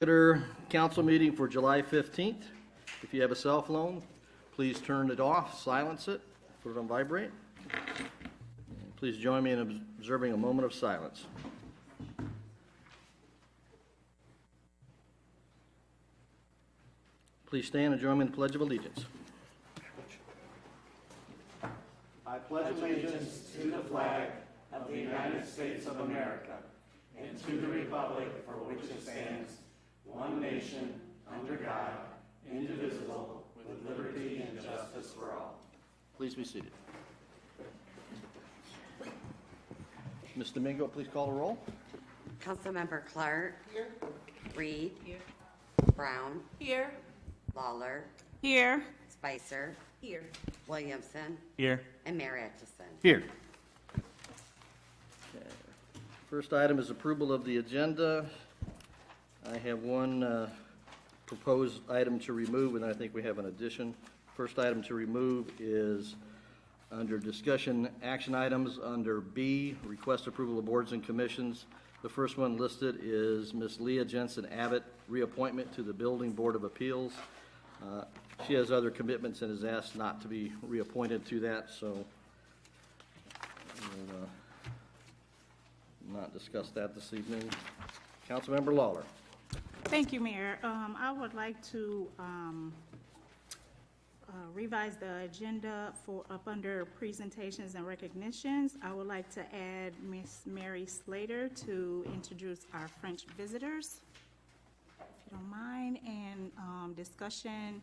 Consider council meeting for July 15th. If you have a cell phone, please turn it off, silence it, put it on vibrate. Please join me in observing a moment of silence. Please stand and join me in the Pledge of Allegiance. I pledge allegiance to the flag of the United States of America and to the republic for which it stands, one nation, under God, indivisible, with liberty and justice for all. Please be seated. Ms. Domingo, please call the roll. Councilmember Clark. Here. Reed. Here. Brown. Here. Lawler. Here. Spicer. Here. Williamson. Here. And Mayor Atchison. Here. Okay. First item is approval of the agenda. I have one proposed item to remove, and I think we have an addition. First item to remove is under discussion action items under B, request approval of boards and commissions. The first one listed is Ms. Leah Jensen Abbott, reappointment to the Building Board of Appeals. She has other commitments and has asked not to be reappointed to that, so we'll not discuss that this evening. Councilmember Lawler. Thank you, Mayor. I would like to revise the agenda for up under presentations and recognitions. I would like to add Miss Mary Slater to introduce our French visitors, if you don't mind, and discussion.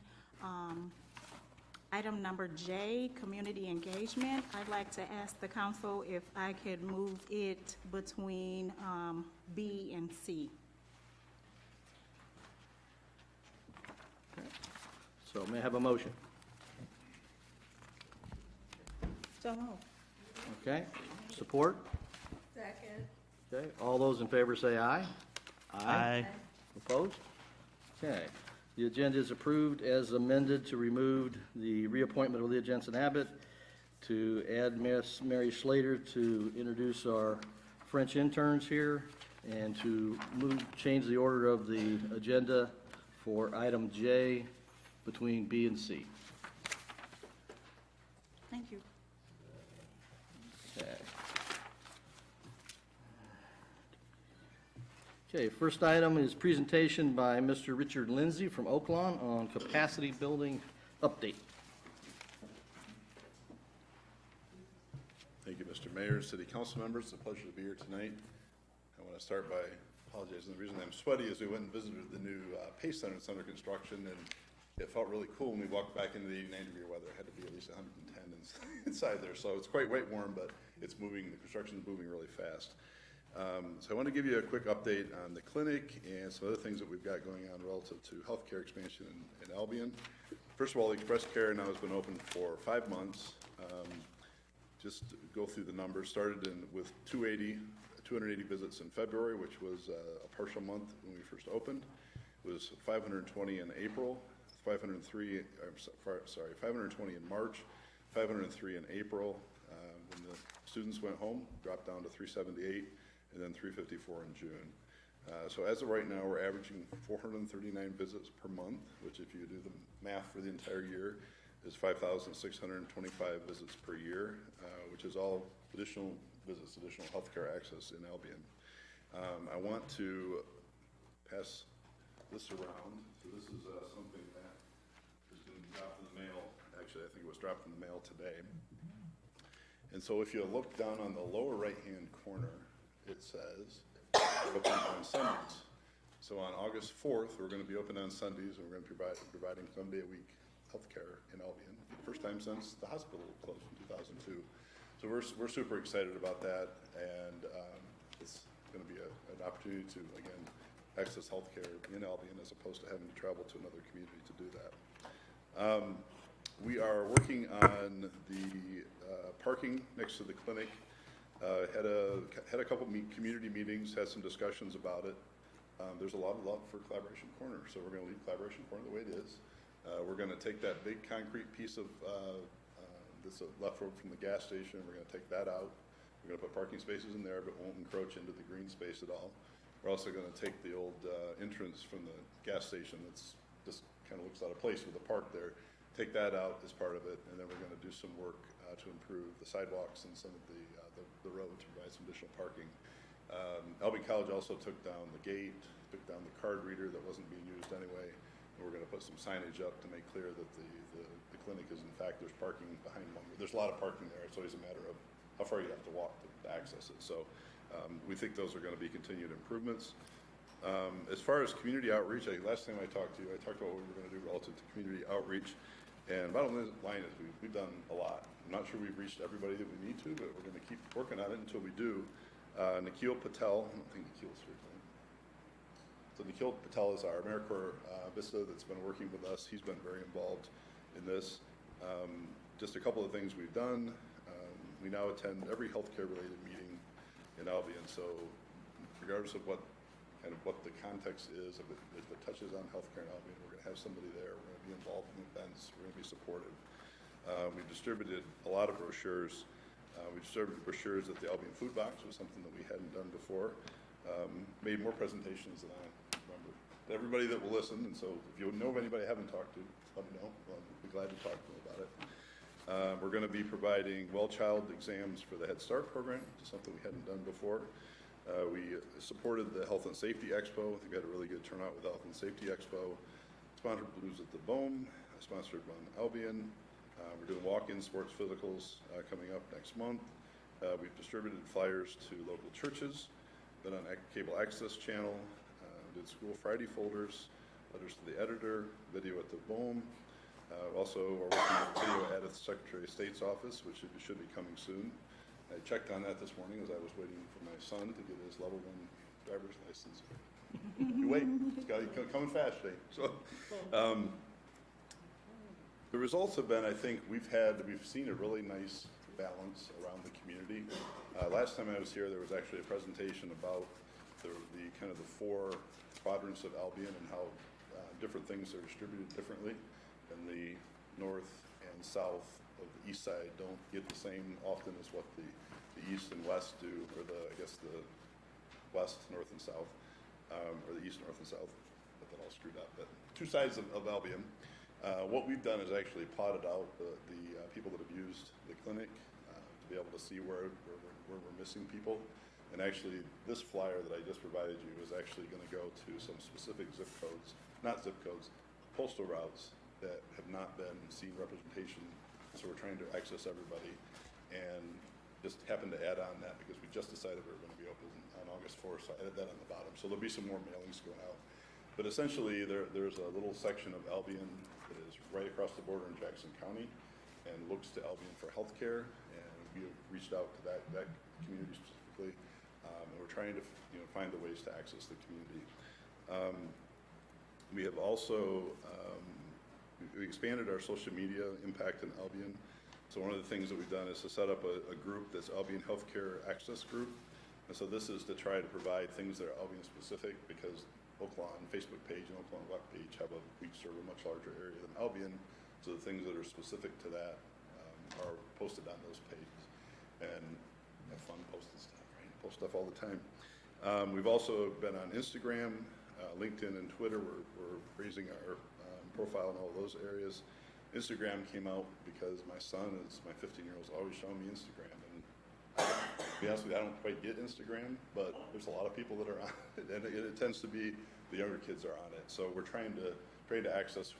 Item number J, community engagement. I'd like to ask the council if I could move it between B and C. So may I have a motion? So moved. Okay, support? Second. Okay, all those in favor say aye. Aye. Opposed? Okay, the agenda is approved as amended to remove the reappointment of Leah Jensen Abbott, to add Miss Mary Slater to introduce our French interns here, and to change the order of the agenda for item J between B and C. Thank you. Okay, first item is presentation by Mr. Richard Lindsay from Oaklawn on capacity building update. Thank you, Mr. Mayor, City Council members. It's a pleasure to be here tonight. I want to start by apologizing. The reason I'm sweaty is we went and visited the new Pace Center that's under construction, and it felt really cool when we walked back into the 89-degree weather. It had to be at least 110 inside there, so it's quite warm, but it's moving. The construction is moving really fast. So I want to give you a quick update on the clinic and some other things that we've got going on relative to healthcare expansion in Albion. First of all, the Express Care now has been open for 5 months. Just to go through the numbers, started with 280 visits in February, which was a partial month when we first opened. It was 520 in April, 520 in March, 503 in April. When the students went home, dropped down to 378, and then 354 in June. So as of right now, we're averaging 439 visits per month, which if you do the math for the entire year, is 5,625 visits per year, which is all additional visits, additional healthcare access in Albion. I want to pass this around. So this is something that is going to be dropped in the mail. Actually, I think it was dropped in the mail today. And so if you look down on the lower right-hand corner, it says open on Sundays. So on August 4th, we're going to be open on Sundays, and we're going to be providing Sunday-a-week healthcare in Albion. First time since the hospital closed in 2002. So we're super excited about that, and it's going to be an opportunity to, again, access healthcare in Albion as opposed to having to travel to another community to do that. We are working on the parking next to the clinic. Had a couple community meetings, had some discussions about it. There's a lot of love for Collaboration Corner, so we're going to leave Collaboration Corner the way it is. We're going to take that big concrete piece of that's left over from the gas station. We're going to take that out. We're going to put parking spaces in there, but won't encroach into the green space at all. We're also going to take the old entrance from the gas station that's just kind of looks out of place with the park there, take that out as part of it, and then we're going to do some work to improve the sidewalks and some of the road to provide some additional parking. Albion College also took down the gate, took down the card reader that wasn't being used anyway, and we're going to put some signage up to make clear that the clinic is, in fact, there's parking behind one. There's a lot of parking there. It's always a matter of how far you have to walk to access it. So we think those are going to be continued improvements. As far as community outreach, last time I talked to you, I talked about what we were going to do relative to community outreach. And bottom line is we've done a lot. I'm not sure we've reached everybody that we need to, but we're going to keep working on it until we do. Nikhil Patel, I don't think Nikhil's here tonight. So Nikhil Patel is our AmeriCorps Vista that's been working with us. He's been very involved in this. Just a couple of things we've done. We now attend every healthcare related meeting in Albion. So regardless of what the context is, if it touches on healthcare in Albion, we're going to have somebody there. We're going to be involved in events. We're going to be supportive. We've distributed a lot of brochures. We distributed brochures at the Albion Food Box, was something that we hadn't done before. Made more presentations than I remember. Everybody that will listen, and so if you know of anybody I haven't talked to, let me know. I'll be glad to talk to them about it. We're going to be providing well child exams for the Head Start program, which is something we hadn't done before. We supported the Health and Safety Expo. I think we had a really good turnout with the Health and Safety Expo. Sponsored Blues at the Bohm. Sponsored Run Albion. We're doing walk-in sports physicals coming up next month. We've distributed flyers to local churches. Been on cable access channel. Did School Friday folders. Letters to the editor. Video at the Bohm. Also, we're working on video ad at the Secretary of State's office, which should be coming soon. I checked on that this morning as I was waiting for my son to get his level 1 driver's license. You wait, it's coming fast, Jay. So, the results have been, I think, we've seen a really nice balance around the community. Last time I was here, there was actually a presentation about the kind of the 4 quadrants of Albion and how different things are distributed differently, and the north and south of the east side don't get the same often as what the east and west do, or I guess the west, north, and south, or the east, north, and south. Got that all screwed up. But 2 sides of Albion. What we've done is actually plotted out the people that have used the clinic to be able to see where we're missing people. And actually, this flyer that I just provided you is actually going to go to some specific zip codes, not zip codes, postal routes that have not been seen representation. So we're trying to access everybody, and just happened to add on that because we just decided we were going to be open on August 4th, so I added that on the bottom. So there'll be some more mailings going out. But essentially, there's a little section of Albion that is right across the border in Jackson County and looks to Albion for healthcare, and we have reached out to that community specifically, and we're trying to find the ways to access the community. We have also we expanded our social media impact in Albion. So one of the things that we've done is to set up a group that's Albion Healthcare Access Group. And so this is to try to provide things that are Albion specific, because Oaklawn Facebook page and Oaklawn web page we serve a much larger area than Albion. So the things that are specific to that are posted on those pages. And have fun posting stuff, right? Post stuff all the time. We've also been on Instagram, LinkedIn, and Twitter. We're raising our profile in all those areas. Instagram came out because my 15-year-old's always showing me Instagram. And to be honest with you, I don't quite get Instagram, but there's a lot of people that are on it, and it tends to be the younger kids are on it. So we're trying to access,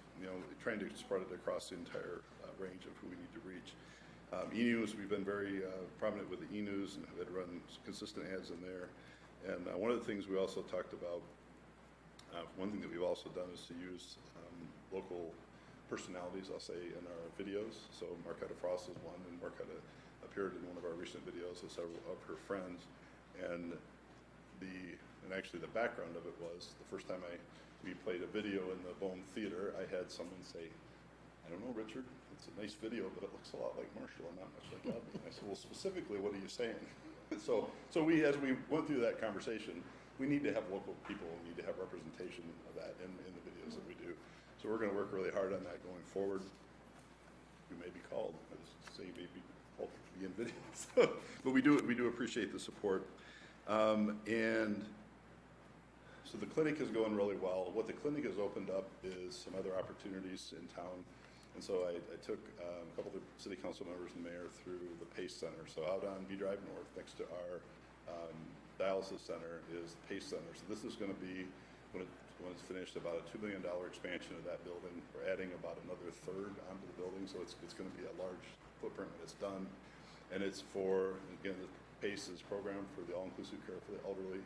trying to spread it across the entire range of who we need to reach. E-News, we've been very prominent with the E-News and had run consistent ads in there. And one of the things we also talked about, one thing that we've also done is to use local personalities, I'll say, in our videos. So Marquetta Frost is one, and Marquetta appeared in one of our recent videos with several of her friends. And actually the background of it was the first time we played a video in the Bohm Theater, I had someone say, "I don't know, Richard, it's a nice video, but it looks a lot like Marshall and not much like Albion." I said, "Well, specifically, what are you saying?" So as we went through that conversation, we need to have local people. We need to have representation of that in the videos that we do. So we're going to work really hard on that going forward. We may be called, I was saying, maybe called to be in videos, but we do appreciate the support. And So the clinic is going really well. What the clinic has opened up is some other opportunities in town. And so I took a couple of the city council members and the mayor through the PACE Center. So out on B Drive North, next to our dialysis center, is the PACE Center. So this is going to be, when it's finished, about a $2 million expansion of that building. We're adding about another third onto the building, so it's going to be a large footprint when it's done. And it's for, again, the PACE is program for the all-inclusive care for the elderly,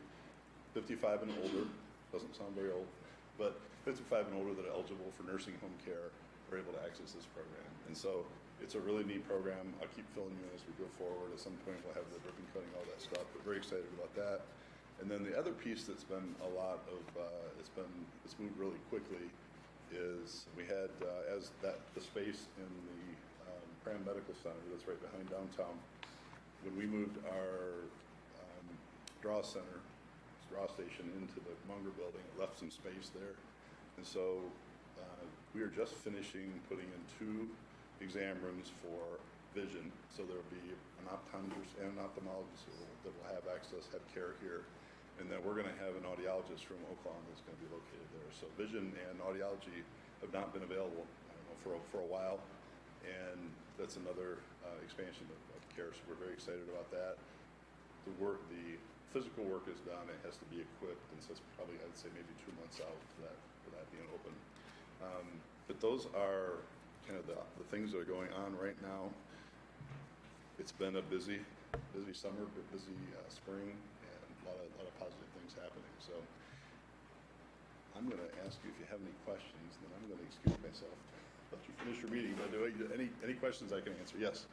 55 and older. Doesn't sound very old, but 55 and older that are eligible for nursing home care are able to access this program. And so it's a really neat program. I'll keep filling you in as we go forward. At some point, we'll have the ribbon cutting, all that stuff, but very excited about that. And then the other piece that's been a lot of, it's moved really quickly is we had, the space in the Cram Medical Center that's right behind downtown, when we moved our draw station into the Munger building, it left some space there. And so we are just finishing putting in 2 exam rooms for vision. So there'll be an optometrist and an ophthalmologist that will have access, have care here. And then we're going to have an audiologist from Oaklawn that's going to be located there. So vision and audiology have not been available, I don't know, for a while. And that's another expansion of care. So we're very excited about that. The physical work is done. It has to be equipped. And so it's probably, I'd say, maybe 2 months out for that being open. But those are kind of the things that are going on right now. It's been a busy summer, but busy spring, and a lot of positive things happening. So I'm going to ask you if you have any questions, and then I'm going to excuse myself. Let you finish your meeting. But any questions I can answer? Yes.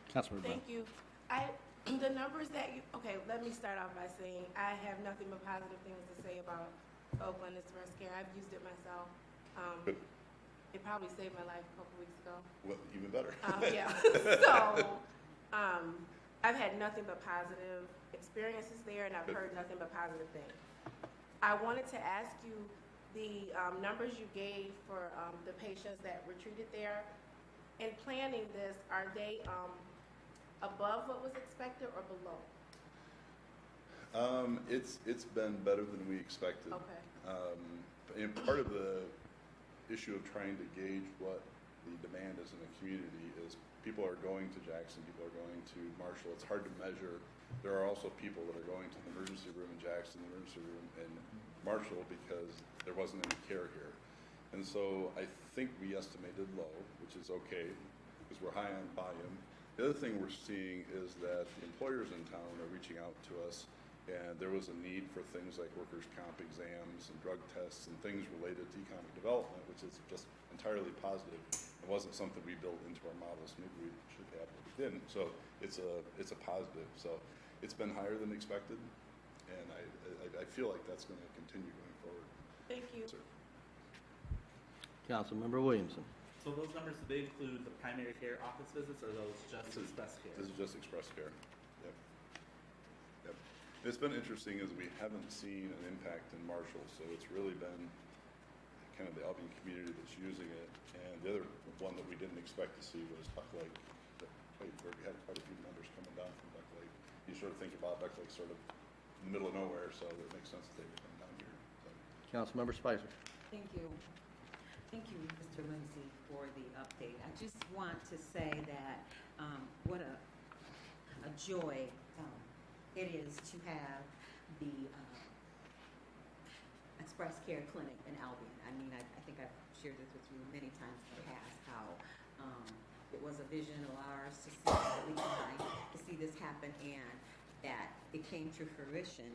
Councilmember Brown. Thank you. The numbers that okay, let me start off by saying I have nothing but positive things to say about Oakland Express Care. I've used it myself. Good. It probably saved my life a couple weeks ago. Well, even better. Yeah. So I've had nothing but positive experiences there, and I've heard nothing but positive things. I wanted to ask you the numbers you gave for the patients that were treated there. In planning this, are they above what was expected or below? It's been better than we expected. Okay. And part of the issue of trying to gauge what the demand is in the community is people are going to Jackson, people are going to Marshall. It's hard to measure. There are also people that are going to the emergency room in Jackson, the emergency room in Marshall, because there wasn't any care here. And so I think we estimated low, which is okay, because we're high on volume. The other thing we're seeing is that the employers in town are reaching out to us, and there was a need for things like workers' comp exams and drug tests and things related to economic development, which is just entirely positive. It wasn't something we built into our models. Maybe we should have, but we didn't. So it's a positive. So it's been higher than expected, and I feel like that's going to continue going forward. Thank you. Sir. Councilmember Williamson. So those numbers, do they include the primary care office visits, or those just express care? This is just express care. Yep. Yep. It's been interesting as we haven't seen an impact in Marshall, so it's really been kind of the Albion community that's using it. And the other one that we didn't expect to see was Duck Lake, where we had quite a few numbers coming down from Duck Lake. You sort of think about Duck Lake sort of in the middle of nowhere, so it makes sense that they would come down here. So. Councilmember Spicer. Thank you. Thank you, Mr. Lindsay, for the update. I just want to say that what a joy it is to have the Express Care Clinic in Albion. I mean, I think I've shared this with you many times in the past, how it was a vision of ours to see, at least mine, to see this happen, and that it came to fruition.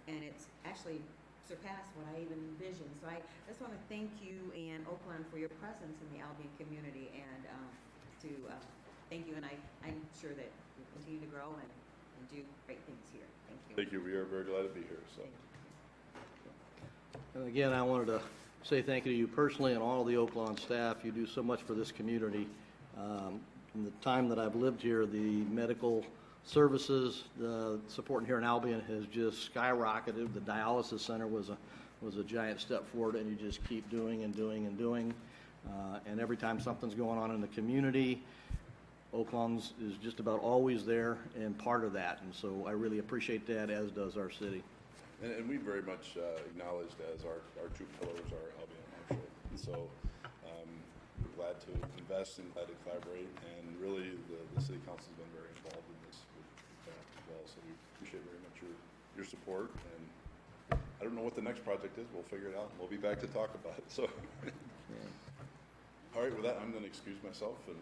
And it's actually surpassed what I even envisioned. So I just want to thank you and Oakland for your presence in the Albion community, and to thank you. And I'm sure that you'll continue to grow and do great things here. Thank you. Thank you. We are very glad to be here. So. And again, I wanted to say thank you to you personally and all of the Oaklawn staff. You do so much for this community. In the time that I've lived here, the medical services, the support here in Albion has just skyrocketed. The dialysis center was a giant step forward, and you just keep doing and doing and doing. And every time something's going on in the community, Oaklawn's is just about always there and part of that. And so I really appreciate that, as does our city. And we very much acknowledged as our two pillars are Albion and Marshall. And so we're glad to invest and glad to collaborate. And really, the city council's been very involved in this with that as well. So we appreciate very much your support. And I don't know what the next project is. We'll figure it out. And we'll be back to talk about it. So, all right, with that, I'm going to excuse myself. And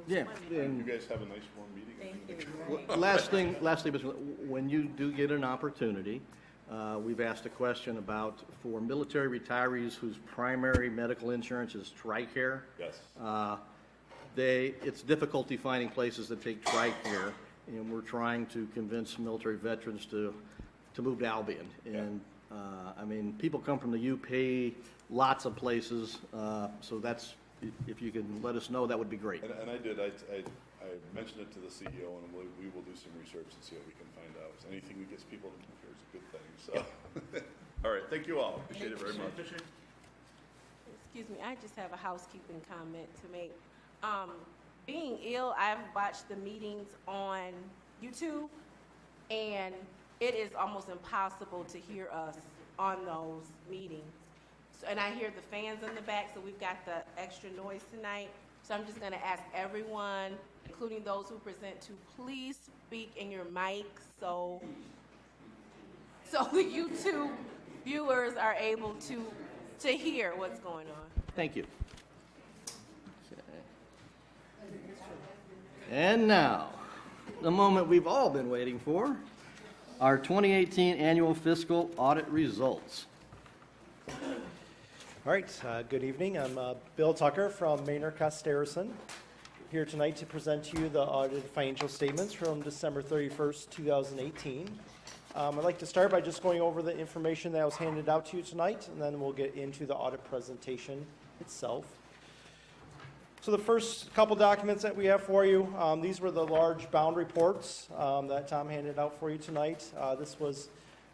Yeah. you guys have a nice warm meeting. Thank you. Well, last thing, when you do get an opportunity, we've asked a question about for military retirees whose primary medical insurance is TRICARE. Yes. It's difficulty finding places that take TRICARE, and we're trying to convince military veterans to move to Albion. And I mean, people come from the U, pay lots of places, so that's, if you can let us know, that would be great. And I did. I mentioned it to the CEO, and we will do some research and see what we can find out. Anything that gets people to move here is a good thing. So, all right. Thank you all. Appreciate it very much. Excuse me, I just have a housekeeping comment to make. Being ill, I've watched the meetings on YouTube, and it is almost impossible to hear us on those meetings. So, and I hear the fans in the back, so we've got the extra noise tonight. So I'm just gonna ask everyone, including those who present, to please speak in your mic so the YouTube viewers are able to hear what's going on. Thank you. And now, the moment we've all been waiting for, our 2018 annual fiscal audit results. All right, good evening. I'm Bill Tucker from Maynard Costerison, here tonight to present to you the audited financial statements from December 31st, 2018. I'd like to start by just going over the information that was handed out to you tonight, and then we'll get into the audit presentation itself. So the first couple documents that we have for you, these were the large bound reports that Tom handed out for you tonight. This was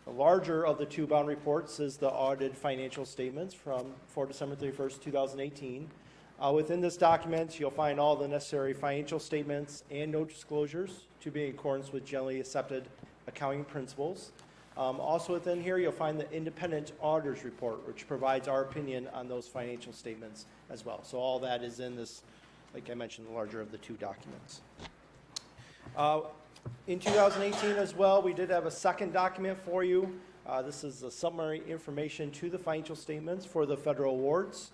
the larger of the two bound reports is the audited financial statements for December 31st, 2018. Within this document, you'll find all the necessary financial statements and note disclosures to be in accordance with generally accepted accounting principles. Also within here, you'll find the independent auditor's report, which provides our opinion on those financial statements as well. So all that is in this, like I mentioned, the larger of the two documents. In 2018 as well, we did have a second document for you. This is the summary information to the financial statements for the federal awards.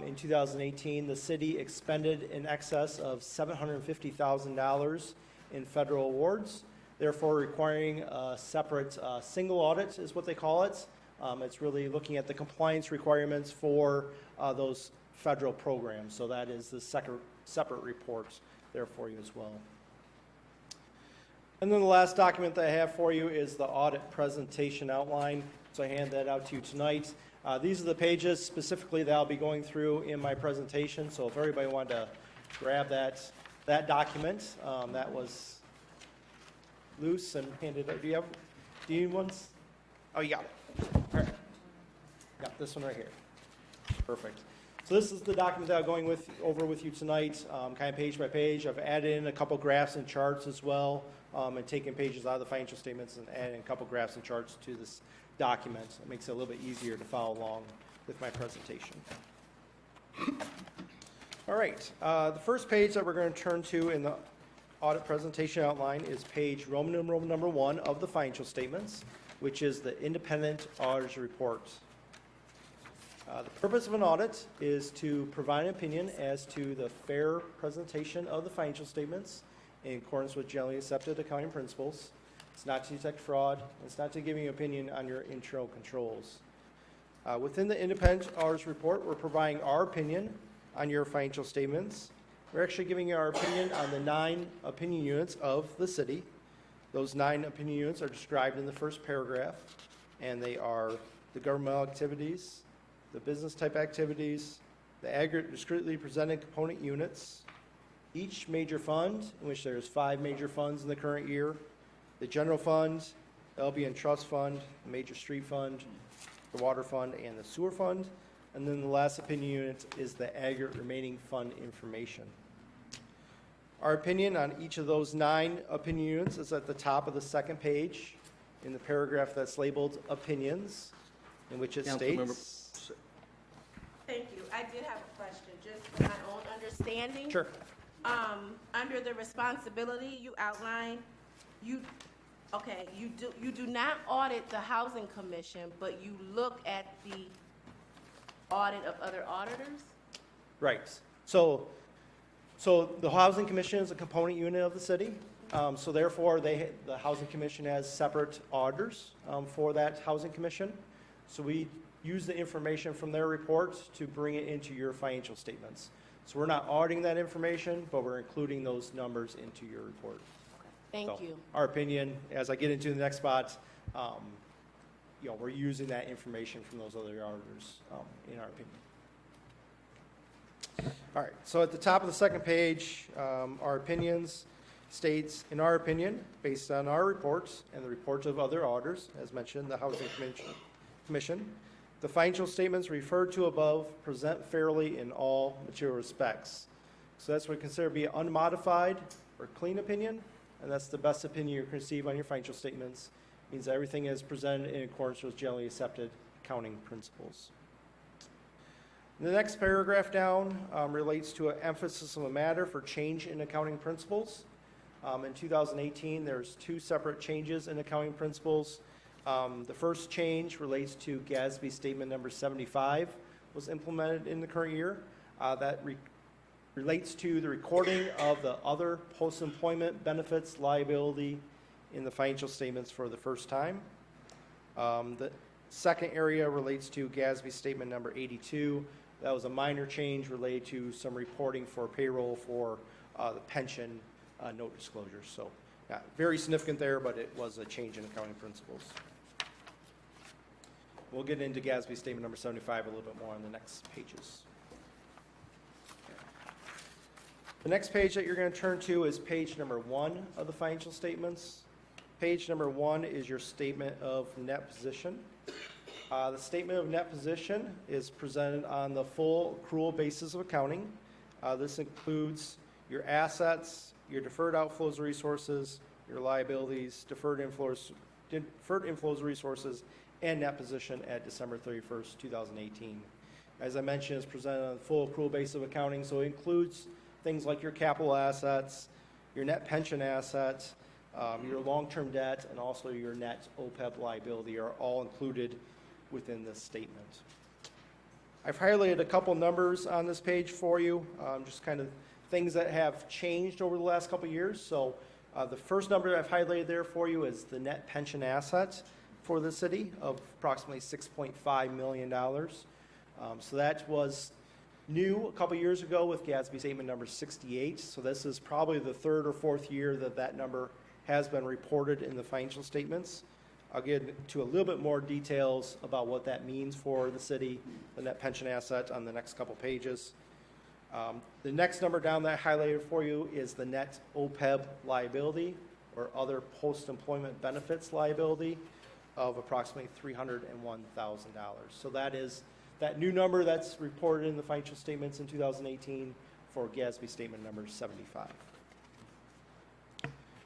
In 2018, the city expended in excess of $750,000 in federal awards, therefore requiring a separate single audit is what they call it. It's really looking at the compliance requirements for those federal programs. So that is the separate report there for you as well. And then the last document that I have for you is the audit presentation outline. So I hand that out to you tonight. These are the pages specifically that I'll be going through in my presentation. So if everybody wanted to grab that document, that was loose and handed out. Do you need ones? Oh, you got it. All right. Got this one right here. Perfect. So this is the document that I'm going over with you tonight, kind of page by page. I've added in a couple graphs and charts as well, and taken pages out of the financial statements and adding a couple graphs and charts to this document. It makes it a little bit easier to follow along with my presentation. All right. The first page that we're going to turn to in the audit presentation outline is page Roman numeral number 1 of the financial statements, which is the independent auditor's report. The purpose of an audit is to provide an opinion as to the fair presentation of the financial statements in accordance with generally accepted accounting principles. It's not to detect fraud. It's not to give you an opinion on your internal controls. Within the independent auditor's report, we're providing our opinion on your financial statements. We're actually giving you our opinion on the 9 opinion units of the city. Those 9 opinion units are described in the first paragraph, and they are the governmental activities, the business type activities, the aggregate discretely presented component units, each major fund, in which there's 5 major funds in the current year, the general fund, the Albion Trust Fund, the major street fund, the water fund, and the sewer fund. And then the last opinion unit is the aggregate remaining fund information. Our opinion on each of those 9 opinion units is at the top of the second page. in the paragraph that's labeled opinions, in which it Councilmember- states. Thank you. I did have a question, just for my own understanding. Sure. Under the responsibility you outlined, you do not audit the housing commission, but you look at the audit of other auditors? Right. So the Housing Commission is a component unit of the city. So therefore, the Housing Commission has separate auditors for that Housing Commission. So we use the information from their reports to bring it into your financial statements. So we're not auditing that information, but we're including those numbers into your report. Thank So you. Our opinion, as I get into the next spot, we're using that information from those other auditors, in our opinion. All right, so at the top of the second page, our opinions states, in our opinion, based on our reports and the reports of other auditors, as mentioned, the Housing Commission, the financial statements referred to above present fairly in all material respects. So that's what we consider to be an unmodified or clean opinion, and that's the best opinion you can receive on your financial statements. It means that everything is presented in accordance with generally accepted accounting principles. The next paragraph down relates to an emphasis on a matter for change in accounting principles. In 2018, there's two separate changes in accounting principles. The first change relates to GASB Statement Number 75, was implemented in the current year. That relates to the recording of the other post-employment benefits liability in the financial statements for the first time. The second area relates to GASB Statement Number 82. That was a minor change related to some reporting for payroll for the pension note disclosures. So, not very significant there, but it was a change in accounting principles. We'll get into GASB Statement Number 75 a little bit more on the next pages. The next page that you're going to turn to is page number 1 of the financial statements. Page number 1 is your statement of net position. The statement of net position is presented on the full accrual basis of accounting. This includes your assets, your deferred outflows resources, your liabilities, deferred inflows resources, and net position at December 31st, 2018. As I mentioned, it's presented on the full accrual basis of accounting, so it includes things like your capital assets, your net pension assets, your long-term debt, and also your net OPEB liability are all included within this statement. I've highlighted a couple numbers on this page for you, just kind of things that have changed over the last couple years. So the first number I've highlighted there for you is the net pension asset for the city of approximately $6.5 million. So that was new a couple years ago with GASB Statement Number 68. So this is probably the third or fourth year that that number has been reported in the financial statements. I'll get into a little bit more details about what that means for the city, the net pension asset, on the next couple pages. The next number down that I highlighted for you is the net OPEB liability, or other post-employment benefits liability, of approximately $301,000. So that is that new number that's reported in the financial statements in 2018 for GASB Statement Number 75.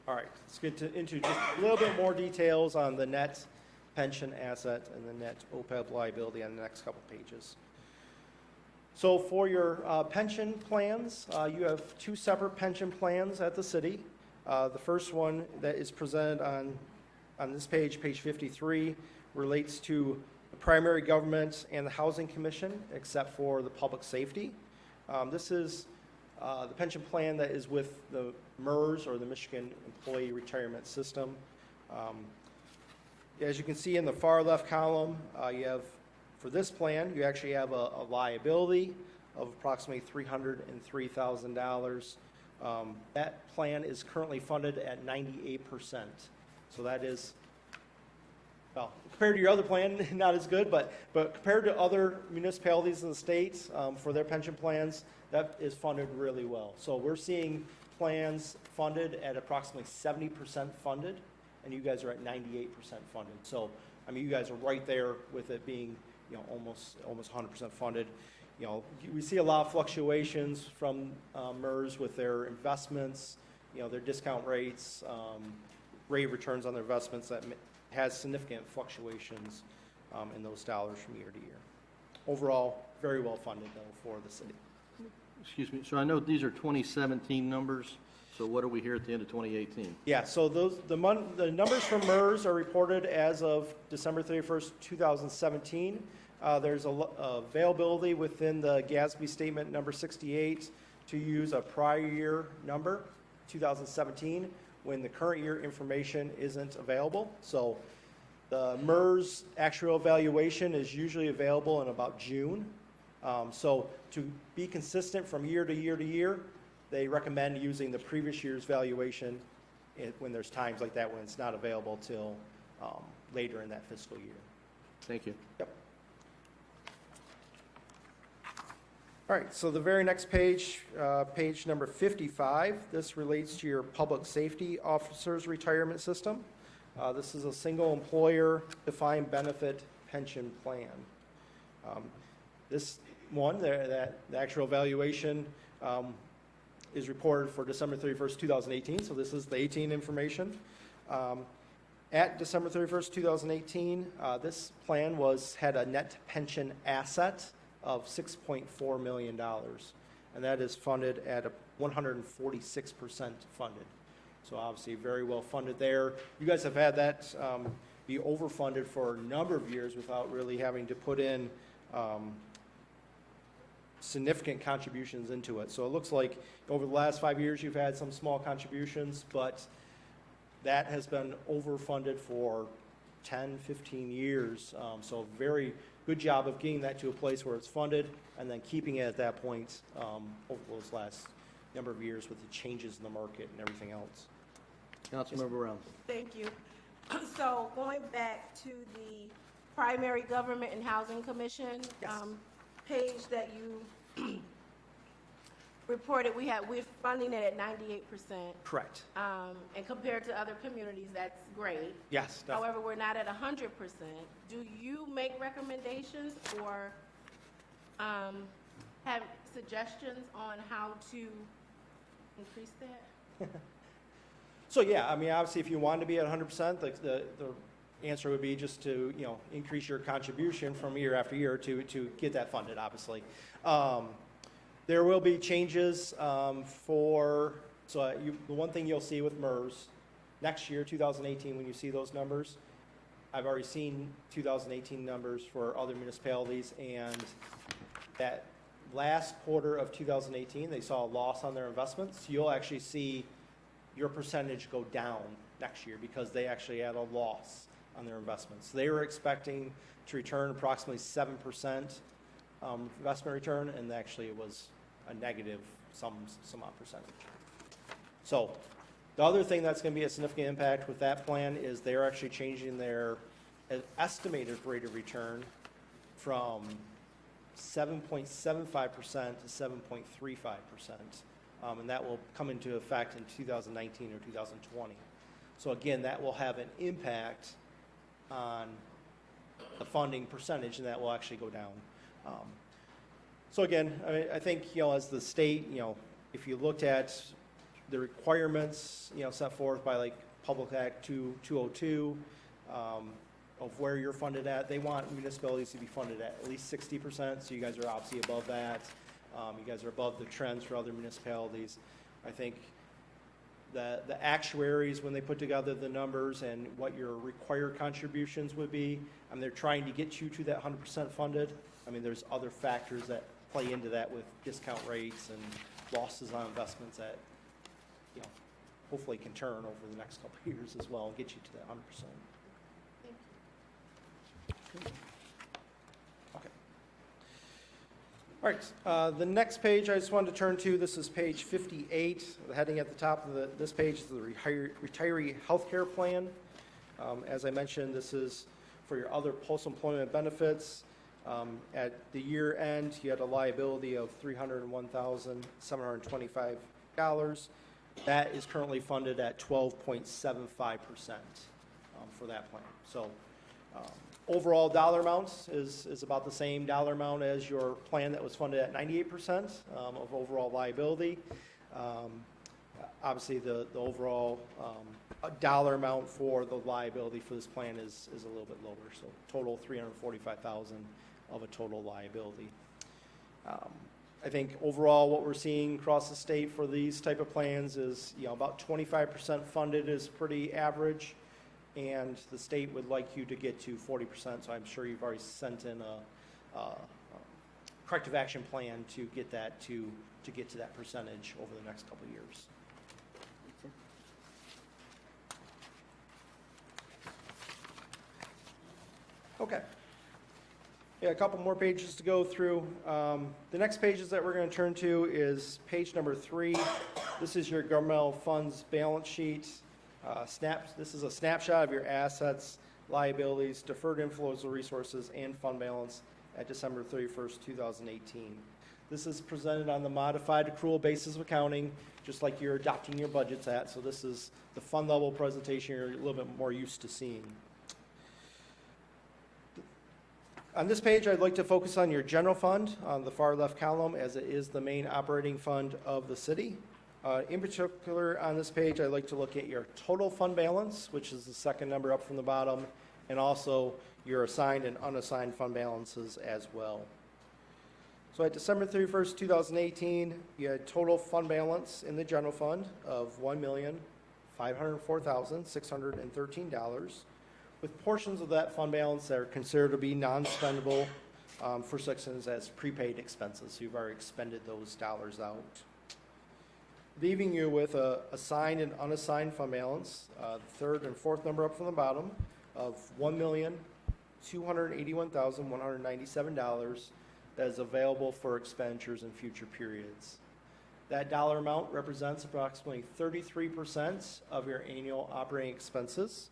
All right, let's get into just a little bit more details on the net pension asset and the net OPEB liability on the next couple pages. So for your pension plans, you have two separate pension plans at the city. The first one that is presented on this page, page 53, relates to the primary government and the Housing Commission, except for the public safety. This is the pension plan that is with the MERS, or the Michigan Employee Retirement System. As you can see in the far left column, you have, for this plan, you actually have a liability of approximately $303,000. That plan is currently funded at 98%. So that is, well, compared to your other plan, not as good, but compared to other municipalities in the state for their pension plans, that is funded really well. So we're seeing plans funded at approximately 70% funded, and you guys are at 98% funded. So, I mean, you guys are right there with it being, almost 100% funded. We see a lot of fluctuations from MERS with their investments, their discount rates, rate of returns on their investments that has significant fluctuations in those dollars from year to year. Overall, very well funded though for the city. Excuse me, so I know these are 2017 numbers, so what are we here at the end of 2018? Yeah, so the numbers from MERS are reported as of December 31st, 2017. There's availability within the GASB statement number 68 to use a prior year number, 2017, when the current year information isn't available. So the MERS actual valuation is usually available in about June. So to be consistent from year to year to year, they recommend using the previous year's valuation when there's times like that when it's not available till later in that fiscal year. Thank you. Yep. All right, so the very next page, page number 55, this relates to your public safety officers retirement system. This is a single employer defined benefit pension plan. This one, the actual valuation is reported for December 31st, 2018, so this is the 18 information. At December 31st, 2018, this plan had a net pension asset of $6.4 million, and that is funded at 146% funded. So obviously very well funded there. You guys have had that be overfunded for a number of years without really having to put in significant contributions into it. So it looks like over the last 5 years you've had some small contributions, but that has been overfunded for 10, 15 years. So very good job of getting that to a place where it's funded and then keeping it at that point over those last number of years with the changes in the market and everything else. Councilmember Brown. Thank you. So going back to the Primary Government and Housing Commission Yes. Page that you reported, we're funding it at 98%. Correct. And compared to other communities, that's great. Yes, definitely. However, we're not at 100%. Do you make recommendations or have suggestions on how to increase that? So yeah, I mean, obviously, if you wanted to be at 100%, the answer would be just to increase your contribution from year after year to get that funded. Obviously, there will be changes the one thing you'll see with MERS next year, 2018, when you see those numbers. I've already seen 2018 numbers for other municipalities, and that last quarter of 2018, they saw a loss on their investments. You'll actually see your percentage go down next year because they actually had a loss on their investments. They were expecting to return approximately 7% investment return, and actually it was a negative some odd percentage. So the other thing that's going to be a significant impact with that plan is they're actually changing their estimated rate of return from 7.75% to 7.35%. And that will come into effect in 2019 or 2020. So again, that will have an impact on the funding percentage, and that will actually go down. So again, I think as the state, if you looked at the requirements, set forth by like Public Act 202 of where you're funded at, they want municipalities to be funded at least 60%. So you guys are obviously above that. You guys are above the trends for other municipalities. I think the actuaries, when they put together the numbers and what your required contributions would be, they're trying to get you to that 100% funded. There's other factors that play into that with discount rates and losses on investments that, hopefully can turn over the next couple of years as well and get you to that 100%. Okay. All right, the next page I just wanted to turn to, this is page 58. The heading at the top of this page is the retiree health care plan. As I mentioned, this is for your other post-employment benefits. At the year end, you had a liability of $301,725. That is currently funded at 12.75% for that plan. So overall dollar amounts is about the same dollar amount as your plan that was funded at 98% of overall liability. Obviously, the overall dollar amount for the liability for this plan is a little bit lower, so total 345,000 of a total liability. I think overall what we're seeing across the state for these type of plans is, about 25% funded is pretty average, and the state would like you to get to 40%, so I'm sure you've already sent in a corrective action plan to get that to get to that percentage over the next couple of years. Okay. Yeah, a couple more pages to go through. The next pages that we're going to turn to is page number 3. This is your governmental funds balance sheet. This is a snapshot of your assets, liabilities, deferred inflows of resources, and fund balance at December 31st, 2018. This is presented on the modified accrual basis of accounting, just like you're adopting your budgets at. So this is the fund level presentation you're a little bit more used to seeing. On this page, I'd like to focus on your general fund on the far left column, as it is the main operating fund of the city. In particular, on this page, I'd like to look at your total fund balance, which is the second number up from the bottom, and also your assigned and unassigned fund balances as well. So at December 31st, 2018, you had total fund balance in the general fund of $1,504,613, with portions of that fund balance that are considered to be non-spendable for sections as prepaid expenses. So you've already expended those dollars out. Leaving you with a assigned and unassigned fund balance, the third and fourth number up from the bottom, of $1,281,197 that is available for expenditures in future periods. That dollar amount represents approximately 33% of your annual operating expenses,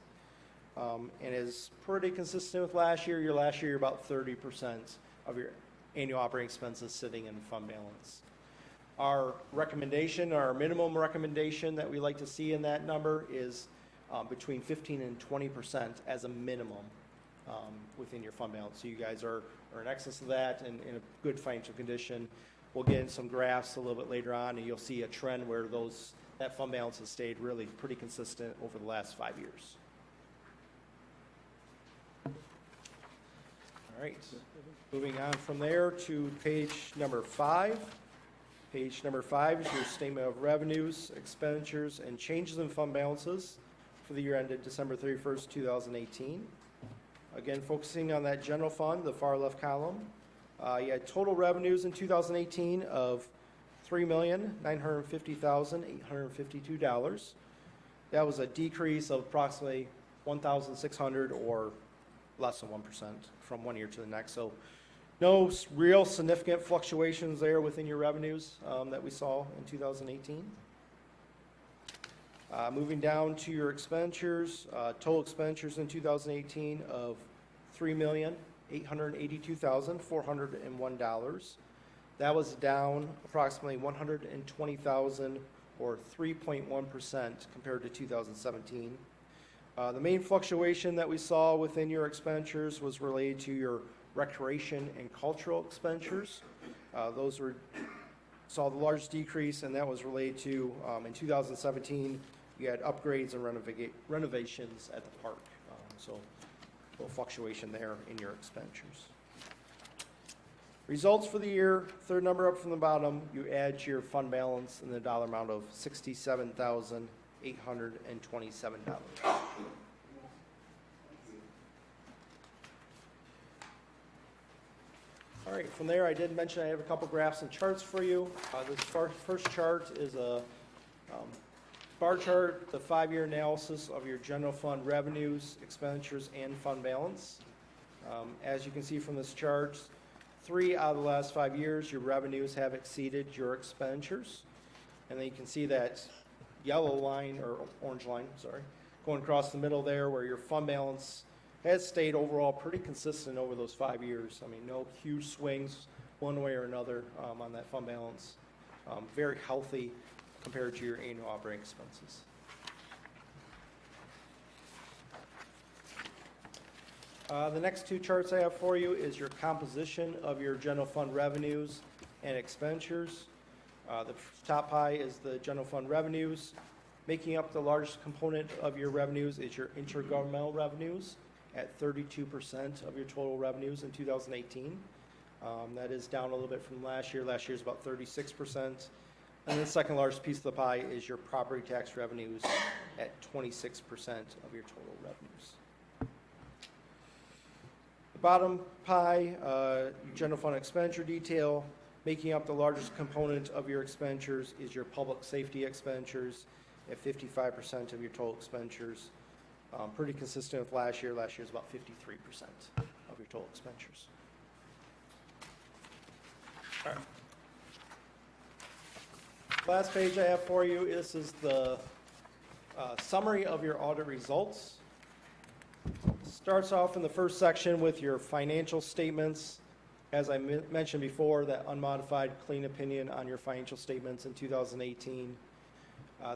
and is pretty consistent with last year. Last year, you're about 30% of your annual operating expenses sitting in fund balance. Our recommendation, our minimum recommendation that we like to see in that number is between 15 and 20% as a minimum within your fund balance. So you guys are in excess of that and in a good financial condition. We'll get in some graphs a little bit later on, and you'll see a trend where that fund balance has stayed really pretty consistent over the last 5 years. All right, moving on from there to page number 5. Page number 5 is your statement of revenues, expenditures, and changes in fund balances for the year ended December 31st, 2018. Again, focusing on that general fund, the far left column, you had total revenues in 2018 of $3,950,852. That was a decrease of approximately $1,600 or less than 1% from one year to the next. So no real significant fluctuations there within your revenues that we saw in 2018. Moving down to your expenditures, total expenditures in 2018 of $3,882,401. That was down approximately $120,000 or 3.1% compared to 2017. The main fluctuation that we saw within your expenditures was related to your recreation and cultural expenditures. Those saw the largest decrease, and that was related to, in 2017, you had upgrades and renovations at the park. So a little fluctuation there in your expenditures. Results for the year, third number up from the bottom, you add your fund balance in the dollar amount of $67,827. All right, from there, I did mention I have a couple graphs and charts for you. This first chart is a bar chart, the 5-year analysis of your general fund revenues, expenditures, and fund balance. As you can see from this chart, 3 out of the last 5 years, your revenues have exceeded your expenditures. And then you can see that yellow line, or orange line, sorry, going across the middle there where your fund balance has stayed overall pretty consistent over those 5 years. I mean, no huge swings one way or another on that fund balance. Very healthy compared to your annual operating expenses. The next 2 charts I have for you is your composition of your general fund revenues and expenditures. The top pie is the general fund revenues. Making up the largest component of your revenues is your intergovernmental revenues at 32% of your total revenues in 2018. That is down a little bit from last year. Last year is about 36%. And the second largest piece of the pie is your property tax revenues at 26% of your total revenues. The bottom pie, general fund expenditure detail, making up the largest component of your expenditures is your public safety expenditures at 55% of your total expenditures. Pretty consistent with last year. Last year is about 53% of your total expenditures. All right. Last page I have for you, this is the summary of your audit results. Starts off in the first section with your financial statements. As I mentioned before, that unmodified clean opinion on your financial statements in 2018.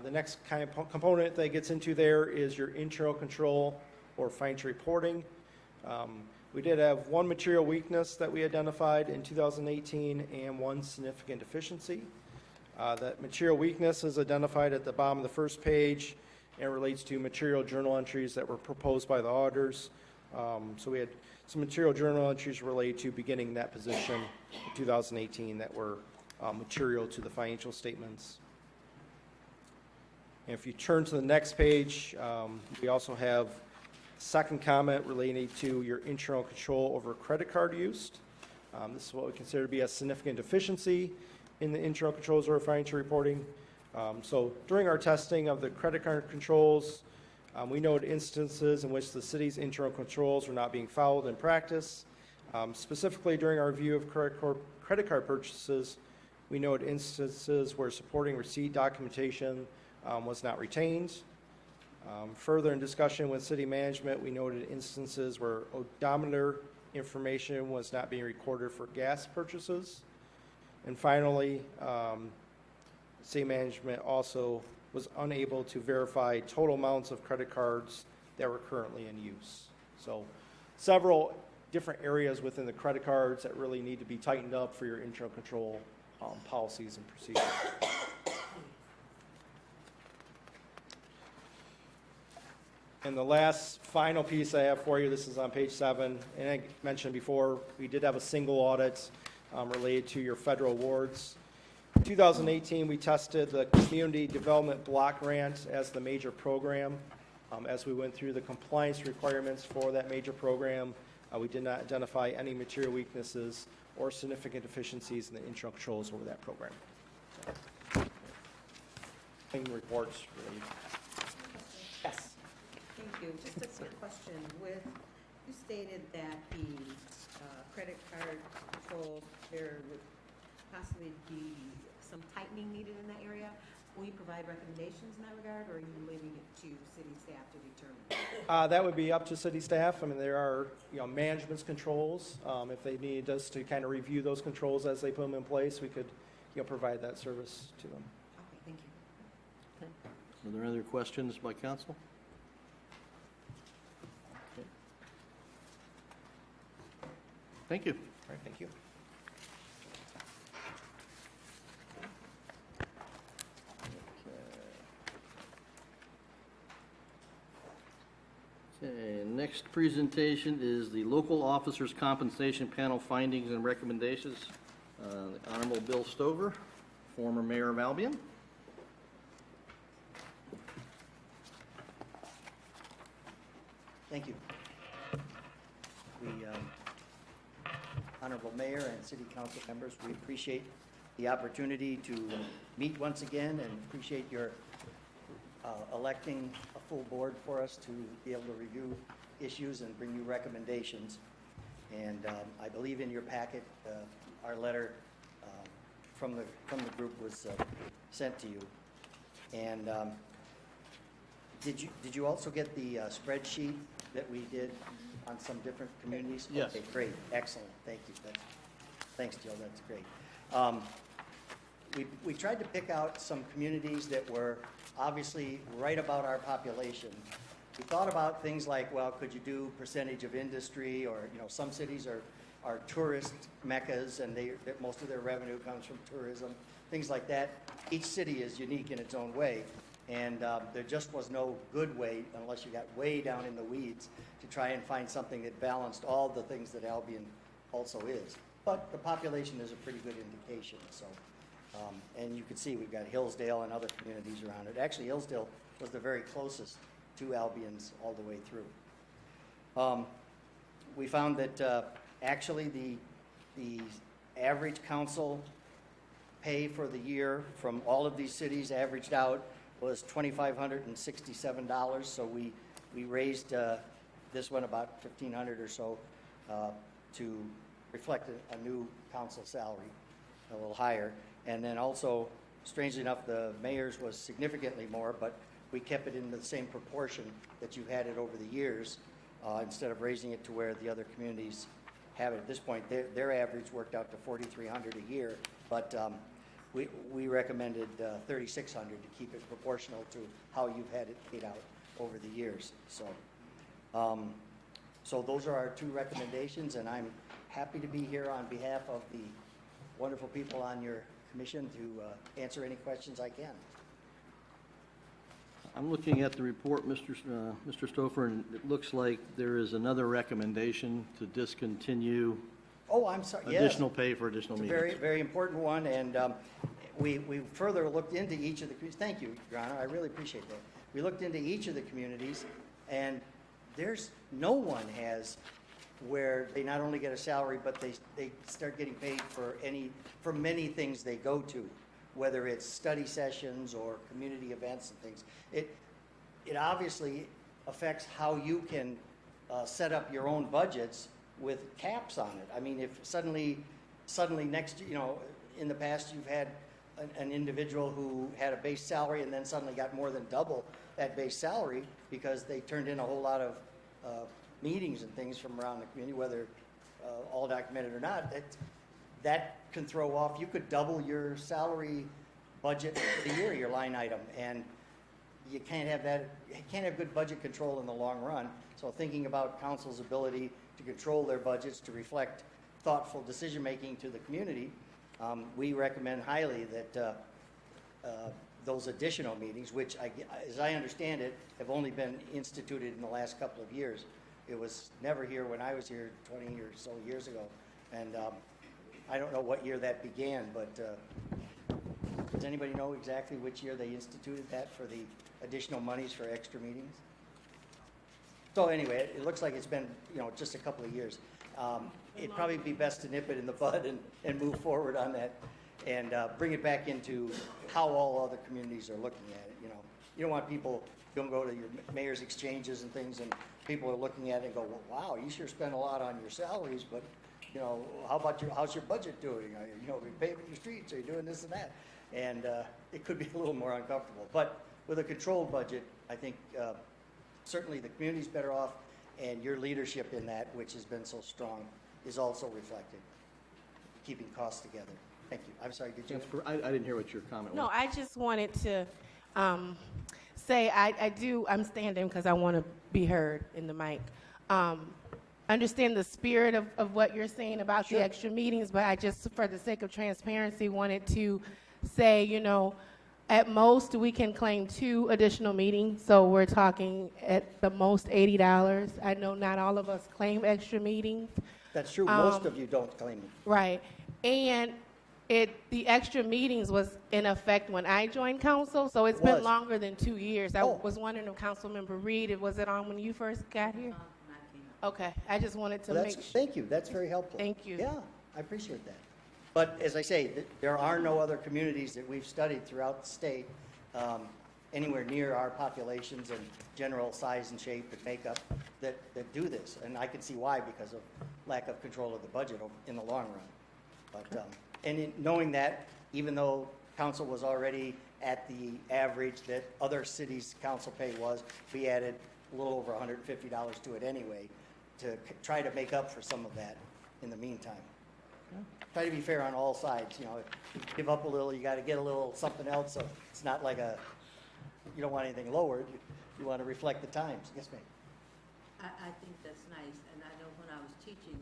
The next kind of component that gets into there is your internal control or financial reporting. We did have one material weakness that we identified in 2018 and one significant deficiency. That material weakness is identified at the bottom of the first page and relates to material journal entries that were proposed by the auditors. So we had some material journal entries related to beginning that position in 2018 that were material to the financial statements. And if you turn to the next page, we also have a second comment relating to your internal control over credit card use. This is what we consider to be a significant deficiency in the internal controls over financial reporting. So during our testing of the credit card controls, we noted instances in which the city's internal controls were not being followed in practice. Specifically during our review of credit card purchases, we noted instances where supporting receipt documentation was not retained. Further in discussion with city management, we noted instances where odometer information was not being recorded for gas purchases. And finally, city management also was unable to verify total amounts of credit cards that were currently in use. So several different areas within the credit cards that really need to be tightened up for your internal control policies and procedures. And the last final piece I have for you, this is on page 7, and I mentioned before, we did have a single audit related to your federal awards. In 2018, we tested the Community Development Block Grant as the major program. As we went through the compliance requirements for that major program, we did not identify any material weaknesses or significant deficiencies in the internal controls over that program. Reports related. Yes. Thank you. Just a quick question. You stated that the credit card controls, there would possibly be some tightening needed in that area. Will you provide recommendations in that regard, or are you leaving it to city staff to determine? That would be up to city staff. I mean, there are management's controls. If they need us to kind of review those controls as they put them in place, we could provide that service to them. Okay, thank you. Are there other questions by council? Okay. Thank you. All right, thank you. Okay, next presentation is the Local Officers Compensation Panel Findings and Recommendations. The Honorable Bill Stover, former mayor of Albion. Thank you. Honorable Mayor and City Council members, we appreciate the opportunity to meet once again and appreciate your electing a full board for us to be able to review issues and bring you recommendations. And I believe in your packet, our letter from the group was sent to you. And did you also get the spreadsheet that we did on some different communities? Yes. Okay, great, excellent, thank you. Thanks, Jill, that's great. We tried to pick out some communities that were obviously right about our population. We thought about things like, well, could you do percentage of industry, or some cities are tourist meccas and most of their revenue comes from tourism, things like that. Each city is unique in its own way. And there just was no good way, unless you got way down in the weeds, to try and find something that balanced all the things that Albion also is. But the population is a pretty good indication, so. And you can see we've got Hillsdale and other communities around it. Actually, Hillsdale was the very closest to Albion's all the way through. We found that actually the average council pay for the year from all of these cities averaged out was $2,567. So we raised this one about $1,500 or so to reflect a new council salary, a little higher. And then also, strangely enough, the mayor's was significantly more, but we kept it in the same proportion that you've had it over the years, instead of raising it to where the other communities have it. At this point, their average worked out to $4,300 a year, but we recommended $3,600 to keep it proportional to how you've had it paid out over the years. So those are our two recommendations, and I'm happy to be here on behalf of the wonderful people on your commission to answer any questions I can. I'm looking at the report, Mr. Stouffer, and it looks like there is another recommendation to discontinue Oh, I'm sorry, yes. additional pay for additional It's a meetings. very, very important one, and we further looked into each of the, thank you, Your Honor, I really appreciate that. We looked into each of the communities, and there's, no one has where they not only get a salary, but they start getting paid for many things they go to, whether it's study sessions or community events and things. It obviously affects how you can set up your own budgets with caps on it. I mean, if suddenly next, in the past you've had an individual who had a base salary and then suddenly got more than double that base salary because they turned in a whole lot of meetings and things from around the community, whether all documented or not, that can throw off. You could double your salary budget for the year, your line item, and you can't have that. You can't have good budget control in the long run. So thinking about council's ability to control their budgets to reflect thoughtful decision making to the community, we recommend highly that those additional meetings, which, as I understand it, have only been instituted in the last couple of years. It was never here when I was here 20 or so years ago, and I don't know what year that began, but does anybody know exactly which year they instituted that for the additional monies for extra meetings? So anyway, it looks like it's been, just a couple of years. It'd probably be best to nip it in the bud and move forward on that and bring it back into how all other communities are looking at it, You don't want people, you don't go to your mayor's exchanges and things and people are looking at it and go, well, wow, you sure spend a lot on your salaries, but, how's your budget doing? Are you paving your streets? Are you doing this and that? And it could be a little more uncomfortable. But with a controlled budget, I think certainly the community's better off, and your leadership in that, which has been so strong, is also reflected, keeping costs together. Thank you. I'm sorry, did you? I didn't hear what your comment was. No, I just wanted to say I'm standing because I want to be heard in the mic. Understand the spirit of what you're saying about the extra meetings, but I just, for the sake of transparency, wanted to say, at most we can claim 2 additional meetings, so we're talking at the most $80. I know not all of us claim extra meetings. That's true. Most of you don't claim it. Right. And the extra meetings was in effect when I joined council, so it's been longer than 2 years. I was wondering if Councilmember Reed, was it on when you first got here? Okay, I just wanted to make sure. Thank you. That's very helpful. Thank you. Yeah, I appreciate that. But as I say, there are no other communities that we've studied throughout the state anywhere near our populations and general size and shape and makeup that do this. And I can see why, because of lack of control of the budget in the long run. But knowing that, even though council was already at the average that other cities' council pay was, we added a little over $150 to it anyway to try to make up for some of that in the meantime. Try to be fair on all sides. If you give up a little, you got to get a little something else. So it's not like you don't want anything lowered. You want to reflect the times. Yes, ma'am. I think that's nice, and I know when I was teaching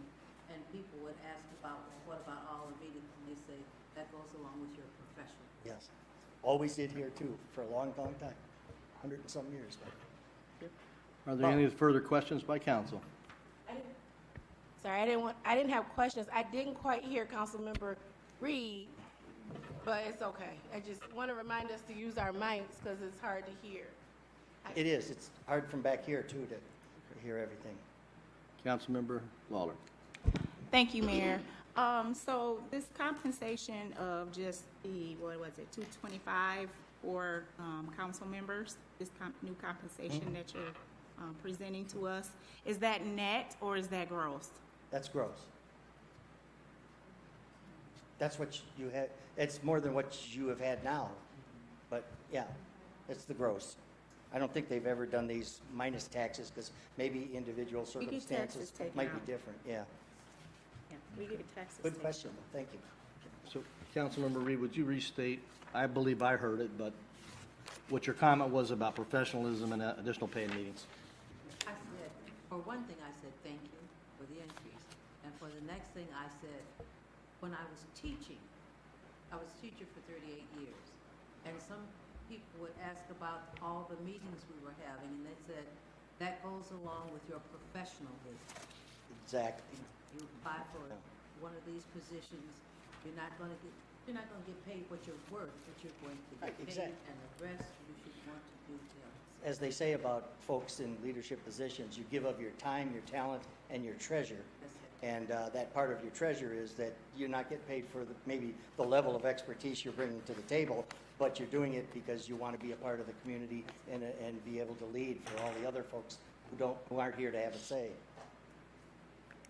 and people would ask about, well, what about all the meetings, and they say that goes along with your profession. Yes. Always did here too for a long, long time. 100 and some years. But Are there any further questions by council? Sorry, I didn't have questions. I didn't quite hear Councilmember Reed, but it's okay. I just want to remind us to use our mics because it's hard to hear. it is, it's hard from back here too to hear everything. Councilmember Lawler. Thank you, Mayor. So this compensation of just the, what was it, 225 for council members, this new compensation that you're presenting to us, is that net or is that gross? That's gross. That's what you had, it's more than what you have had now. But yeah, it's the gross. I don't think they've ever done these minus taxes because maybe individual We get taxes circumstances taken might be out. different, yeah. Yeah, we get taxes. Good taken. question, thank you. So, Councilmember Reed, would you restate, I believe I heard it, but what your comment was about professionalism and additional pay in meetings? I said, for one thing, I said, thank you for the increase. And for the next thing, I said, when I was teaching for 38 years, and some people would ask about all the meetings we were having, and they said, that goes along with your professionalism. Exactly. You apply for one of these positions, you're not gonna get paid what you're worth, but you're going to Right, get paid, exactly. and the rest you should want to do to help. As they say about folks in leadership positions, you give of your time, your talent, and your treasure. That's it. And that part of your treasure is that you're not getting paid for maybe the level of expertise you're bringing to the table, but you're doing it because you want to be a part of the community and be able to lead for all the other folks who aren't here to have a say.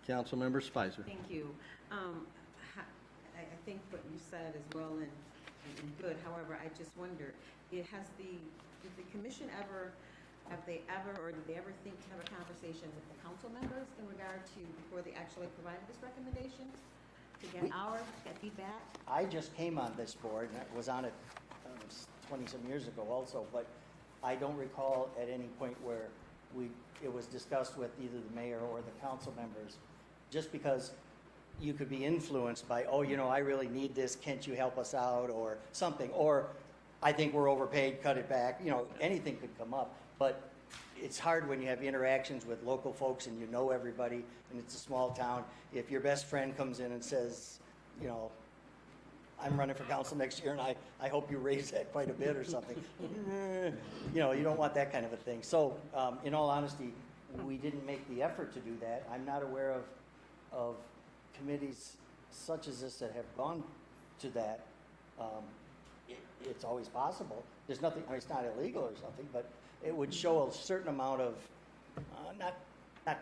Councilmember Spicer. Thank you. I think what you said is well and good. However, I just wonder, did the commission ever, or did they ever think to have a conversation with the council members in regard to, before they actually provided this recommendation? To get feedback? I just came on this board, and I was on it 20-some years ago also, but I don't recall at any point where it was discussed with either the mayor or the council members, just because you could be influenced by, oh, I really need this, can't you help us out, or something, or I think we're overpaid, cut it back, anything could come up, but it's hard when you have interactions with local folks and you know everybody, and it's a small town. If your best friend comes in and says, I'm running for council next year, and I hope you raise that quite a bit or something. You don't want that kind of a thing. So, in all honesty, we didn't make the effort to do that. I'm not aware of committees such as this that have gone to that. It's always possible. There's nothing, it's not illegal or something, but it would show a certain amount of, not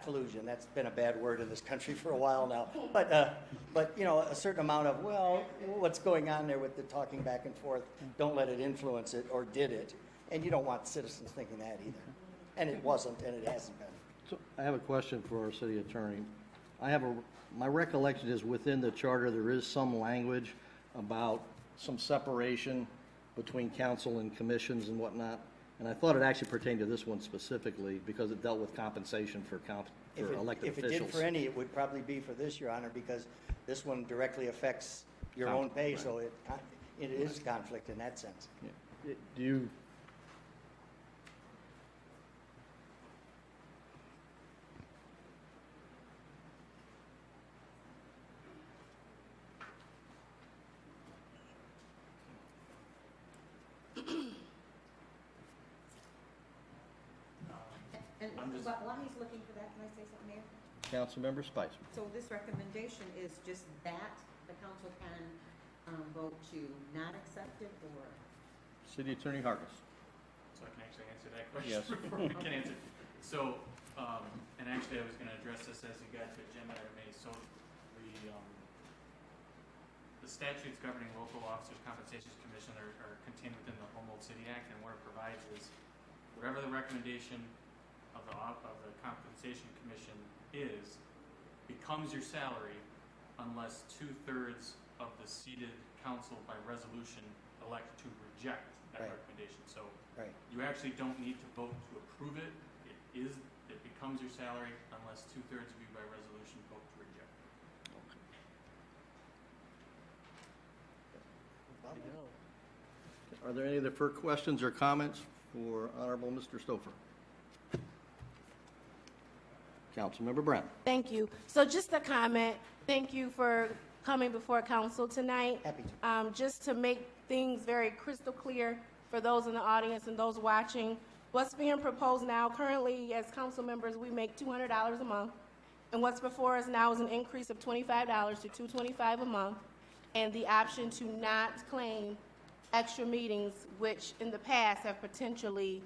collusion, that's been a bad word in this country for a while now, but a certain amount of, what's going on there with the talking back and forth, don't let it influence it, or did it, and you don't want citizens thinking that either. And it wasn't, and it hasn't been. So I have a question for our city attorney. My recollection is within the charter, there is some language about some separation between council and commissions and whatnot. And I thought it actually pertained to this one specifically because it dealt with compensation for elected officials. If it did for any, it would probably be for this, Your Honor, because this one directly affects your own pay, so it is conflict in that sense. Yeah. Do you? And while he's looking for that, can I say something, Mayor? Councilmember Spicer. So this recommendation is just that the council can vote to not accept it, or? City Attorney Hargis. So I can actually answer that question Yes. before we can answer. So, and actually I was gonna address this as you got to agenda item A. So the statutes governing local officers' compensations commission are contained within the Home Rule City Act, and what it provides is whatever the recommendation of the compensation commission becomes your salary unless 2/3 of the seated council by resolution elect to reject that Right. recommendation. So Right. you actually don't need to vote to approve it. It becomes your salary unless 2/3 of you by resolution vote to reject it. Are there any other questions or comments for Honorable Mr. Stouffer. Councilmember Brown. Thank you. So just a comment, thank you for coming before council tonight. Happy to. Just to make things very crystal clear for those in the audience and those watching, what's being proposed now, currently as council members, we make $200 a month. And what's before us now is an increase of $25 to $225 a month, and the option to not claim extra meetings, which in the past have potentially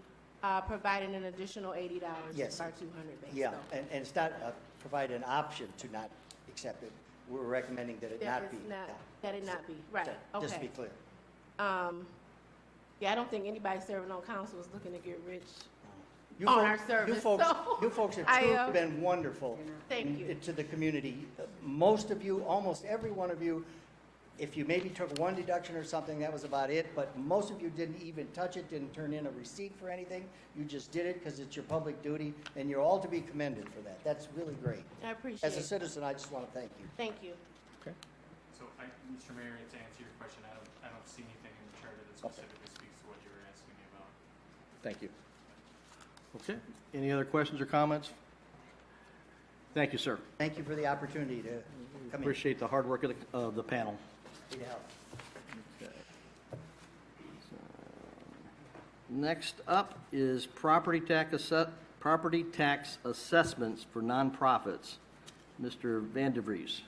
provided an additional $80 Yes. of our 200 base. Yeah, So and it's not provide an option to not accept it. We're recommending that it that not be. is not, Yeah. that it not be, right, So, just to be okay. clear. Yeah, I don't think anybody serving on council is looking to get rich You on fol- our service. You folks have I, truly been wonderful. Thank you. To the community. Most of you, almost every one of you, if you maybe took one deduction or something, that was about it, but most of you didn't even touch it, didn't turn in a receipt for anything. You just did it because it's your public duty, and you're all to be commended for that. That's really great. I appreciate As a it. citizen, I just want to thank you. Thank you. So, Mr. Mayor, to answer your question, I don't see anything in the charter that specifically speaks to what you were asking me about. Thank you. Okay, any other questions or comments? Thank you, sir. Thank you for the opportunity to come in. Appreciate the hard work of the panel. Happy to help. Next up is property tax assessments for nonprofits. Mr. Van de Vries.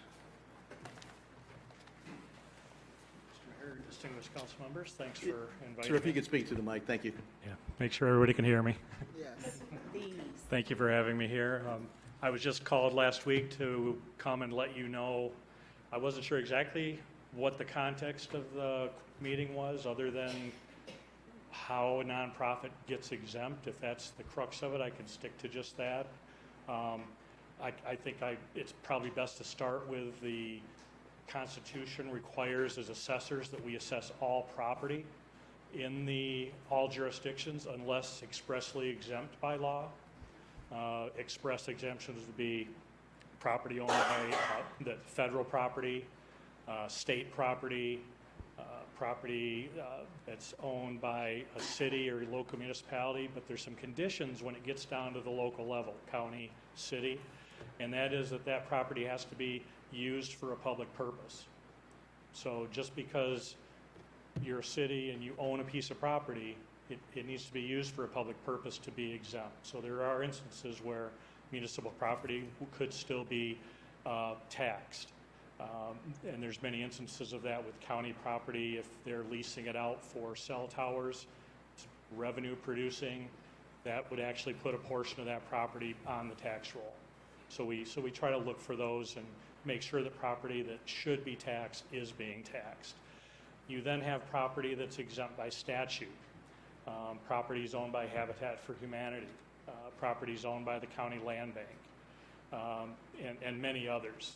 Mr. Mayor, distinguished council members, thanks for inviting Sir, if you me. could speak to the mic, thank you. Yeah, make sure everybody can hear me. Yes. These. Thank you for having me here. I was just called last week to come and let you know, I wasn't sure exactly what the context of the meeting was, other than how a nonprofit gets exempt. If that's the crux of it, I can stick to just that. I think it's probably best to start with the Constitution requires as assessors that we assess all property in all jurisdictions unless expressly exempt by law. Express exemptions would be property owned by the federal property, state property, property that's owned by a city or local municipality, but there's some conditions when it gets down to the local level, county, city, and that is that property has to be used for a public purpose. So just because you're a city and you own a piece of property, it needs to be used for a public purpose to be exempt. So there are instances where municipal property could still be taxed. And there's many instances of that with county property. If they're leasing it out for cell towers, revenue producing, that would actually put a portion of that property on the tax roll. So we try to look for those and make sure that property that should be taxed is being taxed. You then have property that's exempt by statute. Properties owned by Habitat for Humanity, properties owned by the county land bank, and many others.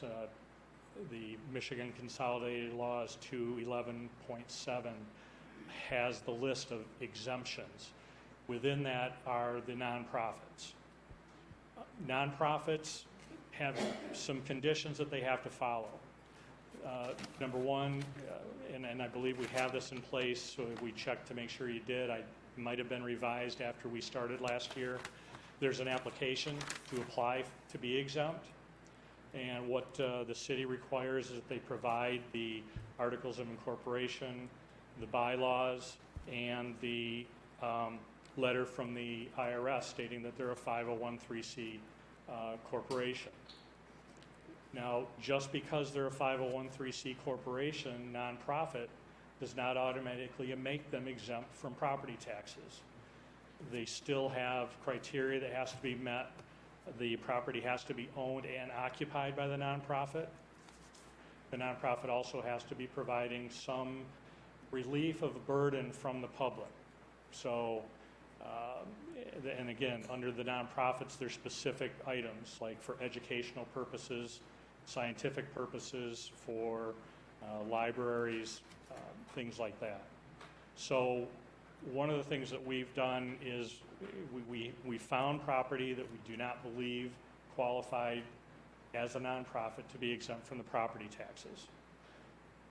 The Michigan Consolidated Laws 211.7 has the list of exemptions. Within that are the nonprofits. Nonprofits have some conditions that they have to follow. Number one, and I believe we have this in place, so we checked to make sure you did. I might have been revised after we started last year. There's an application to apply to be exempt. And what the city requires is that they provide the articles of incorporation, the bylaws, and the letter from the IRS stating that they're a 501(c) corporation. Now, just because they're a 501(c) corporation, nonprofit, does not automatically make them exempt from property taxes. They still have criteria that has to be met. The property has to be owned and occupied by the nonprofit. The nonprofit also has to be providing some relief of burden from the public. So, and again, under the nonprofits, there's specific items like for educational purposes, scientific purposes, for libraries, things like that. So one of the things that we've done is we found property that we do not believe qualified as a nonprofit to be exempt from the property taxes.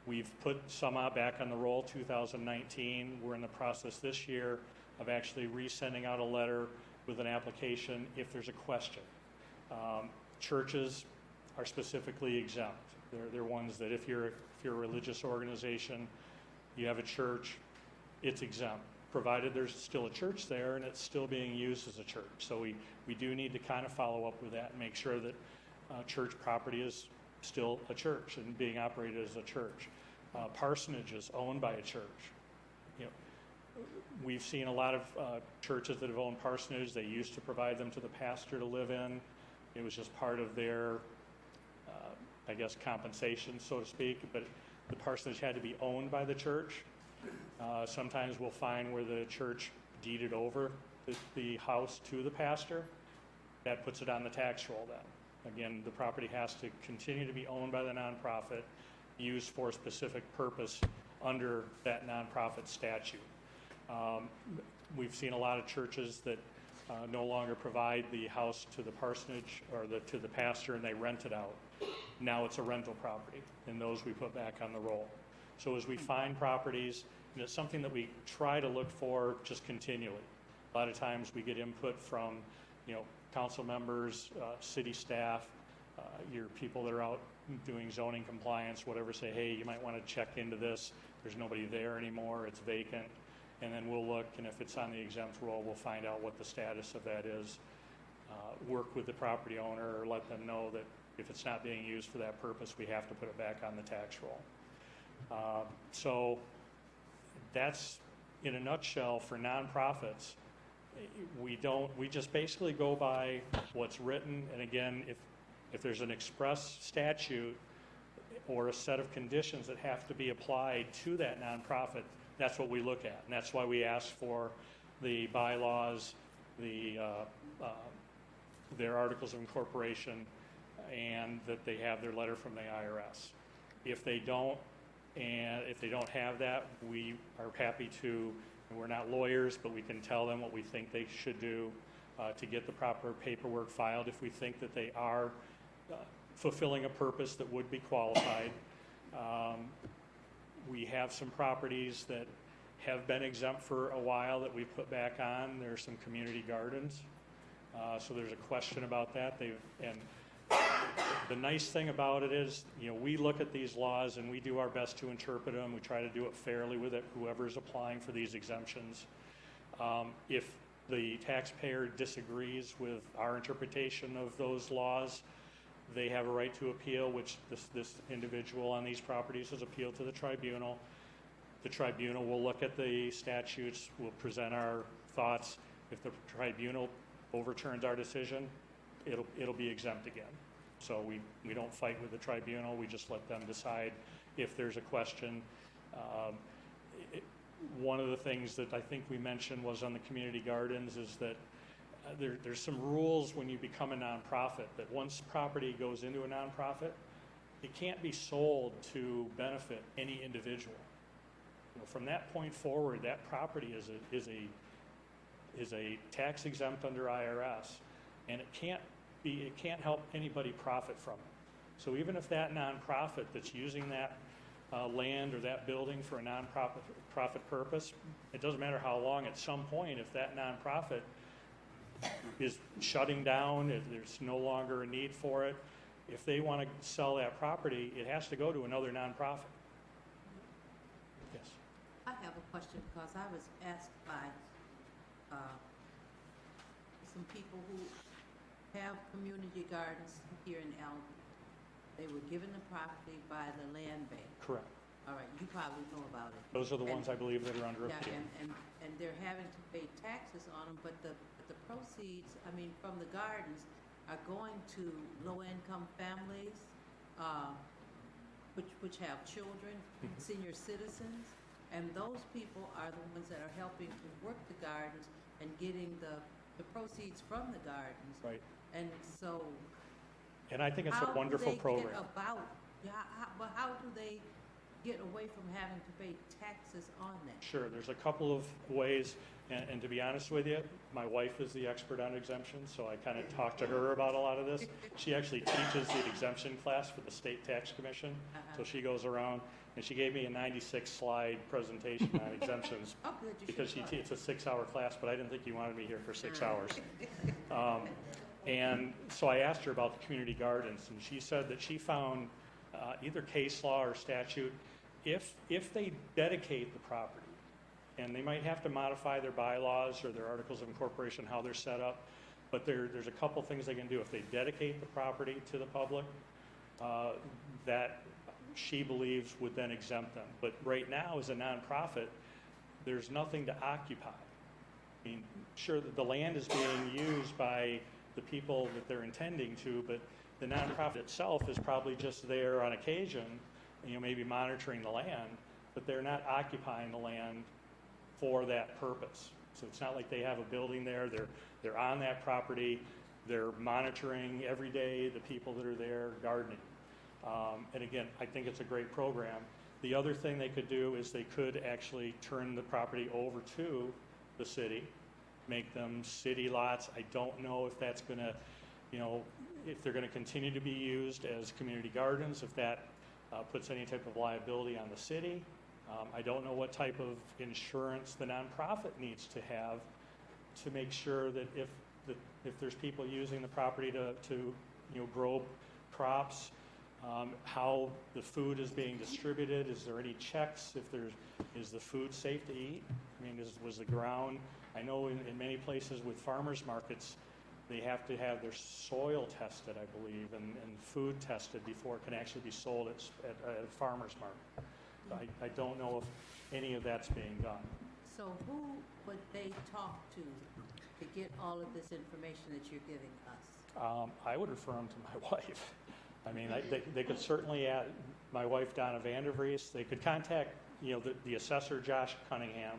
We've put some back on the roll, 2019. We're in the process this year of actually resending out a letter with an application if there's a question. Churches are specifically exempt. They're ones that if you're a religious organization, you have a church, it's exempt, provided there's still a church there and it's still being used as a church. So we do need to kind of follow up with that and make sure that church property is still a church and being operated as a church. Parsonage is owned by a church. You know, we've seen a lot of churches that have owned parsonage. They used to provide them to the pastor to live in. It was just part of their, I guess, compensation, so to speak. But the parsonage had to be owned by the church. Sometimes we'll find where the church deeded over the house to the pastor. That puts it on the tax roll then. Again, the property has to continue to be owned by the nonprofit, used for a specific purpose under that nonprofit statute. We've seen a lot of churches that no longer provide the house to the parsonage or to the pastor, and they rent it out. Now it's a rental property, and those we put back on the roll. So as we find properties, and it's something that we try to look for just continually. A lot of times we get input from, council members, city staff, your people that are out doing zoning compliance, whatever, say, hey, you might want to check into this. There's nobody there anymore. It's vacant. And then we'll look, and if it's on the exempt roll, we'll find out what the status of that is. Work with the property owner or let them know that if it's not being used for that purpose, we have to put it back on the tax roll. So that's, in a nutshell, for nonprofits. We just basically go by what's written, and again, if there's an express statute or a set of conditions that have to be applied to that nonprofit, that's what we look at, and that's why we ask for the bylaws, their articles of incorporation, and that they have their letter from the IRS. If they don't have that, we are happy to, and we're not lawyers, but we can tell them what we think they should do to get the proper paperwork filed if we think that they are fulfilling a purpose that would be qualified. We have some properties that have been exempt for a while that we've put back on. There's some community gardens. So there's a question about that. And the nice thing about it is, we look at these laws and we do our best to interpret them. We try to do it fairly with it, whoever's applying for these exemptions. If the taxpayer disagrees with our interpretation of those laws, they have a right to appeal, which this individual on these properties has appealed to the tribunal. The tribunal will look at the statutes, we'll present our thoughts. If the tribunal overturns our decision, it'll be exempt again. So we don't fight with the tribunal, we just let them decide if there's a question. One of the things that I think we mentioned was on the community gardens is that there's some rules when you become a nonprofit, that once property goes into a nonprofit, it can't be sold to benefit any individual. From that point forward, that property is a tax exempt under IRS, and it can't help anybody profit from it. So even if that nonprofit that's using that land or that building for a nonprofit purpose, it doesn't matter how long, at some point, if that nonprofit is shutting down, if there's no longer a need for it, if they want to sell that property, it has to go to another nonprofit. Yes. I have a question because I was asked by some people who have community gardens here in Albion. They were given the property by the land bank. Correct. All right, you probably know about it. Those are the ones I believe that are under Yeah, appeal. and they're having to pay taxes on them, but the proceeds, from the gardens are going to low-income families, which have children, senior citizens, and those people are the ones that are helping to work the gardens and getting the proceeds from the gardens. Right. And so. And I think it's a wonderful program. But how do they get away from having to pay taxes on that? Sure, there's a couple of ways, and to be honest with you, my wife is the expert on exemptions, so I kind of talked to her about a lot of this. She actually teaches the exemption class for the State Tax Commission, so she goes around. And she gave me a 96-slide presentation on exemptions. Oh, good, you Because should it's a 6-hour class, but I didn't think you wanted me here for 6 hours. And so I asked her about the community gardens, and she said that she found either case law or statute, if they dedicate the property, and they might have to modify their bylaws or their articles of incorporation, how they're set up, but there's a couple things they can do. If they dedicate the property to the public, that she believes would then exempt them. But right now, as a nonprofit, there's nothing to occupy. I mean, sure, the land is being used by the people that they're intending to, but the nonprofit itself is probably just there on occasion, maybe monitoring the land, but they're not occupying the land for that purpose. So it's not like they have a building there, they're on that property, they're monitoring every day the people that are there gardening. And again, I think it's a great program. The other thing they could do is they could actually turn the property over to the city, make them city lots. I don't know if that's going to, if they're going to continue to be used as community gardens, if that puts any type of liability on the city. I don't know what type of insurance the nonprofit needs to have to make sure that if there's people using the property to grow crops, how the food is being distributed. Is there any checks? Is the food safe to eat? I mean, was the ground? I know in many places with farmers markets, they have to have their soil tested, I believe, and food tested before it can actually be sold at a farmer's market. I don't know if any of that's being done. So who would they talk to get all of this information that you're giving us? I would refer them to my wife. I mean, they could certainly add my wife, Donna Vandervries. They could contact, the assessor, Josh Cunningham,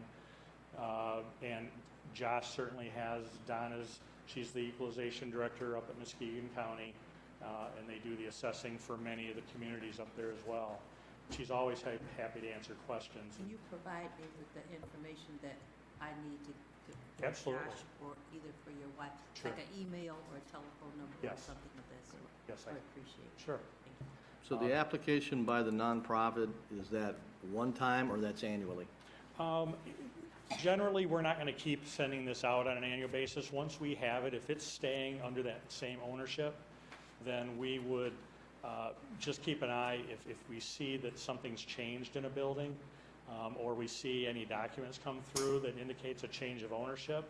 and Josh certainly has Donna's. She's the equalization director up at Muskegon County, and they do the assessing for many of the communities up there as well. She's always happy to answer questions. Can you provide me with the information that I need to Absolutely. Josh, or either for your wife, Sure. like an email or a telephone number or Yes. something of that sort? Yes, I would appreciate it. Sure. Thank you. So the application by the nonprofit, is that one time or that's annually? Generally, we're not going to keep sending this out on an annual basis. Once we have it, if it's staying under that same ownership, then we would just keep an eye if we see that something's changed in a building, or we see any documents come through that indicates a change of ownership,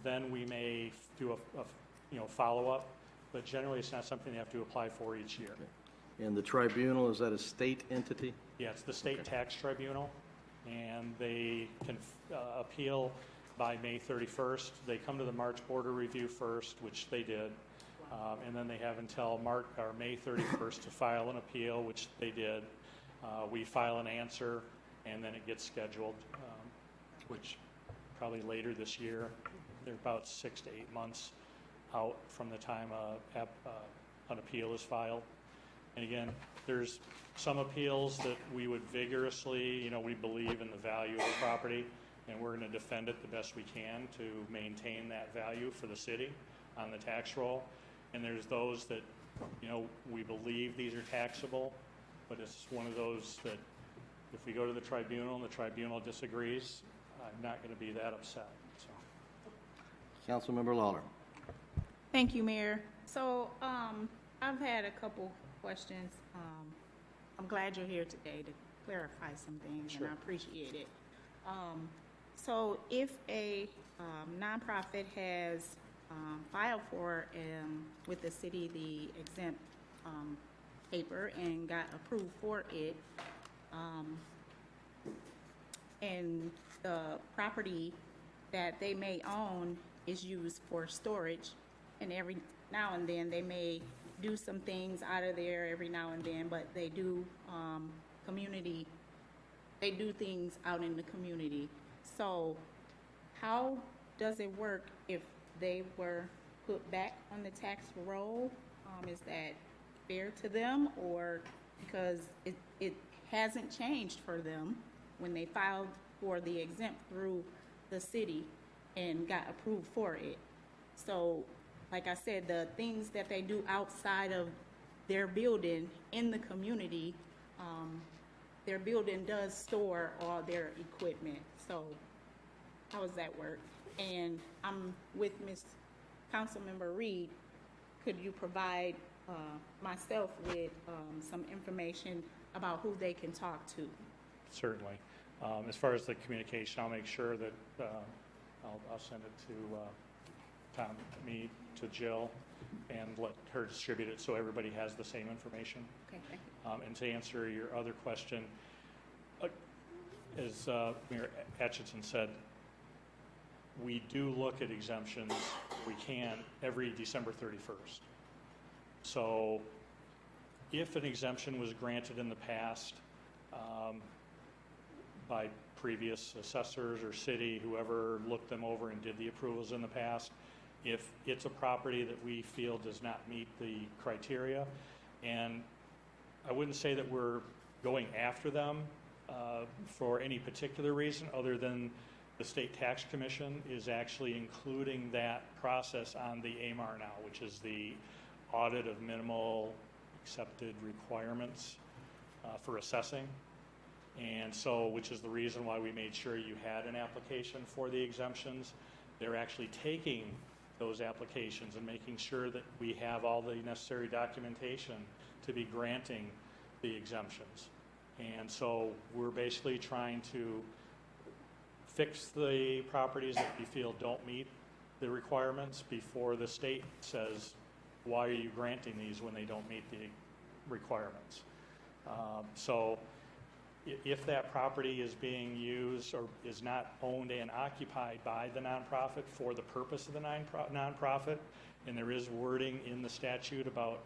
then we may do a follow-up. But generally, it's not something they have to apply for each year. And the tribunal, is that a state entity? Yeah, it's the state tax tribunal, and they can appeal by May 31st. They come to the March border review first, which they did, and then they have until May 31st to file an appeal, which they did. We file an answer, and then it gets scheduled, which probably later this year. They're about 6 to 8 months out from the time an appeal is filed. And again, there's some appeals that we would vigorously, we believe in the value of the property, and we're going to defend it the best we can to maintain that value for the city on the tax roll. And there's those that, we believe these are taxable, but it's one of those that if we go to the tribunal and the tribunal disagrees, I'm not going to be that upset. So. Councilmember Lawler. Thank you, Mayor. So, I've had a couple questions. I'm glad you're here today to clarify some things, Sure. and I appreciate it. So, if a nonprofit has filed for, with the city, the exempt paper and got approved for it, and the property that they may own is used for storage, and every now and then they may do some things out of there every now and then, but they do they do things out in the community. So how does it work if they were put back on the tax roll? Is that fair to them, or because it hasn't changed for them when they filed for the exempt through the city and got approved for it? So, like I said, the things that they do outside of their building in the community, their building does store all their equipment. So how does that work? And I'm with Ms. Councilmember Reed. Could you provide myself with some information about who they can talk to? Certainly. As far as the communication, I'll make sure that I'll send it to to Jill, and let her distribute it so everybody has the same information. Okay, thank you. And to answer your other question, as Mayor Atchison said, we do look at exemptions, we can, every December 31st. So if an exemption was granted in the past by previous assessors or city, whoever looked them over and did the approvals in the past, if it's a property that we feel does not meet the criteria, and I wouldn't say that we're going after them for any particular reason other than the State Tax Commission is actually including that process on the AMAR now, which is the audit of minimal accepted requirements for assessing. And so, which is the reason why we made sure you had an application for the exemptions. They're actually taking those applications and making sure that we have all the necessary documentation to be granting the exemptions. And so we're basically trying to fix the properties that we feel don't meet the requirements before the state says, why are you granting these when they don't meet the requirements? So if that property is being used or is not owned and occupied by the nonprofit for the purpose of the nonprofit, and there is wording in the statute about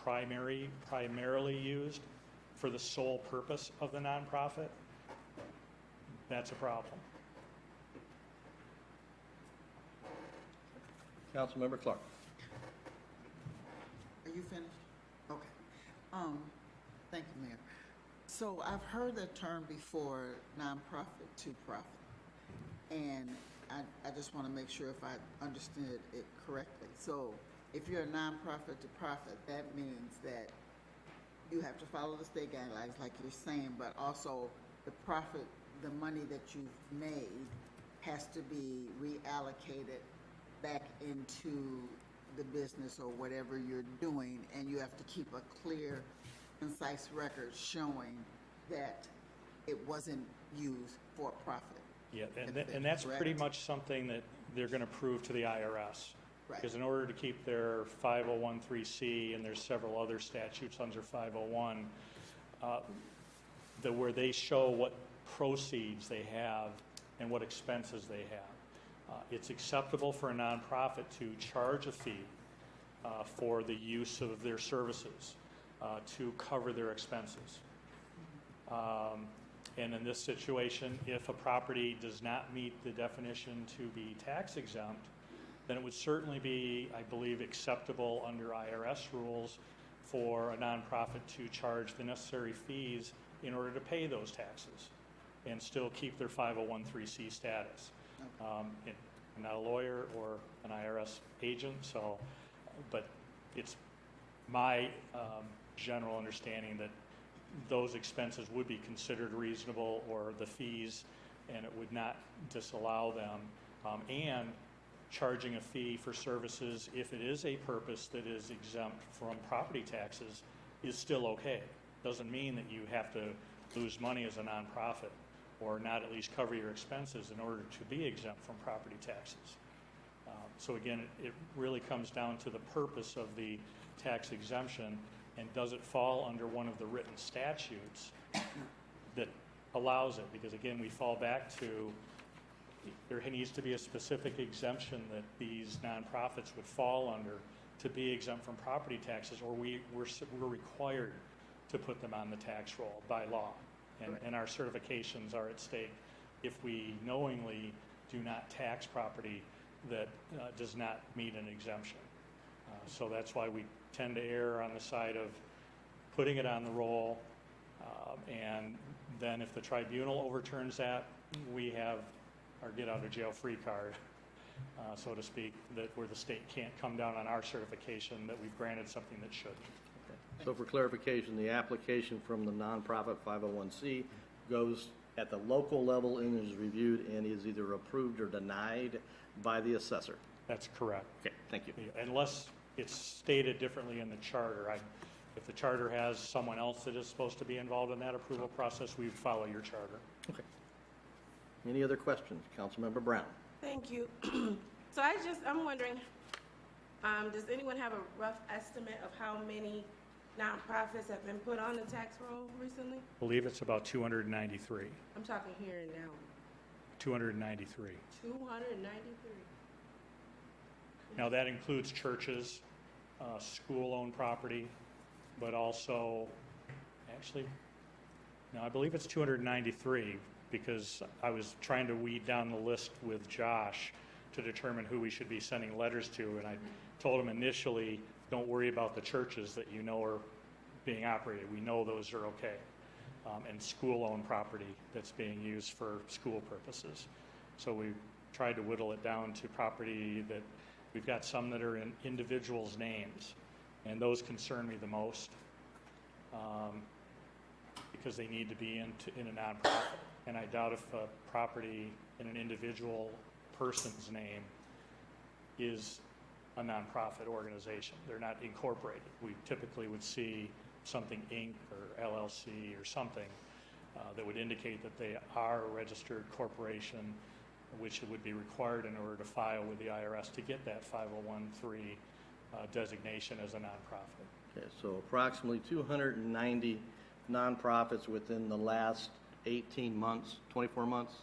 primarily used for the sole purpose of the nonprofit, that's a problem. Councilmember Clark. Are you finished? Okay. Thank you, Mayor. So I've heard the term before, nonprofit to profit. And I just want to make sure if I understood it correctly. So if you're a nonprofit to profit, that means that you have to follow the state guidelines like you're saying, but also the profit, the money that you've made has to be reallocated back into the business or whatever you're doing, and you have to keep a clear, concise record showing that it wasn't used for profit. Yeah, and that's pretty much something that they're going to prove to the IRS. Right. Because in order to keep their 501(c), and there's several other statutes under 501, where they show what proceeds they have and what expenses they have. It's acceptable for a nonprofit to charge a fee for the use of their services to cover their expenses. And in this situation, if a property does not meet the definition to be tax exempt, then it would certainly be, I believe, acceptable under IRS rules for a nonprofit to charge the necessary fees in order to pay those taxes and still keep their 501(c) status. I'm not a lawyer or an IRS agent, so, but it's my general understanding that those expenses would be considered reasonable, or the fees, and it would not disallow them. And charging a fee for services, if it is a purpose that is exempt from property taxes, is still okay. Doesn't mean that you have to lose money as a nonprofit or not at least cover your expenses in order to be exempt from property taxes. So again, it really comes down to the purpose of the tax exemption, and does it fall under one of the written statutes that allows it? Because again, we fall back to, there needs to be a specific exemption that these nonprofits would fall under to be exempt from property taxes, or we're required to put them on the tax roll by law. And our certifications are at stake if we knowingly do not tax property that does not meet an exemption. So that's why we tend to err on the side of putting it on the roll, and then if the tribunal overturns that, we have our get out of jail free card, so to speak, that where the state can't come down on our certification that we've granted something that shouldn't. Thank So for clarification, the application from the nonprofit 501c goes at the local level and is reviewed and is either approved or denied by the assessor. That's correct. Okay, thank you. Unless it's stated differently in the charter. If the charter has someone else that is supposed to be involved in that approval process, we would follow your charter. Okay. Any other questions? Councilmember Brown. Thank you. So I'm wondering, does anyone have a rough estimate of how many nonprofits have been put on the tax roll recently? I believe it's about 293. I'm talking here and now. 293. 293. Now, that includes churches, school-owned property, but also, actually, no, I believe it's 293 because I was trying to weed down the list with Josh to determine who we should be sending letters to, and I told him initially, don't worry about the churches that you know are being operated. We know those are okay. And school-owned property that's being used for school purposes. So we tried to whittle it down to property that we've got some that are in individuals' names, and those concern me the most because they need to be in a nonprofit. And I doubt if a property in an individual person's name is a nonprofit organization. They're not incorporated. We typically would see something Inc. or LLC or something that would indicate that they are a registered corporation, which would be required in order to file with the IRS to get that 501(c)(3) designation as a nonprofit. Okay, so approximately 290 nonprofits within the last 18 months, 24 months?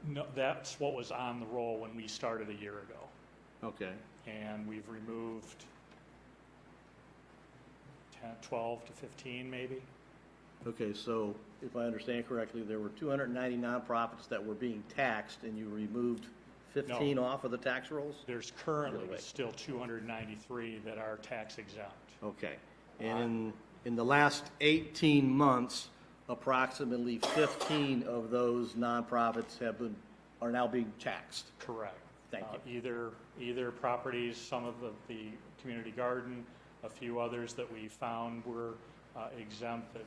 No, that's what was on the roll when we started a year ago. Okay. And we've removed 10, 12 to 15 maybe. Okay, so if I understand correctly, there were 290 nonprofits that were being taxed, and you removed 15 off of the tax rolls? There's currently still 293 that are tax exempt. Okay. And in the last 18 months, approximately 15 of those nonprofits are now being taxed. Correct. Thank you. Either properties, some of the community garden, a few others that we found were exempt that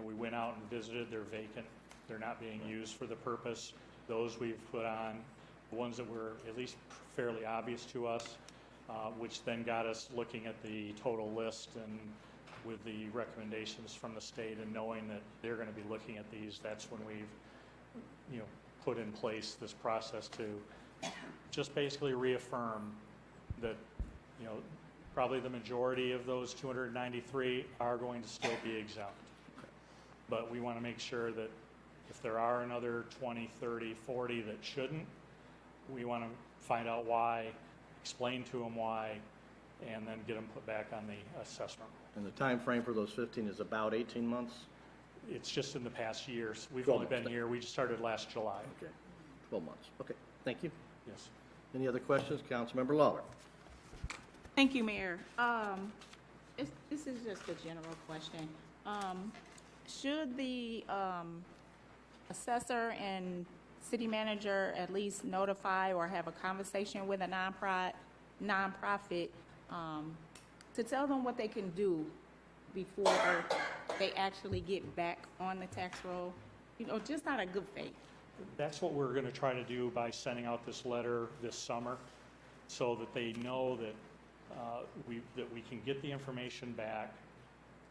we went out and visited. They're vacant. They're not being used for the purpose. Those we've put on. The ones that were at least fairly obvious to us, which then got us looking at the total list and with the recommendations from the state and knowing that they're going to be looking at these, that's when we've put in place this process to just basically reaffirm that probably the majority of those 293 are going to still be exempt. But we want to make sure that if there are another 20, 30, 40 that shouldn't, we want to find out why, explain to them why, and then get them put back on the assessment. And the time frame for those 15 is about 18 months? It's just in the past years. We've 12 only been months. here, we just started last July. Okay, 12 months. Okay, thank you. Yes. Any other questions? Councilmember Lawler. Thank you, Mayor. This is just a general question. Should the assessor and city manager at least notify or have a conversation with a nonprofit to tell them what they can do before they actually get back on the tax roll? Just out of good faith. That's what we're going to try to do by sending out this letter this summer, so that they know that we can get the information back.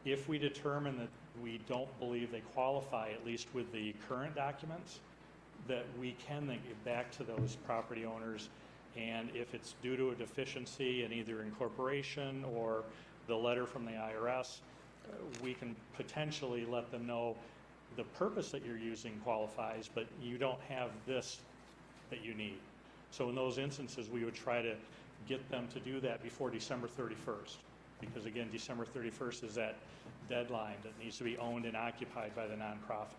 If we determine that we don't believe they qualify, at least with the current documents, that we can then give back to those property owners. And if it's due to a deficiency in either incorporation or the letter from the IRS, we can potentially let them know the purpose that you're using qualifies, but you don't have this that you need. So in those instances, we would try to get them to do that before December 31st. Because again, December 31st is that deadline that needs to be owned and occupied by the nonprofit.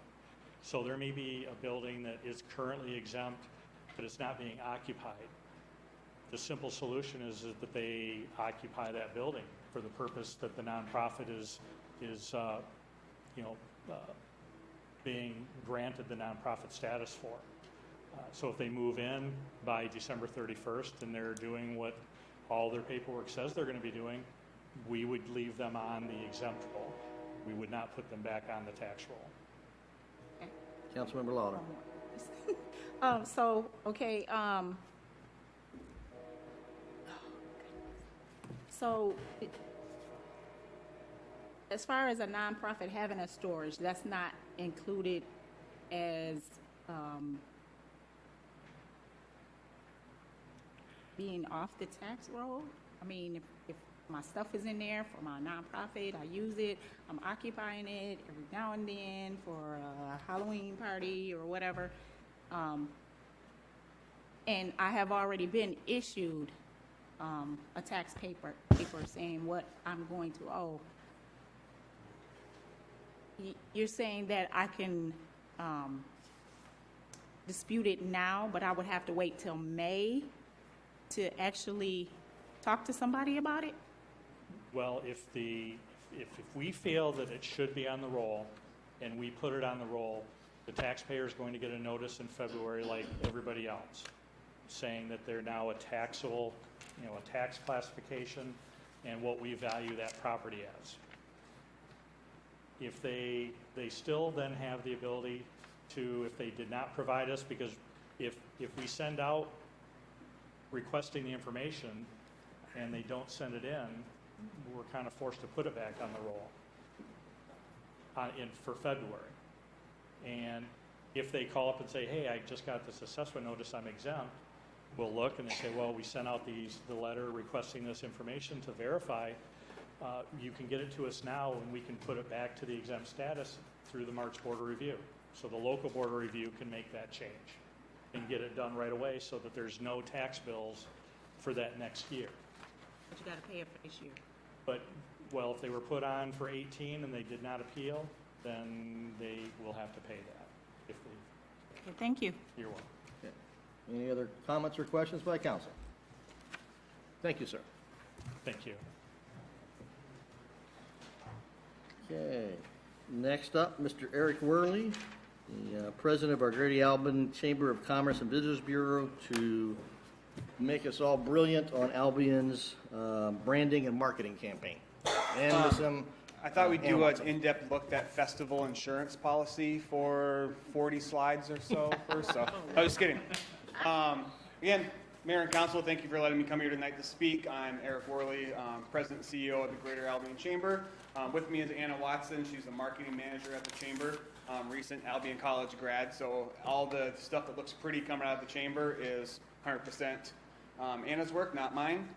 So there may be a building that is currently exempt, but it's not being occupied. The simple solution is that they occupy that building for the purpose that the nonprofit is being granted the nonprofit status for. So if they move in by December 31st and they're doing what all their paperwork says they're going to be doing, we would leave them on the exempt roll. We would not put them back on the tax roll. Councilmember Lawler. So, as far as a nonprofit having a storage, that's not included as, being off the tax roll? I mean, if my stuff is in there for my nonprofit, I use it, I'm occupying it every now and then for a Halloween party or whatever, and I have already been issued a tax paper saying what I'm going to owe. You're saying that I can dispute it now, but I would have to wait till May to actually talk to somebody about it? Well, if we feel that it should be on the roll and we put it on the roll, the taxpayer is going to get a notice in February like everybody else, saying that they're now a taxable, a tax classification and what we value that property as. If they still then have the ability to, if they did not provide us, because if we send out requesting the information and they don't send it in, we're kind of forced to put it back on the roll for February. And if they call up and say, hey, I just got this assessment notice, I'm exempt, we'll look and they say, well, we sent out the letter requesting this information to verify. You can get it to us now and we can put it back to the exempt status through the March Board of Review. So the local Board of Review can make that change and get it done right away so that there's no tax bills for that next year. But you gotta pay it for this year. But, well, if they were put on for 18 and they did not appeal, then they will have to pay that. If they, Okay, thank you. you're welcome. Okay. Any other comments or questions by council? Thank you, sir. Thank you. Okay. Next up, Mr. Eric Worley, the president of our Greater Albion Chamber of Commerce and Visitors Bureau, to make us all brilliant on Albion's branding and marketing campaign. And with some, I thought we'd do an in-depth look at festival insurance policy for 40 slides or so first. So, I was just kidding. Again, Mayor and Council, thank you for letting me come here tonight to speak. I'm Eric Worley, President and CEO of the Greater Albion Chamber. With me is Anna Watson. She's the marketing manager at the Chamber, recent Albion College grad. So all the stuff that looks pretty coming out of the Chamber is 100% Anna's work, not mine.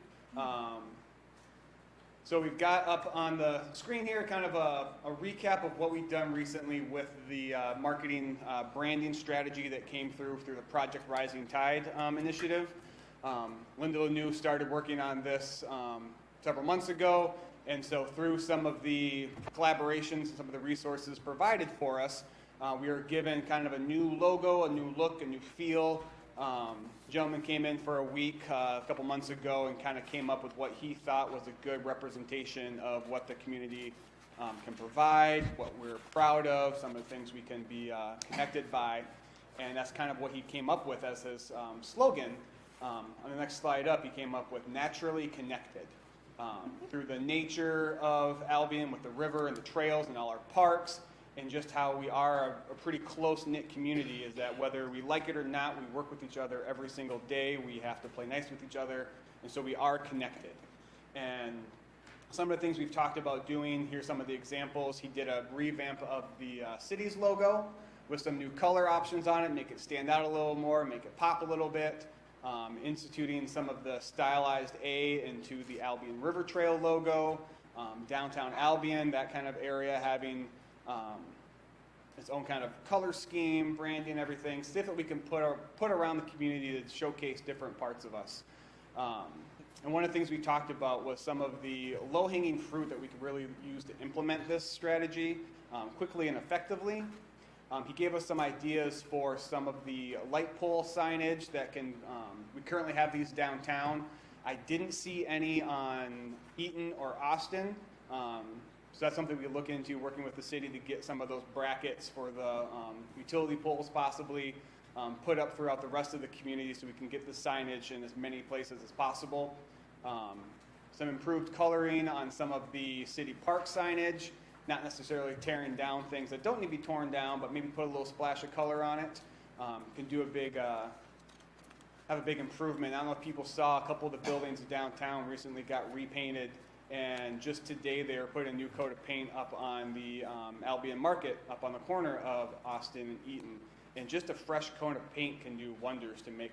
So we've got up on the screen here kind of a recap of what we've done recently with the marketing branding strategy that came through the Project Rising Tide initiative. Linda Lanou started working on this several months ago, and so through some of the collaborations and some of the resources provided for us, we were given kind of a new logo, a new look, a new feel. Gentleman came in for a week a couple months ago and kind of came up with what he thought was a good representation of what the community can provide, what we're proud of, some of the things we can be connected by, and that's kind of what he came up with as his slogan. On the next slide up, he came up with naturally connected. Through the nature of Albion with the river and the trails and all our parks, and just how we are a pretty close-knit community, is that whether we like it or not, we work with each other every single day. We have to play nice with each other, and so we are connected. And some of the things we've talked about doing, here's some of the examples. He did a revamp of the city's logo with some new color options on it, make it stand out a little more, make it pop a little bit. Instituting some of the stylized A into the Albion River Trail logo, downtown Albion, that kind of area having its own kind of color scheme, branding, everything, stuff that we can put around the community to showcase different parts of us. And one of the things we talked about was some of the low-hanging fruit that we could really use to implement this strategy quickly and effectively. He gave us some ideas for some of the light pole signage that can, we currently have these downtown. I didn't see any on Eaton or Austin. So that's something we look into, working with the city to get some of those brackets for the utility poles possibly put up throughout the rest of the community so we can get the signage in as many places as possible. some improved coloring on some of the city park signage, not necessarily tearing down things that don't need to be torn down, but maybe put a little splash of color on it. Can do a big, have a big improvement. I don't know if people saw a couple of the buildings downtown recently got repainted, and just today they were putting a new coat of paint up on the Albion Market, up on the corner of Austin and Eaton. And just a fresh coat of paint can do wonders to make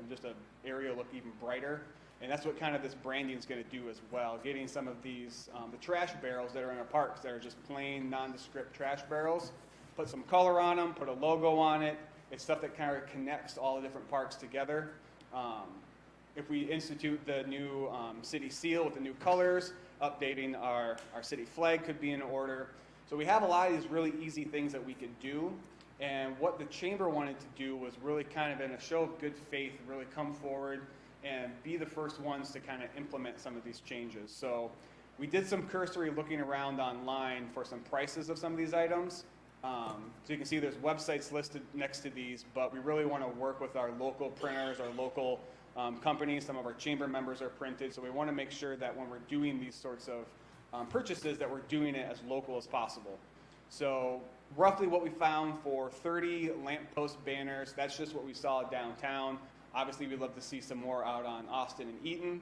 just an area look even brighter. And that's what kind of this branding is going to do as well. Getting some of these, the trash barrels that are in our parks that are just plain nondescript trash barrels, put some color on them, put a logo on it. It's stuff that kind of connects all the different parks together. If we institute the new city seal with the new colors, updating our city flag could be in order. So we have a lot of these really easy things that we could do. And what the chamber wanted to do was really kind of in a show of good faith, really come forward and be the first ones to kind of implement some of these changes. So we did some cursory looking around online for some prices of some of these items. So you can see there's websites listed next to these, but we really want to work with our local printers, our local companies. Some of our chamber members are printed, so we want to make sure that when we're doing these sorts of purchases that we're doing it as local as possible. So roughly what we found for 30 lamppost banners, that's just what we saw downtown. Obviously, we'd love to see some more out on Austin and Eaton.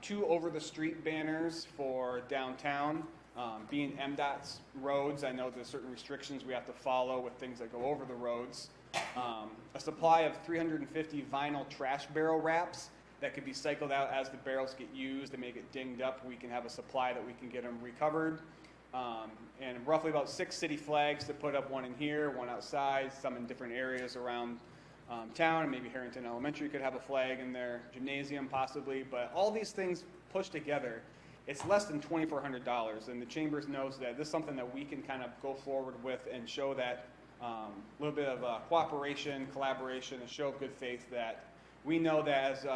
2 over-the-street banners for downtown. Being MDOT's roads, I know there's certain restrictions we have to follow with things that go over the roads. A supply of 350 vinyl trash barrel wraps that could be cycled out as the barrels get used. They may get dinged up. We can have a supply that we can get them recovered. And roughly about 6 city flags to put up, one in here, one outside, some in different areas around town, and maybe Harrington Elementary could have a flag in their gymnasium possibly, but all these things pushed together, it's less than $2,400, and the Chambers knows that this is something that we can kind of go forward with and show that little bit of cooperation, collaboration, and show of good faith that we know that, as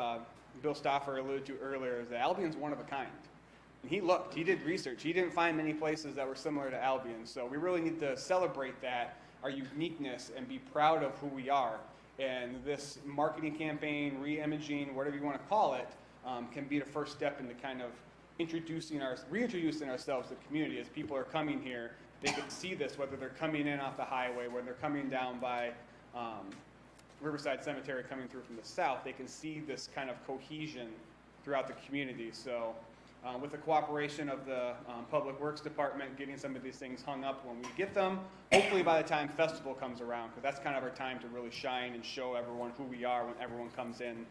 Bill Stauffer alluded to earlier, that Albion's one of a kind. And he looked, he did research, he didn't find many places that were similar to Albion, so we really need to celebrate that, our uniqueness, and be proud of who we are. And this marketing campaign, re-imaging, whatever you want to call it, can be the first step into kind of reintroducing ourselves to the community. As people are coming here, they can see this, whether they're coming in off the highway, whether they're coming down by Riverside Cemetery coming through from the south, they can see this kind of cohesion throughout the community. So with the cooperation of the Public Works Department, getting some of these things hung up when we get them, hopefully by the time festival comes around, because that's kind of our time to really shine and show everyone who we are when everyone comes in,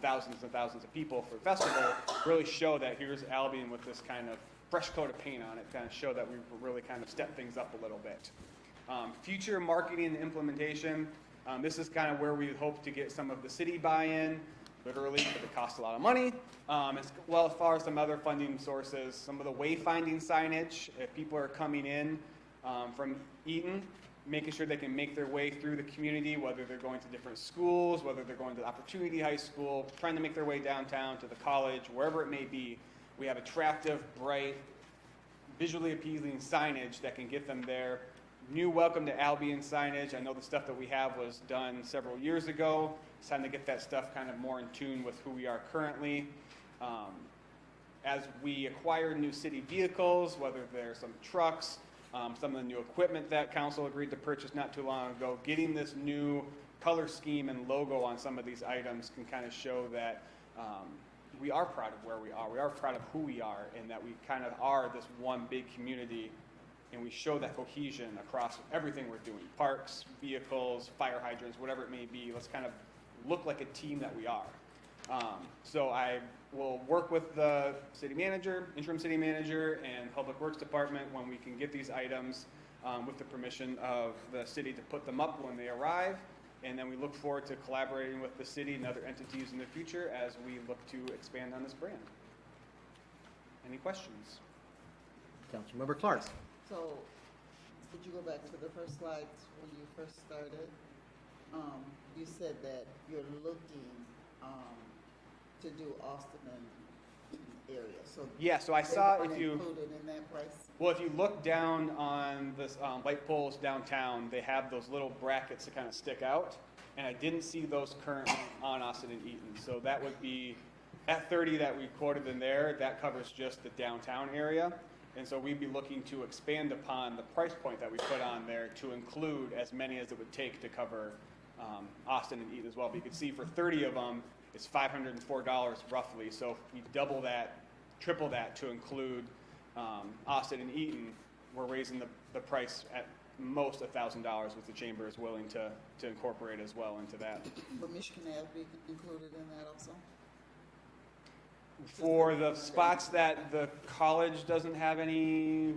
thousands and thousands of people for the festival, really show that here's Albion with this kind of fresh coat of paint on it, kind of show that we've really kind of stepped things up a little bit. Future marketing and implementation, this is kind of where we hope to get some of the city buy-in, literally, but it costs a lot of money. As well, as far as some other funding sources, some of the wayfinding signage, if people are coming in from Eaton, making sure they can make their way through the community, whether they're going to different schools, whether they're going to Opportunity High School, trying to make their way downtown to the college, wherever it may be, we have attractive, bright, visually appealing signage that can get them there. New Welcome to Albion signage. I know the stuff that we have was done several years ago. It's time to get that stuff kind of more in tune with who we are currently. As we acquire new city vehicles, whether they're some trucks, some of the new equipment that council agreed to purchase not too long ago, getting this new color scheme and logo on some of these items can kind of show that we are proud of where we are. We are proud of who we are, and that we kind of are this one big community, and we show that cohesion across everything we're doing. Parks, vehicles, fire hydrants, whatever it may be. Let's kind of look like a team that we are. So I will work with the city manager, interim city manager, and public works department when we can get these items with the permission of the city to put them up when they arrive. And then we look forward to collaborating with the city and other entities in the future as we look to expand on this brand. Any questions? Councilmember Clark. So, could you go back to the first slide when you first started? You said that you're looking to do Austin and Eaton area. So yeah, so I saw if you included in that price. Well, if you look down on the light poles downtown, they have those little brackets that kind of stick out, and I didn't see those currently on Austin and Eaton. So that would be That 30 that we quoted in there, that covers just the downtown area. And so we'd be looking to expand upon the price point that we put on there to include as many as it would take to cover Austin and Eaton as well. But you can see for 30 of them, it's $504 roughly. So if we double that, triple that to include Austin and Eaton, we're raising the price at most $1,000, which the chamber is willing to incorporate as well into that. But Michigan Ave be included in that also? For the spots that the college doesn't have any,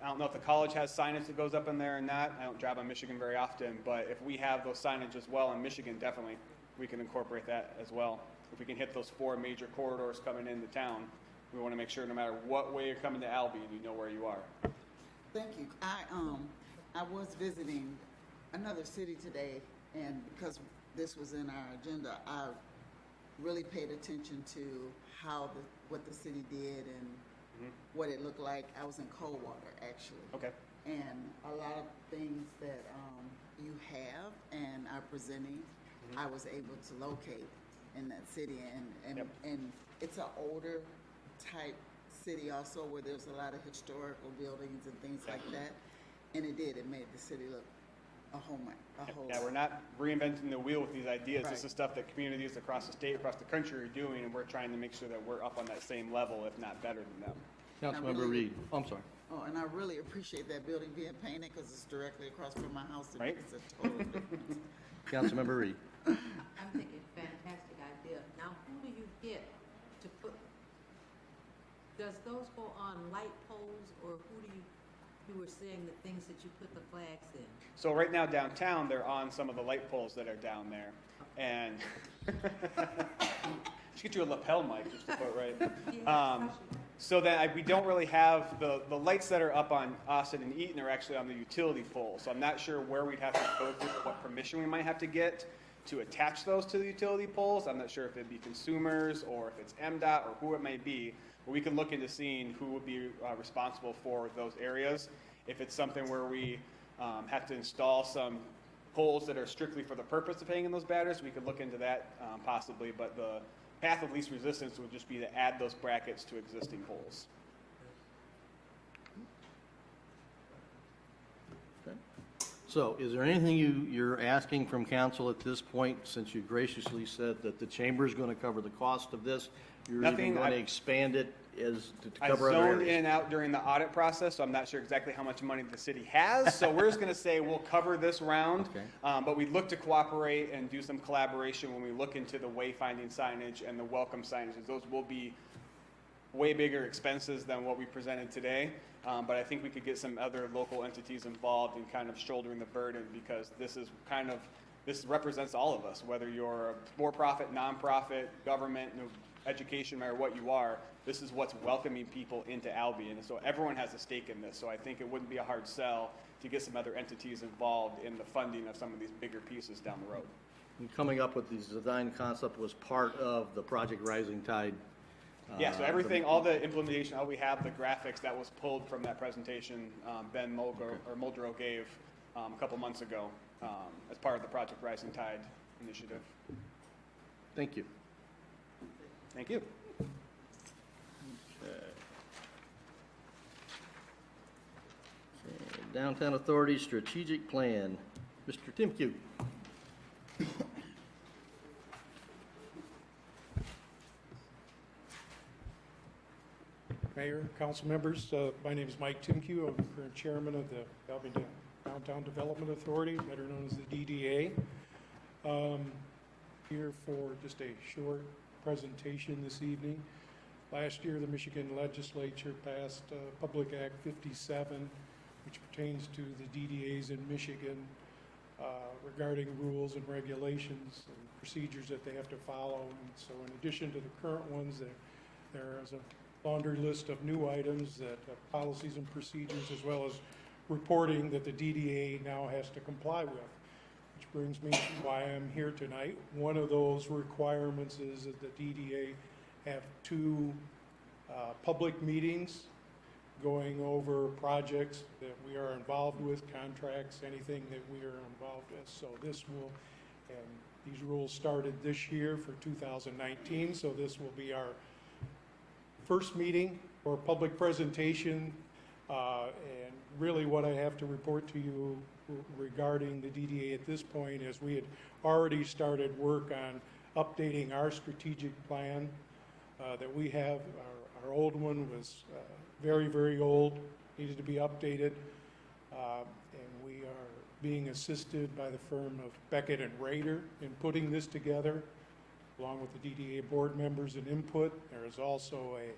I don't know if the college has signage that goes up in there or not. I don't drive on Michigan very often, but if we have those signage as well in Michigan, definitely we can incorporate that as well. If we can hit those 4 major corridors coming into town, we want to make sure no matter what way you're coming to Albion, you know where you are. Thank you. I was visiting another city today, and because this was in our agenda, I really paid attention to what the city did and what it looked like. I was in Coldwater, actually. Okay. And a lot of things that you have and are presenting, I was able to locate in that city. And it's an older type city also, where there's a lot of historical buildings and things like that. And it made the city look a whole. Yeah, we're not reinventing the wheel with these ideas. Right. This is stuff that communities across the state, across the country are doing, and we're trying to make sure that we're up on that same level, if not better than them. Councilmember Reed. Oh, I'm sorry. Oh, and I really appreciate that building being painted because it's directly across from my house. It Right. makes a total difference. Councilmember Reed. I'm thinking fantastic idea. Now, who do you get to put, does those go on light poles, or who do you were saying the things that you put the flags in? So right now downtown, they're on some of the light poles that are down there. And just get you a lapel mic just to put right. So that we don't really have the lights that are up on Austin and Eaton are actually on the utility pole. So I'm not sure where we'd have to go through, what permission we might have to get to attach those to the utility poles. I'm not sure if it'd be consumers or if it's MDOT or who it may be. But we can look into seeing who would be responsible for those areas. If it's something where we have to install some poles that are strictly for the purpose of hanging those batteries, we could look into that possibly. But the path of least resistance would just be to add those brackets to existing poles. Okay. So is there anything you're asking from council at this point, since you graciously said that the chamber is going to cover the cost of this? You're Nothing. even going to expand it as to I cover other zoned areas? in and out during the audit process, so I'm not sure exactly how much money the city has. So we're just going to say we'll cover this round, Okay. But we look to cooperate and do some collaboration when we look into the wayfinding signage and the welcome signages. Those will be way bigger expenses than what we presented today, but I think we could get some other local entities involved in kind of shouldering the burden, because this represents all of us, whether you're a for-profit, nonprofit, government, education, no matter what you are. This is what's welcoming people into Albion, and so everyone has a stake in this. So I think it wouldn't be a hard sell to get some other entities involved in the funding of some of these bigger pieces down the road. And coming up with these design concept was part of the Project Rising Tide. Yeah, so everything, all the implementation, all we have, the graphics that was pulled from that presentation Ben Muldrow gave a couple months ago as part of the Project Rising Tide initiative. Thank you. Thank you. Downtown Authority Strategic Plan. Mr. Timke. Mayor, council members, my name is Mike Timke. I'm the current chairman of the Albion Downtown Development Authority, better known as the DDA. Here for just a short presentation this evening. Last year, the Michigan legislature passed Public Act 57, which pertains to the DDAs in Michigan regarding rules and regulations and procedures that they have to follow. And so in addition to the current ones, there is a laundry list of new items, that policies and procedures, as well as reporting that the DDA now has to comply with. Which brings me to why I'm here tonight. One of those requirements is that the DDA have 2 public meetings going over projects that we are involved with, contracts, anything that we are involved with. So this will And these rules started this year for 2019, so this will be our first meeting or public presentation. And really what I have to report to you regarding the DDA at this point is we had already started work on updating our strategic plan that we have. Our old one was very, very old, needed to be updated. And we are being assisted by the firm of Beckett and Rader in putting this together, along with the DDA board members and input. There is also a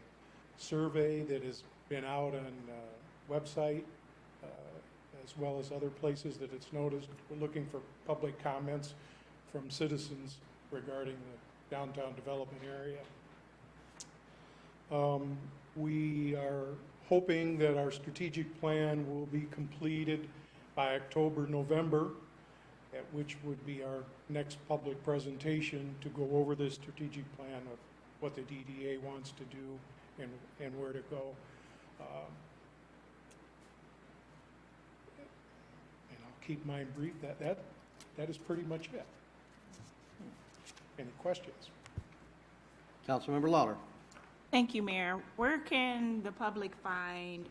survey that has been out on website as well as other places that it's noticed. We're looking for public comments from citizens regarding the downtown development area. We are hoping that our strategic plan will be completed by October, November, at which would be our next public presentation to go over the strategic plan of what the DDA wants to do and where to go. And I'll keep mine brief. That is pretty much it. Any questions? Councilmember Lawler. Thank you, Mayor. Where can the public find,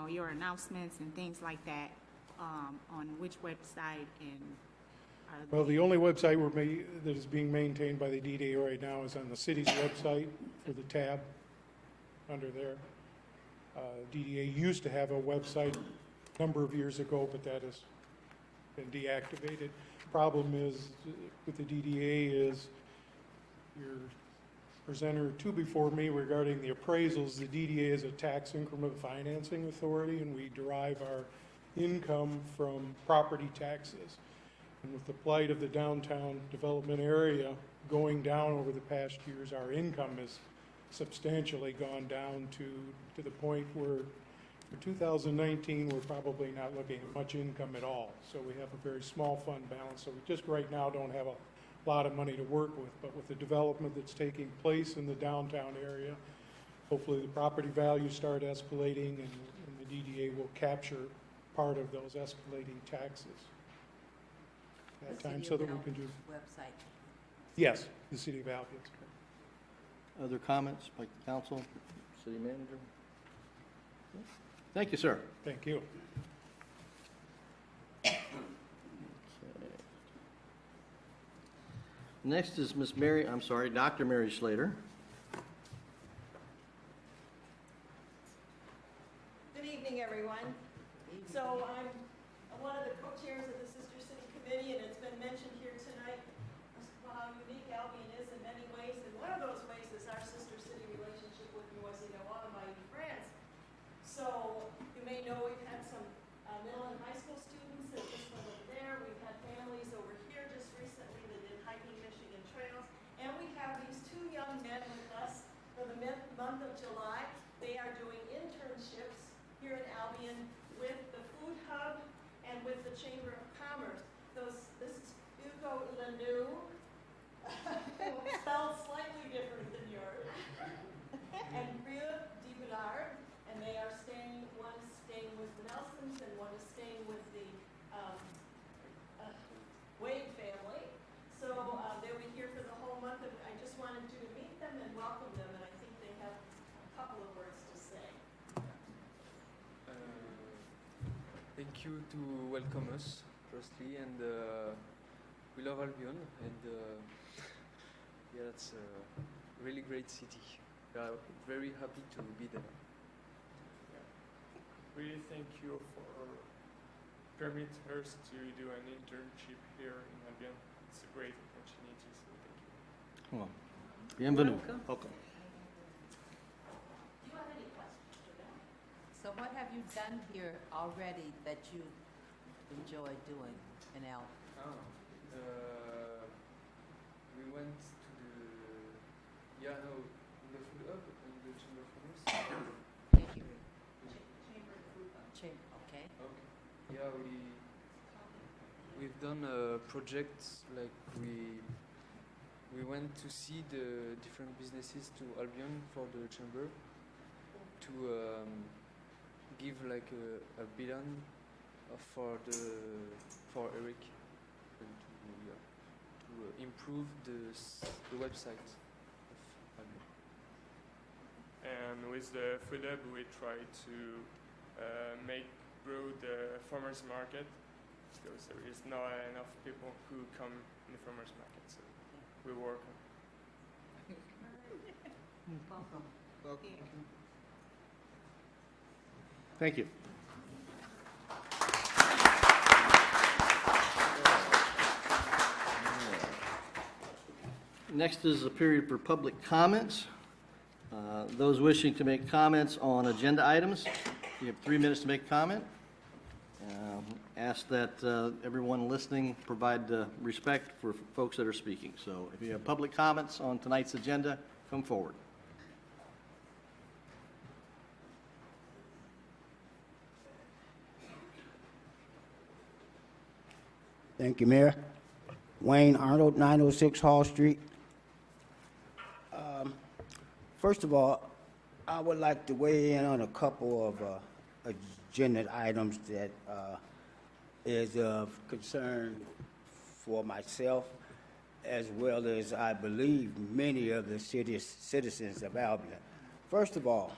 your announcements and things like that, on which website and? Well, the only website that is being maintained by the DDA right now is on the city's website for the tab under there. DDA used to have a website a number of years ago, but that has been deactivated. Problem is with the DDA is your presenter two before me regarding the appraisals. The DDA is a tax increment financing authority, and we derive our income from property taxes. And with the plight of the downtown development area going down over the past years, our income has substantially gone down to the point where for 2019, we're probably not looking at much income at all. So we have a very small fund balance. So we just right now don't have a lot of money to work with. But with the development that's taking place in the downtown area, hopefully the property values start escalating and the DDA will capture part of those escalating taxes. That time so that we can do. Website. Yes, the City of Albion. Other comments by the council, city manager? Thank you, sir. Thank you. Okay. Next is Dr. Mary Slater. Good evening, everyone. So I'm one of the co-chairs of the Sister City Committee, and it's been mentioned here tonight how unique Albion is in many ways, and one of those ways is our sister city relationship with Moisina, one of my friends. So you may know we've had some middle and high school students that just went over there. We've had families over here just recently that did hiking Michigan trails, and we have these two young men with us for the month of July. They are doing internships here at Albion with the Food Hub and with the Chamber of Commerce. This is Hugo Lanu, spelled slightly different than yours, and Ria DeBillard, and they are one is staying with the Nelsons and one is staying with the Wade family. So they'll be here for the whole month, and I just wanted you to meet them and welcome them, and I think they have a couple of words to say. Thank you to welcome us, firstly, and we love Albion, and yeah, it's a really great city. We are very happy to be there. Really thank you for permit us to do an internship here in Albion. It's a great opportunity, so thank you. Well, bienvenue. Welcome. Do you have any questions for them? So what have you done here already that you enjoy doing in Albion? We went to the Food Hub and the Chamber of Commerce. Thank you. Chamber, okay. Yeah, we've done projects like we went to see the different businesses to Albion for the chamber to give like a bilan for Eric and to improve the website of Albion. And with the food hub, we try to grow the farmers market because there is not enough people who come in the farmers market. So we work on. Welcome. Thank you. Next is a period for public comments. Those wishing to make comments on agenda items, you have 3 minutes to make a comment. Ask that everyone listening provide respect for folks that are speaking. So if you have public comments on tonight's agenda, come forward. Thank you, Mayor. Wayne Arnold, 906 Hall Street. First of all, I would like to weigh in on a couple of agenda items that is of concern for myself, as well as I believe many of the citizens of Albion. First of all,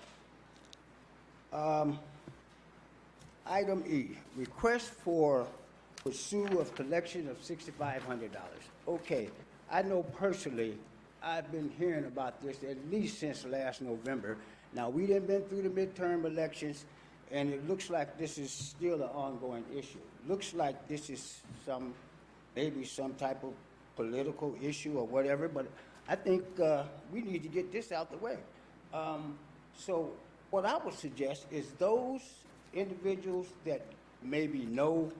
item E, request for pursuit of collection of $6,500. Okay, I know personally, I've been hearing about this at least since last November. Now, we done been through the midterm elections, and it looks like this is still an ongoing issue. Looks like this is maybe some type of political issue or whatever, but I think we need to get this out the way. So what I would suggest is those individuals that maybe know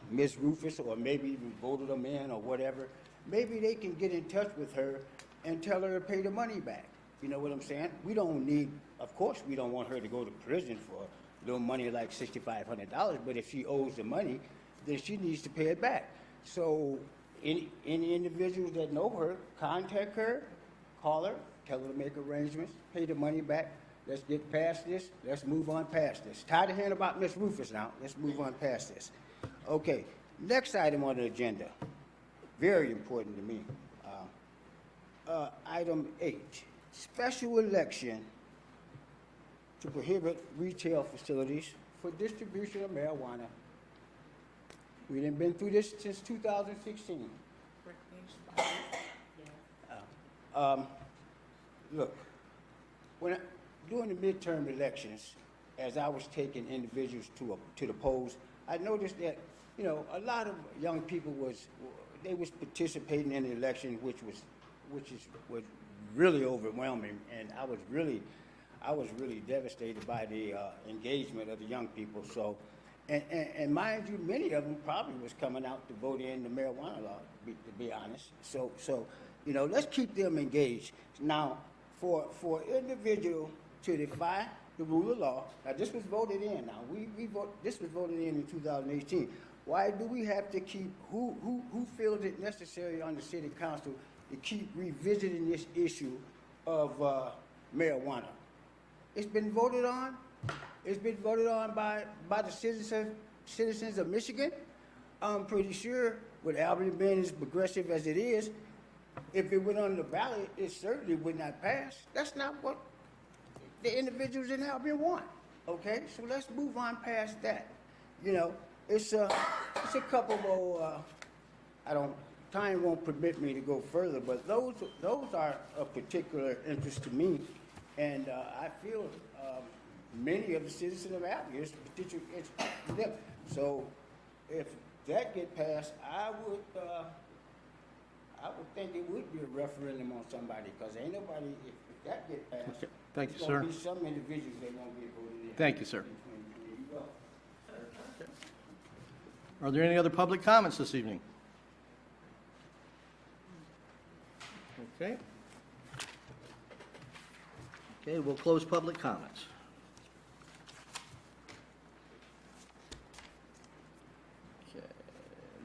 Ms. Rufus or maybe even voted them in or whatever, maybe they can get in touch with her and tell her to pay the money back. You know what I'm saying? We don't need, of course, we don't want her to go to prison for a little money like $6,500, but if she owes the money, then she needs to pay it back. So any individuals that know her, contact her, call her, tell her to make arrangements, pay the money back. Let's get past this. Let's move on past this. Tired of hearing about Ms. Rufus now. Let's move on past this. Okay, next item on the agenda, very important to me. Item H, special election to prohibit retail facilities for distribution of marijuana. We done been through this since 2016. Look, during the midterm elections, as I was taking individuals to the polls, I noticed that, you know, a lot of young people was participating in the election, which was really overwhelming, and I was really devastated by the engagement of the young people. So, and mind you, many of them probably was coming out to vote in the marijuana law, to be honest. So, you know, let's keep them engaged. Now, for individual to defy the rule of law, now this was voted in. Now this was voted in 2018. Why do we have to keep who feels it necessary on the city council to keep revisiting this issue of marijuana? It's been voted on. It's been voted on by the citizens of Michigan. I'm pretty sure, with Albion being as progressive as it is, if it went on the ballot, it certainly would not pass. That's not what the individuals in Albion want. Okay, so let's move on past that. You know, it's a couple of time won't permit me to go further, but those are of particular interest to me, and I feel many of the citizens of Albion is particular interest to them. So if that get passed, I would think it would be a referendum on somebody, because ain't nobody, if that get passed, Okay. Thank you, there's gonna sir. be some individuals that won't get voted in. Thank you, sir. There you go. Are there any other public comments this evening? Okay. Okay, we'll close public comments. Okay,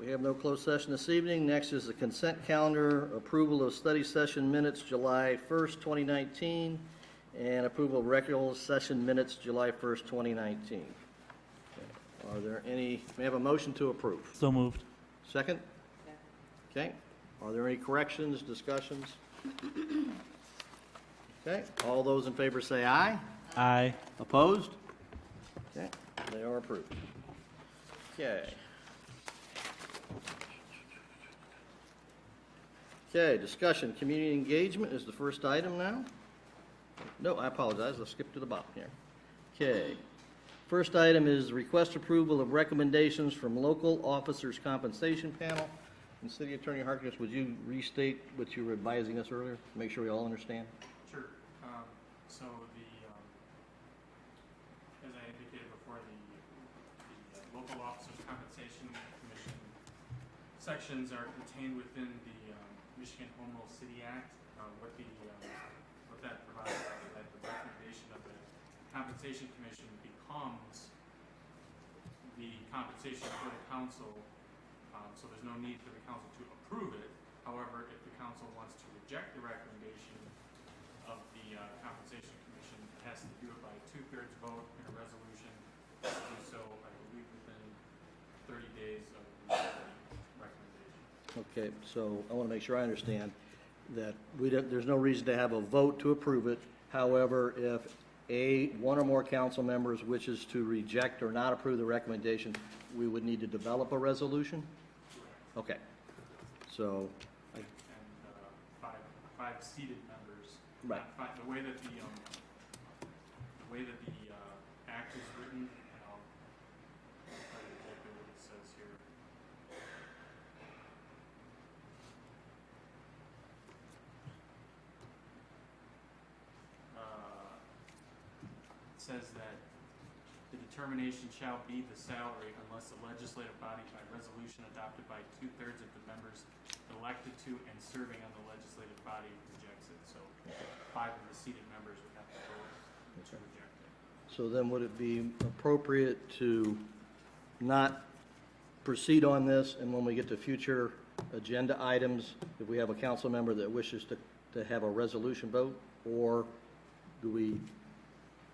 we have no closed session this evening. Next is the consent calendar, approval of study session minutes July 1st, 2019, and approval of regular session minutes July 1st, 2019. Okay. Are there any, may I have a motion to approve? So moved. Second? Okay. Are there any corrections, discussions? Okay, all those in favor say aye. Aye. Opposed? Okay, they are approved. Okay. Okay, discussion, community engagement is the first item now. No, I apologize, let's skip to the bottom here. Okay. First item is request approval of recommendations from local officers' compensation panel. And City Attorney Harkness, would you restate what you were advising us earlier, to make sure we all understand? Sure. So as I indicated before, the local officers compensation commission sections are contained within the Michigan Home Rule City Act. What that provides is that the recommendation of the compensation commission becomes the compensation for the council. So there's no need for the council to approve it. However, if the council wants to reject the recommendation of the compensation commission, it has to do it by 2/3 vote in a resolution. To do so, I believe, within 30 days of the recommendation. Okay, so I want to make sure I understand that there's no reason to have a vote to approve it. However, if one or more council members wishes to reject or not approve the recommendation, we would need to develop a resolution? Okay, so. And five seated members. Right. The way that the act is written, and I'll tell you exactly what it says here. It says that the determination shall be the salary unless the legislative body by resolution adopted by 2/3 of the members elected to and serving on the legislative body rejects it. So 5 of the seated members would have to vote to reject it. So then would it be appropriate to not proceed on this, and when we get to future agenda items, if we have a council member that wishes to have a resolution vote, or do we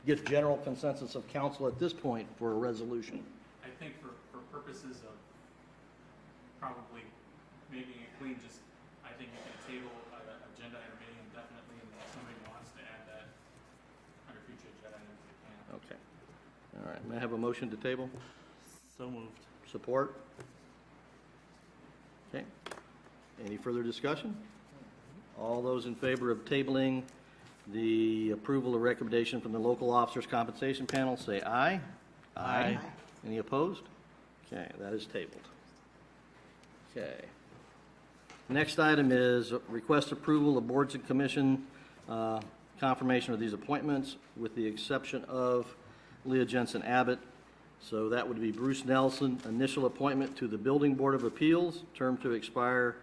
get general consensus of council at this point for a resolution? I think for purposes of probably making it clean, I think you can table an agenda item indefinitely, and if somebody wants to add that under future agenda items, they can. Okay. All right, may I have a motion to table? So moved. Support? Okay. Any further discussion? All those in favor of tabling the approval of recommendation from the local officers compensation panel, say aye. Aye. Any opposed? Okay, that is tabled. Okay. Next item is request approval of boards and commission confirmation of these appointments with the exception of Leah Jensen Abbott. So that would be Bruce Nelson, initial appointment to the Building Board of Appeals, term to expire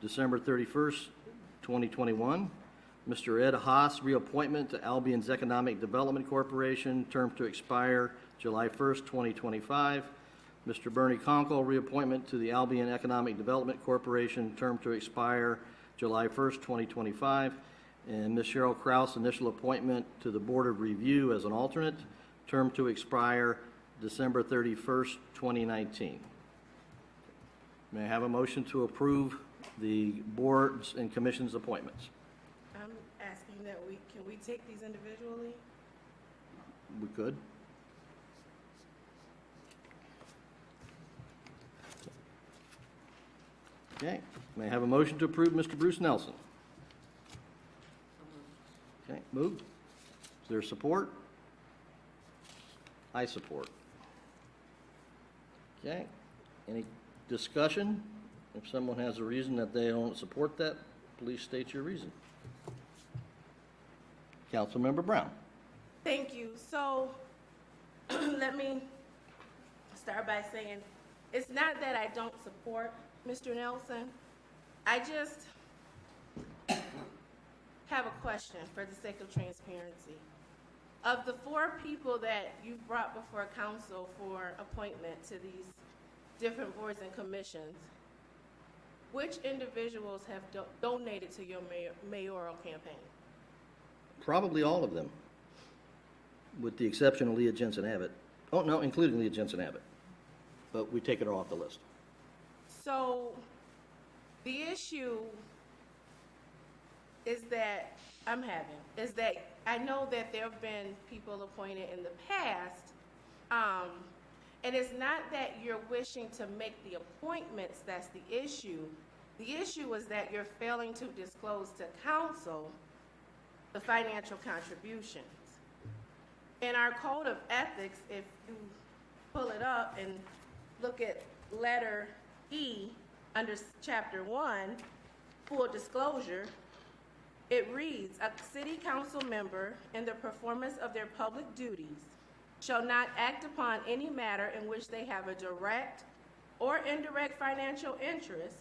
December 31st, 2021. Mr. Ed Haas, reappointment to Albion's Economic Development Corporation, term to expire July 1st, 2025. Mr. Bernie Conkle, reappointment to the Albion Economic Development Corporation, term to expire July 1st, 2025. And Ms. Cheryl Kraus, initial appointment to the Board of Review as an alternate, term to expire December 31st, 2019. May I have a motion to approve the boards and commissions appointments? I'm asking that can we take these individually? We could. Okay, may I have a motion to approve Mr. Bruce Nelson? Okay, moved. Is there support? I support. Okay, any discussion? If someone has a reason that they don't support that, please state your reason. Councilmember Brown. Thank you. So let me start by saying it's not that I don't support Mr. Nelson. I just have a question for the sake of transparency. Of the 4 people that you've brought before council for appointment to these different boards and commissions, which individuals have donated to your mayoral campaign? Probably all of them, with the exception of Leah Jensen Abbott. Oh, no, including Leah Jensen Abbott. But we take it off the list. So The issue is that I know that there have been people appointed in the past, and it's not that you're wishing to make the appointments that's the issue. The issue is that you're failing to disclose to council the financial contributions. In our code of ethics, if you pull it up and look at letter E under chapter 1, full disclosure, it reads, a city council member in the performance of their public duties shall not act upon any matter in which they have a direct or indirect financial interest,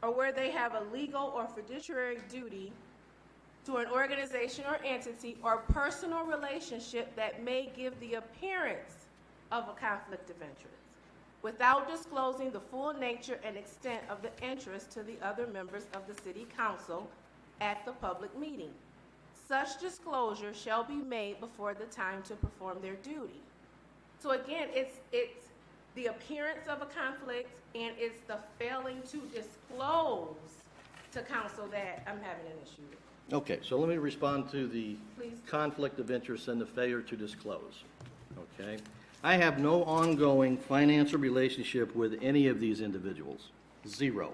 or where they have a legal or fiduciary duty to an organization or entity or personal relationship that may give the appearance of a conflict of interest, without disclosing the full nature and extent of the interest to the other members of the city council at the public meeting. Such disclosure shall be made before the time to perform their duty. So again, it's the appearance of a conflict, and it's the failing to disclose to council that I'm having an issue with. Okay, so let me respond to the Please. conflict of interest and the failure to disclose. Okay? I have no ongoing financial relationship with any of these individuals. Zero.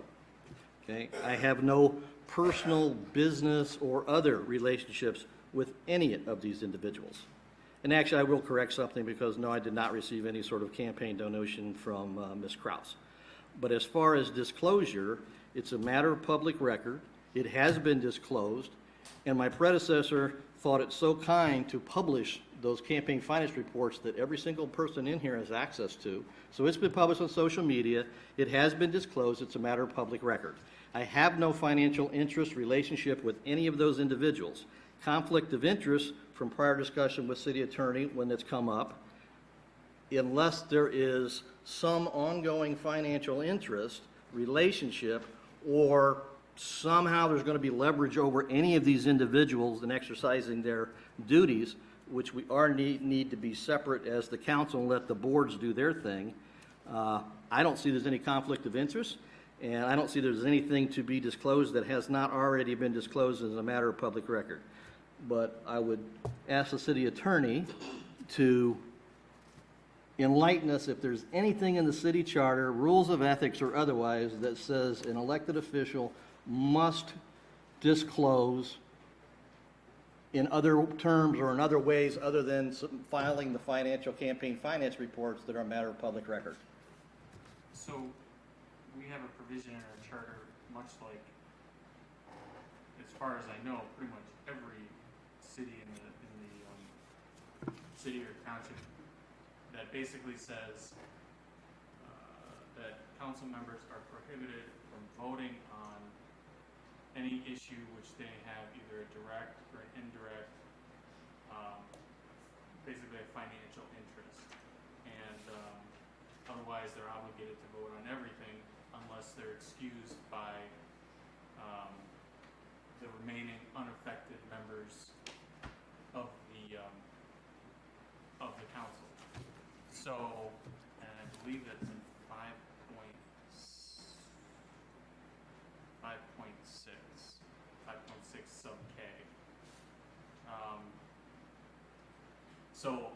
Okay? I have no personal, business, or other relationships with any of these individuals. And actually, I will correct something because, no, I did not receive any sort of campaign donation from Ms. Kraus. But as far as disclosure, it's a matter of public record. It has been disclosed, and my predecessor thought it so kind to publish those campaign finance reports that every single person in here has access to. So it's been published on social media. It has been disclosed. It's a matter of public record. I have no financial interest relationship with any of those individuals. Conflict of interest from prior discussion with city attorney when it's come up, unless there is some ongoing financial interest, relationship, or somehow there's going to be leverage over any of these individuals in exercising their duties, which we need to be separate as the council and let the boards do their thing. I don't see there's any conflict of interest, and I don't see there's anything to be disclosed that has not already been disclosed as a matter of public record. But I would ask the city attorney to enlighten us if there's anything in the city charter, rules of ethics or otherwise, that says an elected official must disclose in other terms or in other ways other than filing the financial campaign finance reports that are a matter of public record. So we have a provision in our charter, much like, as far as I know, pretty much every city in the city or township, that basically says that council members are prohibited from voting on any issue which they have either a direct or an indirect, basically a financial interest. And otherwise they're obligated to vote on everything unless they're excused by the remaining unaffected members of the council. So, and I believe that's in 5.6 sub K. So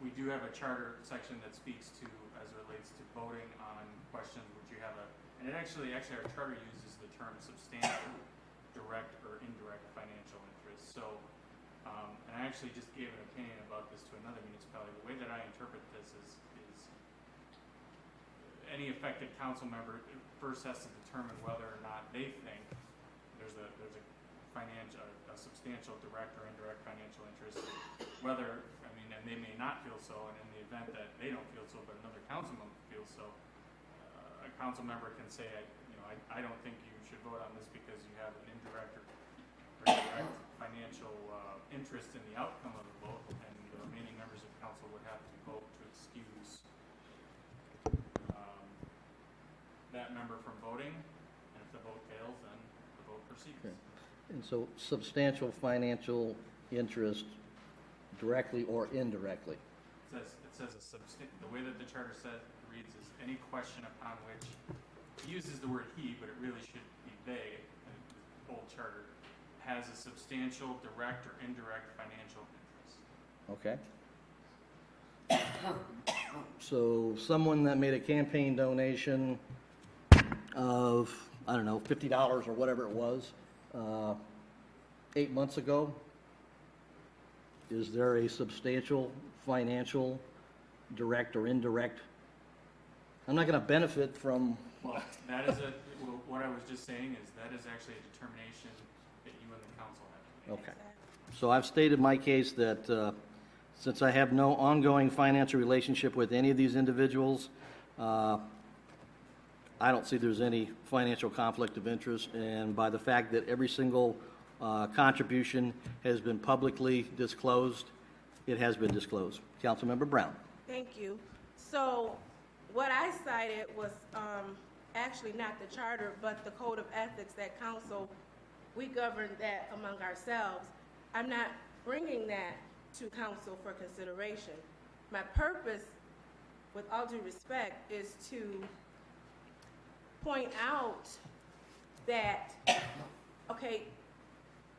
we do have a charter section that speaks to, as it relates to voting on questions which you have and it actually our charter uses the term substantial, direct or indirect financial interest. So, and I actually just gave an opinion about this to another municipality. The way that I interpret this is any affected council member first has to determine whether or not they think there's a substantial direct or indirect financial interest. Whether, and they may not feel so, and in the event that they don't feel so, but another council member feels so, a council member can say, I don't think you should vote on this because you have an indirect or direct financial interest in the outcome of the vote, and the remaining members of council would have to vote to excuse that member from voting, and if the vote fails, then the vote proceeds. Okay. And so substantial financial interest directly or indirectly. says the way that the charter reads is any question upon which, it uses the word he, but it really should be they, in the old charter, has a substantial direct or indirect financial interest. Okay. So someone that made a campaign donation of, I don't know, $50 or whatever it was, 8 months ago, is there a substantial financial, direct or indirect? I'm not going to benefit from. Well, that is what I was just saying is that is actually a determination that you and the council have to make. Okay. So I've stated my case that since I have no ongoing financial relationship with any of these individuals, I don't see there's any financial conflict of interest. And by the fact that every single contribution has been publicly disclosed, it has been disclosed. Councilmember Brown. Thank you. So what I cited was actually not the charter, but the code of ethics that council, we govern that among ourselves. I'm not bringing that to council for consideration. My purpose, with all due respect, is to point out that, okay,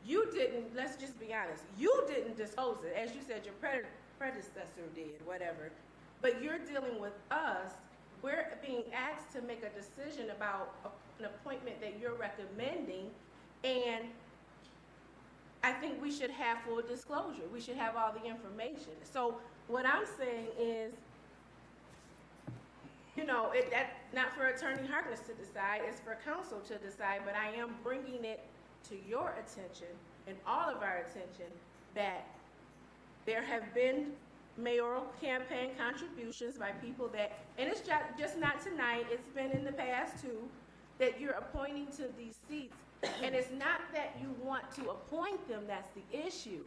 you didn't, let's just be honest, you didn't disclose it. As you said, your predecessor did, whatever. But you're dealing with us. We're being asked to make a decision about an appointment that you're recommending, and I think we should have full disclosure. We should have all the information. So what I'm saying is, you know, that's not for Attorney Harkness to decide, it's for council to decide, but I am bringing it to your attention and all of our attention that there have been mayoral campaign contributions by people that, and it's just not tonight, it's been in the past too, that you're appointing to these seats. And it's not that you want to appoint them, that's the issue.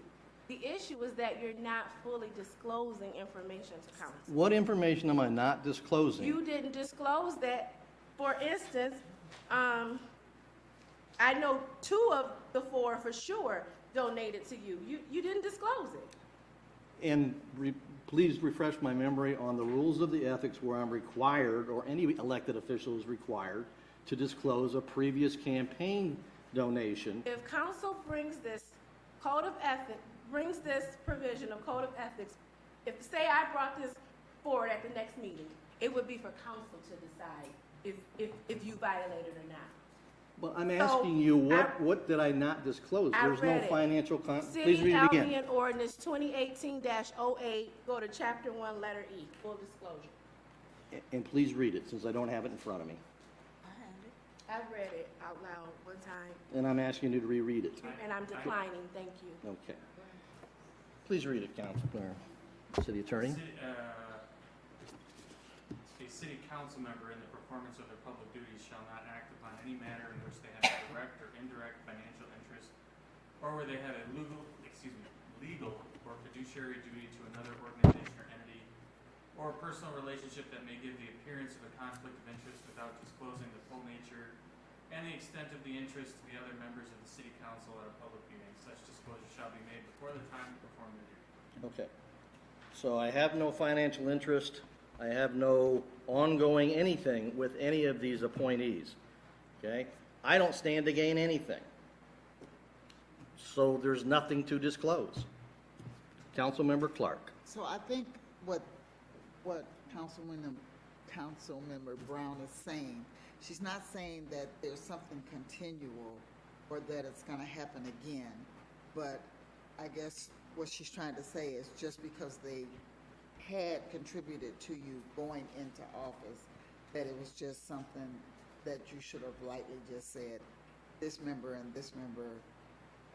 The issue is that you're not fully disclosing information to council. What information am I not disclosing? You didn't disclose that. For instance, I know 2 of the 4 for sure donated to you. You didn't disclose it. And please refresh my memory on the rules of the ethics where I'm required, or any elected official is required, to disclose a previous campaign donation. If council brings this code of ethics, brings this provision of code of ethics, if say I brought this forward at the next meeting, it would be for council to decide if you violated or not. Well, I'm asking you, what did I not disclose? There's no financial please read it again. City Albion Ordinance 2018-08, go to Chapter 1, letter E, full disclosure. And please read it, since I don't have it in front of me. I read it out loud one time. And I'm asking you to reread it. And I'm declining, thank you. Okay. Please read it, City Attorney. A city council member in the performance of their public duties shall not act upon any matter in which they have a direct or indirect financial interest, or where they have a legal or fiduciary duty to another organization or entity, or a personal relationship that may give the appearance of a conflict of interest without disclosing the full nature and the extent of the interest to the other members of the city council at a public meeting. Such disclosure shall be made before the time to perform the duty. Okay. So I have no financial interest. I have no ongoing anything with any of these appointees. Okay? I don't stand to gain anything. So there's nothing to disclose. Councilmember Clark. So I think what Councilmember Brown is saying, she's not saying that there's something continual or that it's going to happen again, but I guess what she's trying to say is just because they had contributed to you going into office, that it was just something that you should have lightly just said, this member and this member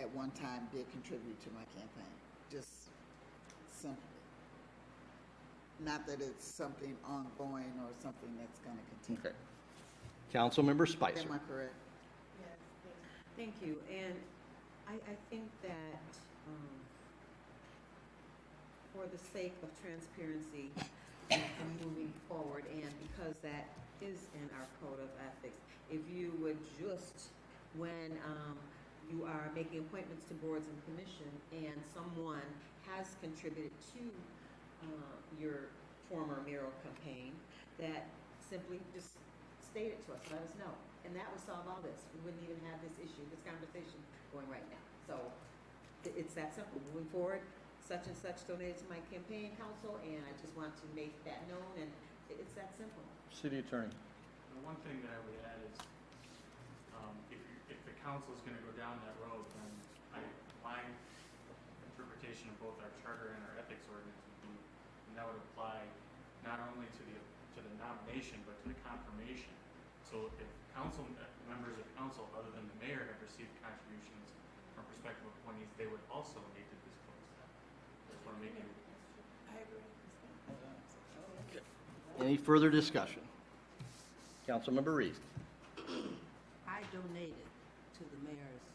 at one time did contribute to my campaign. Just simply. Not that it's something ongoing or something that's going to continue. Okay. Councilmember Spicer. Am I correct? Yes. Thank you. And I think that for the sake of transparency and moving forward, and because that is in our code of ethics, if you would just, when you are making appointments to boards and commission and someone has contributed to your former mayoral campaign, that simply just state it to us, let us know. And that would solve all this. We wouldn't even have this issue, this conversation going right now. So it's that simple. Moving forward, such and such donated to my campaign council, and I just want to make that known, and it's that simple. City Attorney. The one thing that I would add is, if the council is gonna go down that road, then my interpretation of both our charter and our ethics ordinance would be, and that would apply not only to the nomination, but to the confirmation. So if members of council other than the mayor have received contributions from prospective appointees, they would also need to disclose that. I just wanna make it. I agree. Any further discussion? Councilmember Reed. I donated to the mayor's,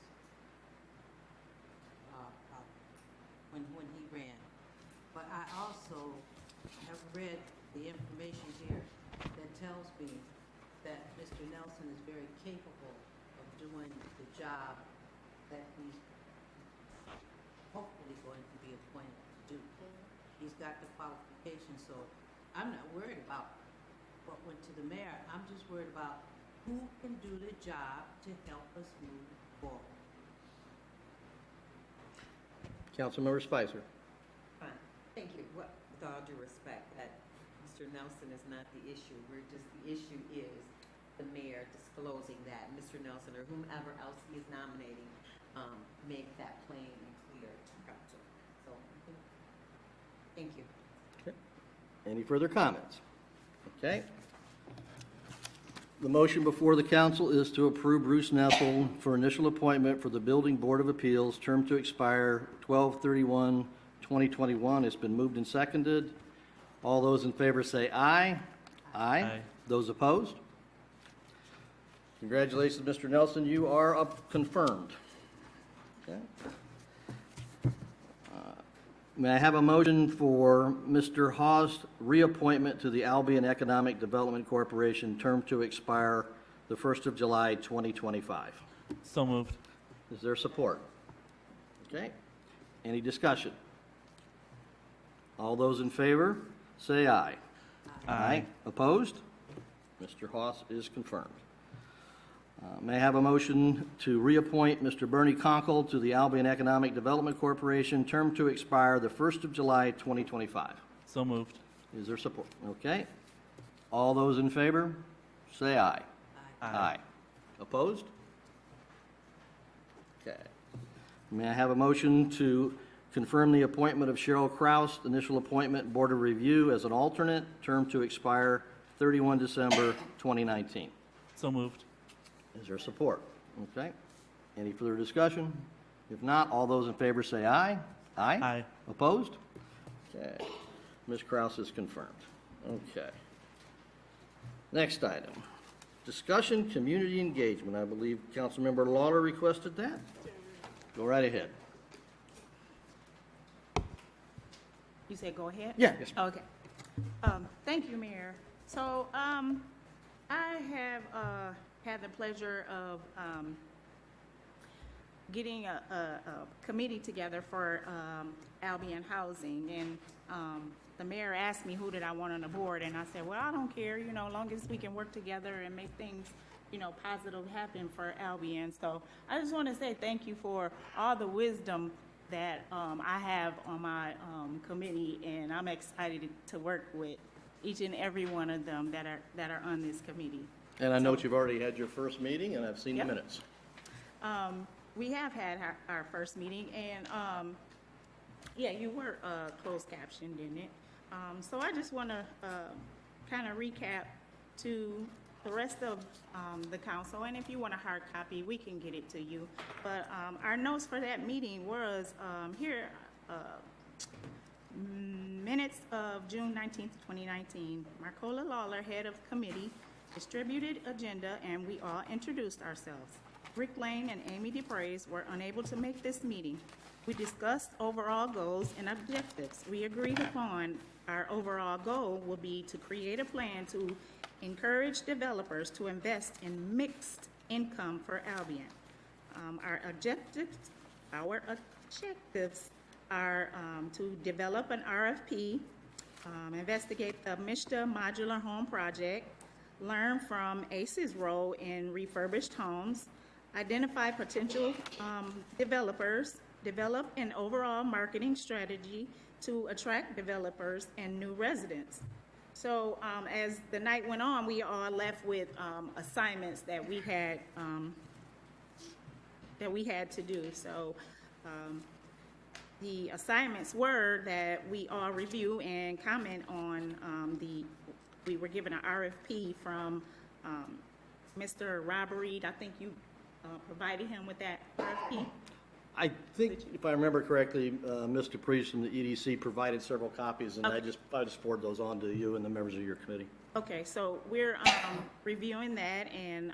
when he ran. But I also have read the information here that tells me that Mr. Nelson is very capable of doing the job that he's hopefully going to be appointed to do. He's got the qualifications, so I'm not worried about what went to the mayor. I'm just worried about who can do the job to help us move forward. Councilmember Spicer. Fine. Thank you. With all due respect, that Mr. Nelson is not the issue. The issue is the mayor disclosing that Mr. Nelson or whomever else he is nominating, make that plain and clear to council. So, thank you. Okay. Any further comments? Okay. The motion before the council is to approve Bruce Nessel for initial appointment for the Building Board of Appeals, term to expire 12/31/2021. It's been moved and seconded. All those in favor say aye. Aye. Those opposed? Congratulations, Mr. Nelson. You are up confirmed. Okay. May I have a motion for Mr. Hawes' reappointment to the Albion Economic Development Corporation, term to expire the 1st of July, 2025? So moved. Is there support? Okay. Any discussion? All those in favor, say aye. Aye. Opposed? Mr. Hawes is confirmed. May I have a motion to reappoint Mr. Bernie Conkle to the Albion Economic Development Corporation, term to expire the 1st of July, 2025? So moved. Is there support? Okay. All those in favor, say aye. Aye. Opposed? Okay. May I have a motion to confirm the appointment of Cheryl Kraus, initial appointment, Board of Review, as an alternate, term to expire 31 December 2019? So moved. Is there support? Okay. Any further discussion? If not, all those in favor say aye. Aye. Aye. Opposed? Okay. Ms. Kraus is confirmed. Okay. Next item. Discussion, community engagement. I believe Councilmember Lawler requested that. Go right ahead. You said go ahead? Yeah. Yes, Okay. Thank you, Mayor. So, I have had the pleasure of getting a committee together for Albion Housing, and the mayor asked me who did I want on the board, and I said, well, I don't care, as long as we can work together and make things, positive happen for Albion. So I just want to say thank you for all the wisdom that I have on my committee, and I'm excited to work with each and every one of them that are on this committee. And I know you've already had your first meeting, and I've seen the minutes. We have had our first meeting, and yeah, you were closed captioned, didn't it? So I just want to kind of recap to the rest of the council, and if you want a hard copy, we can get it to you. But our notes for that meeting was here, minutes of June 19th, 2019. Marcola Lawler, head of committee, distributed agenda, and we all introduced ourselves. Rick Lane and Amy DePraise were unable to make this meeting. We discussed overall goals and objectives. We agreed upon our overall goal will be to create a plan to encourage developers to invest in mixed income for Albion. Our objectives are to develop an RFP investigate the Mishta Modular Home Project, learn from ACE's role in refurbished homes, identify potential developers, develop an overall marketing strategy to attract developers and new residents. So as the night went on, we are left with assignments that we had to do. So the assignments were that we all review and comment on we were given an RFP from Mr. Rob Reed. I think you provided him with that RFP. I think, if I remember correctly, Mr. Priest from the EDC provided several copies, and Okay. I just forwarded those on to you and the members of your committee. Okay, so we're reviewing that and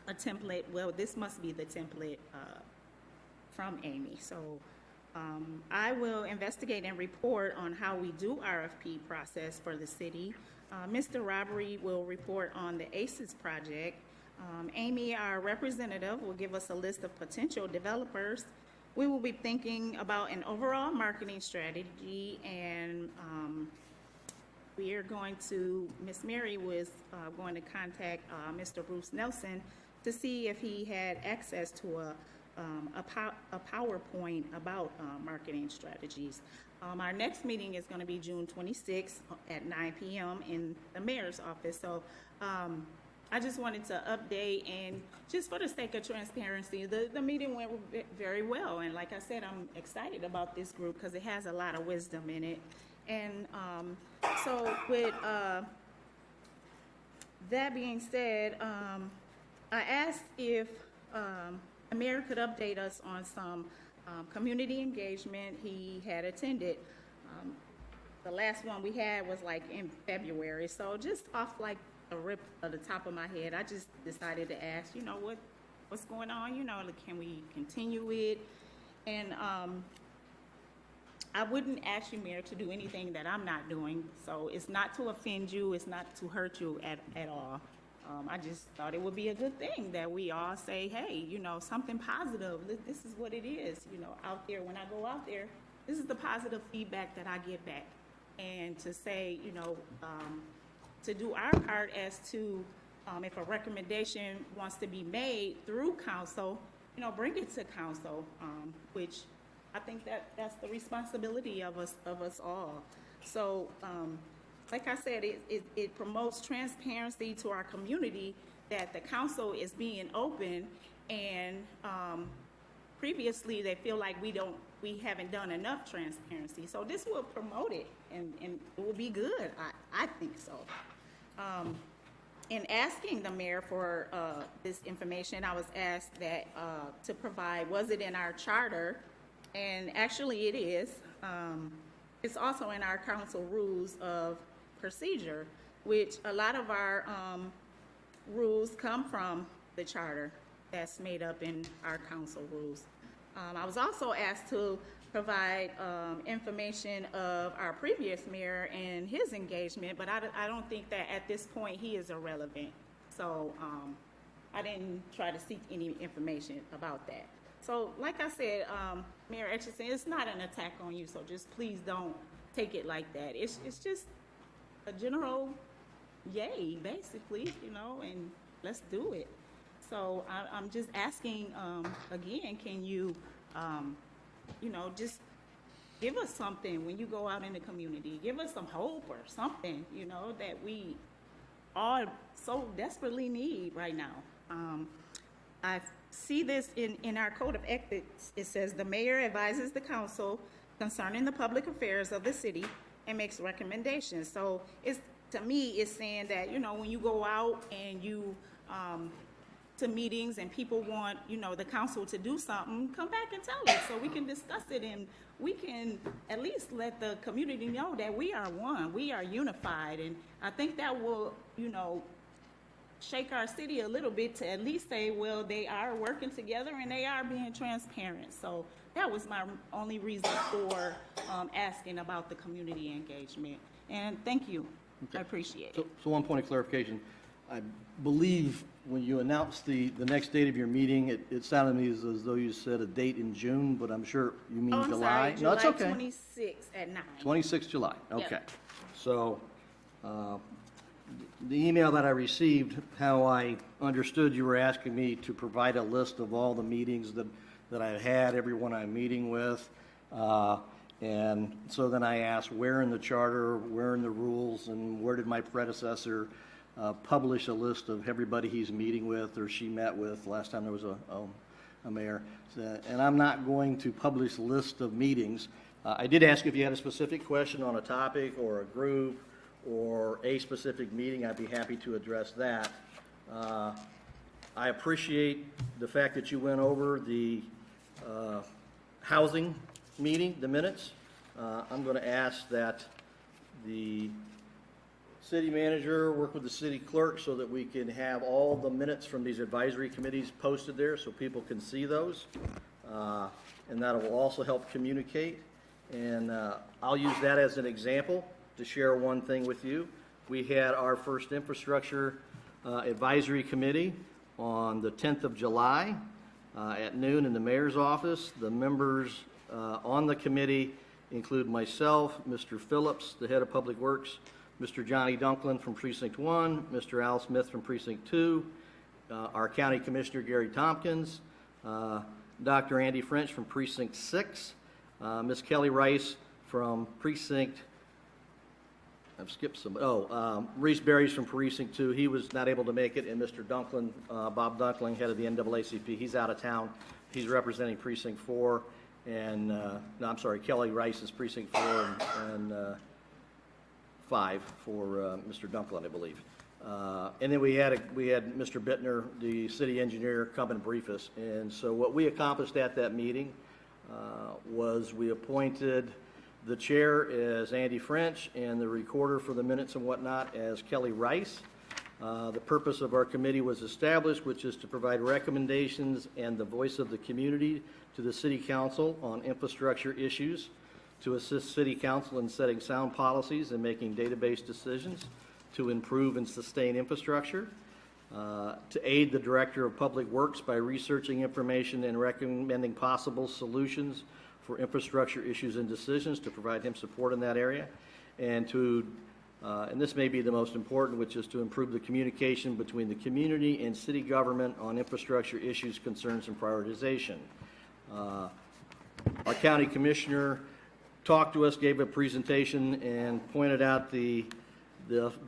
a template. Well, this must be the template from Amy. So I will investigate and report on how we do RFP process for the city. Mr. Robbery will report on the ACES project. Amy, our representative, will give us a list of potential developers. We will be thinking about an overall marketing strategy, and we are going to, Miss Mary was going to contact Mr. Bruce Nelson to see if he had access to a PowerPoint about marketing strategies. Our next meeting is going to be June 26th at 9 p.m. in the mayor's office. So I just wanted to update, and just for the sake of transparency, the meeting went very well. And like I said, I'm excited about this group because it has a lot of wisdom in it. And so with that being said, I asked if the mayor could update us on some community engagement he had attended. The last one we had was like in February. So just off like a rip of the top of my head, I just decided to ask, you know, what's going on? You know, like, can we continue it? And I wouldn't ask you, Mayor, to do anything that I'm not doing. So it's not to offend you. It's not to hurt you at all. I just thought it would be a good thing that we all say, hey, you know, something positive. This is what it is, you know, out there. When I go out there, this is the positive feedback that I get back. And to say, you know, to do our part as to if a recommendation wants to be made through council, you know, bring it to council, which I think that's the responsibility of us all. So, like I said, it promotes transparency to our community that the council is being open, and previously they feel like we haven't done enough transparency. So this will promote it, and it will be good. I think so. In asking the mayor for this information, I was asked that to provide, was it in our charter? And actually it is. It's also in our council rules of procedure, which a lot of our rules come from the charter that's made up in our council rules. I was also asked to provide information of our previous mayor and his engagement, but I don't think that at this point he is irrelevant. So I didn't try to seek any information about that. So like I said, Mayor Etchison, it's not an attack on you, so just please don't take it like that. It's just a general yay, basically, you know, and let's do it. So I'm just asking, again, can you, you know, just give us something when you go out in the community. Give us some hope or something, you know, that we all so desperately need right now. I see this in our code of ethics. It says the mayor advises the council concerning the public affairs of the city and makes recommendations. So to me, it's saying that, you know, when you go out and you to meetings and people want, you know, the council to do something, come back and tell us so we can discuss it, and we can at least let the community know that we are one, we are unified. And I think that will, you know, shake our city a little bit to at least say, well, they are working together and they are being transparent. So that was my only reason for asking about the community engagement. And thank you. Okay. I appreciate it. So one point of clarification. I believe when you announced the next date of your meeting, it sounded to me as though you said a date in June, but I'm sure you mean Oh, I'm July. sorry, No, it's July okay. 26th at 9. 26th July, Yep. okay. So, the email that I received, how I understood you were asking me to provide a list of all the meetings that I had, everyone I'm meeting with. And so then I asked where in the charter, where in the rules, and where did my predecessor publish a list of everybody he's meeting with or she met with last time there was a mayor. And I'm not going to publish a list of meetings. I did ask if you had a specific question on a topic or a group or a specific meeting. I'd be happy to address that. I appreciate the fact that you went over the housing meeting, the minutes. I'm going to ask that the city manager work with the city clerk so that we can have all the minutes from these advisory committees posted there so people can see those. And that will also help communicate. And I'll use that as an example to share one thing with you. We had our first infrastructure advisory committee on the 10th of July at noon in the mayor's office. The members on the committee include myself, Mr. Phillips, the head of Public Works, Mr. Johnny Dunklin from Precinct 1, Mr. Al Smith from Precinct 2, our County Commissioner Gary Tompkins, Dr. Andy French from Precinct 6, Ms. Kelly Rice from Precinct, I've skipped some, Reese Berries from Precinct 2. He was not able to make it, and Mr. Dunklin, Bob Dunklin, head of the NAACP, he's out of town. He's representing Precinct 4, and, Kelly Rice is Precinct 4 and 5 for Mr. Dunklin, I believe. And then we had Mr. Bittner, the city engineer, come and brief us. And so what we accomplished at that meeting was we appointed the chair as Andy French and the recorder for the minutes and whatnot as Kelly Rice. The purpose of our committee was established, which is to provide recommendations and the voice of the community to the city council on infrastructure issues, to assist city council in setting sound policies and making database decisions, to improve and sustain infrastructure, to aid the director of public works by researching information and recommending possible solutions for infrastructure issues and decisions, to provide him support in that area, and to and this may be the most important, which is to improve the communication between the community and city government on infrastructure issues, concerns, and prioritization. Our county commissioner talked to us, gave a presentation, and pointed out the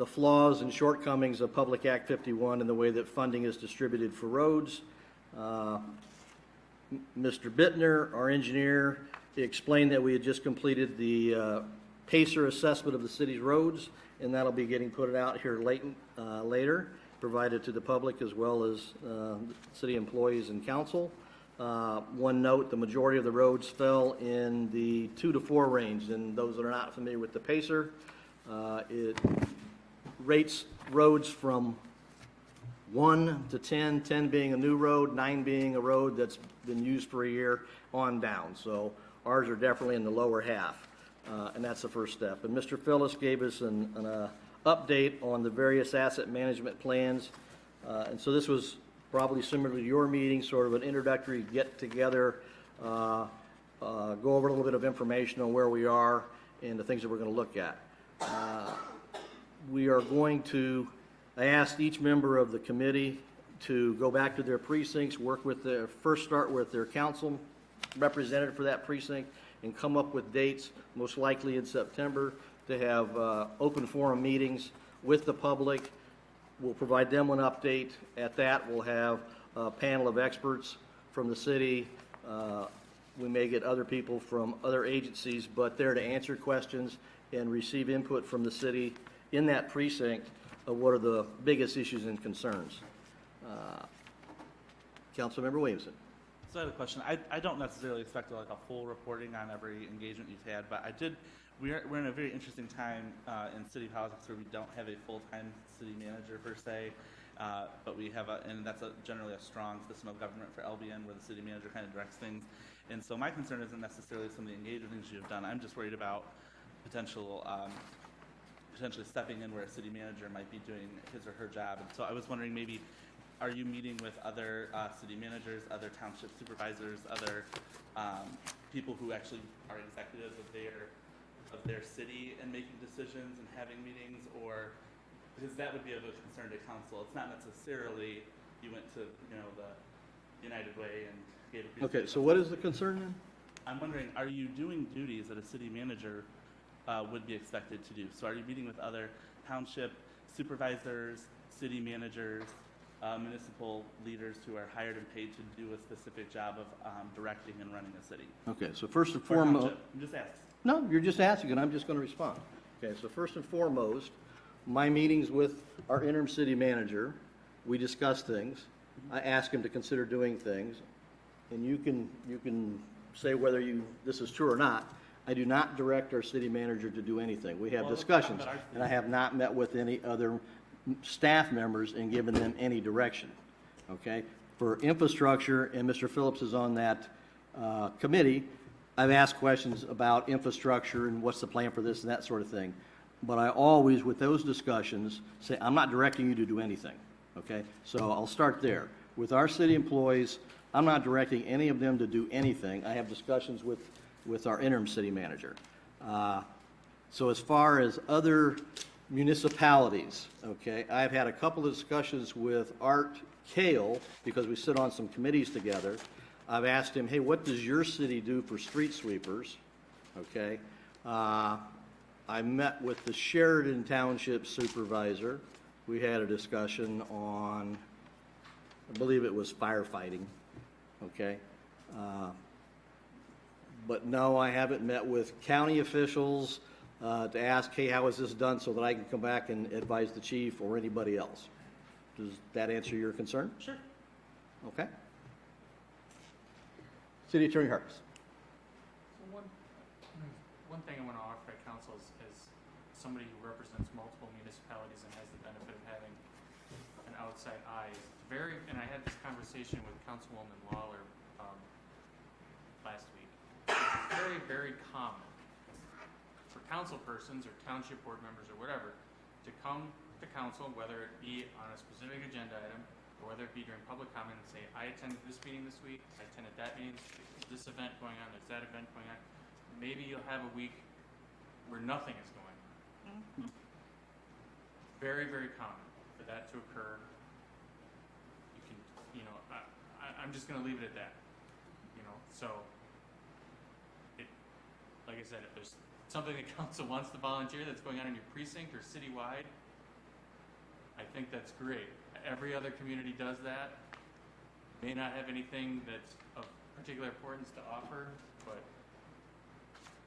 flaws and shortcomings of Public Act 51 and the way that funding is distributed for roads. Mr. Bittner, our engineer, explained that we had just completed the PACER assessment of the city's roads, and that'll be getting put out here later, provided to the public as well as city employees and council. One note, the majority of the roads fell in the 2 to 4 range, and those that are not familiar with the PACER, it rates roads from 1 to 10, 10 being a new road, 9 being a road that's been used for a year, on down. So ours are definitely in the lower half, and that's the first step. And Mr. Phillips gave us an update on the various asset management plans, and so this was probably similar to your meeting, sort of an introductory get-together, go over a little bit of information on where we are and the things that we're going to look at. We are going to, I asked each member of the committee to go back to their precincts, start with their council representative for that precinct, and come up with dates, most likely in September, to have open forum meetings with the public. We'll provide them an update. At that, we'll have a panel of experts from the city. We may get other people from other agencies, but they're to answer questions and receive input from the city in that precinct of what are the biggest issues and concerns. Councilmember Williamson. So I had a question. I don't necessarily expect like a full reporting on every engagement you've had, but we're in a very interesting time in city politics where we don't have a full-time city manager per se, but we have and that's generally a strong system of government for Albion where the city manager kind of directs things. And so my concern isn't necessarily some of the engagement things you've done. I'm just worried about potential potentially stepping in where a city manager might be doing his or her job. And so I was wondering, maybe, are you meeting with other city managers, other township supervisors, other people who actually are executives of their city and making decisions and having meetings? Or, because that would be of a concern to council. It's not necessarily you went to, the United Way and gave a presentation. Okay, so what is the concern then? I'm wondering, are you doing duties that a city manager would be expected to do? So are you meeting with other township supervisors, city managers, municipal leaders who are hired and paid to do a specific job of directing and running a city? Okay, so first and Or foremost. township? I'm just asking. No, you're just asking, and I'm just going to respond. Okay, so first and foremost, my meetings with our interim city manager, we discuss things. I ask him to consider doing things, and you can say whether this is true or not. I do not direct our city manager to do anything. We have discussions, and I have not met with any other staff members and given them any direction. Okay? For infrastructure, and Mr. Phillips is on that committee, I've asked questions about infrastructure and what's the plan for this and that sort of thing. But I always, with those discussions, say, I'm not directing you to do anything. Okay? So I'll start there. With our city employees, I'm not directing any of them to do anything. I have discussions with our interim city manager. So as far as other municipalities, okay, I've had a couple of discussions with Art Kale, because we sit on some committees together. I've asked him, hey, what does your city do for street sweepers? Okay. I met with the Sheridan Township supervisor. We had a discussion on, I believe it was firefighting. Okay. But no, I haven't met with county officials to ask, hey, how is this done, so that I can come back and advise the chief or anybody else. Does that answer your concern? Sure. Okay. City Attorney Harkes. So one thing I want to offer at council is somebody who represents multiple municipalities and has the benefit of having an outside eye. And I had this conversation with Councilwoman Lawler last week. It's very, very common for council persons or township board members or whatever to come to council, whether it be on a specific agenda item or whether it be during public comment, and say, I attended this meeting this week, I attended that meeting this week, there's this event going on, there's that event going on. Maybe you'll have a week where nothing is going on. Very, very common for that to occur. You can, I'm just going to leave it at that. So, like I said, if there's something that council wants to volunteer that's going on in your precinct or citywide, I think that's great. Every other community does that. May not have anything that's of particular importance to offer, but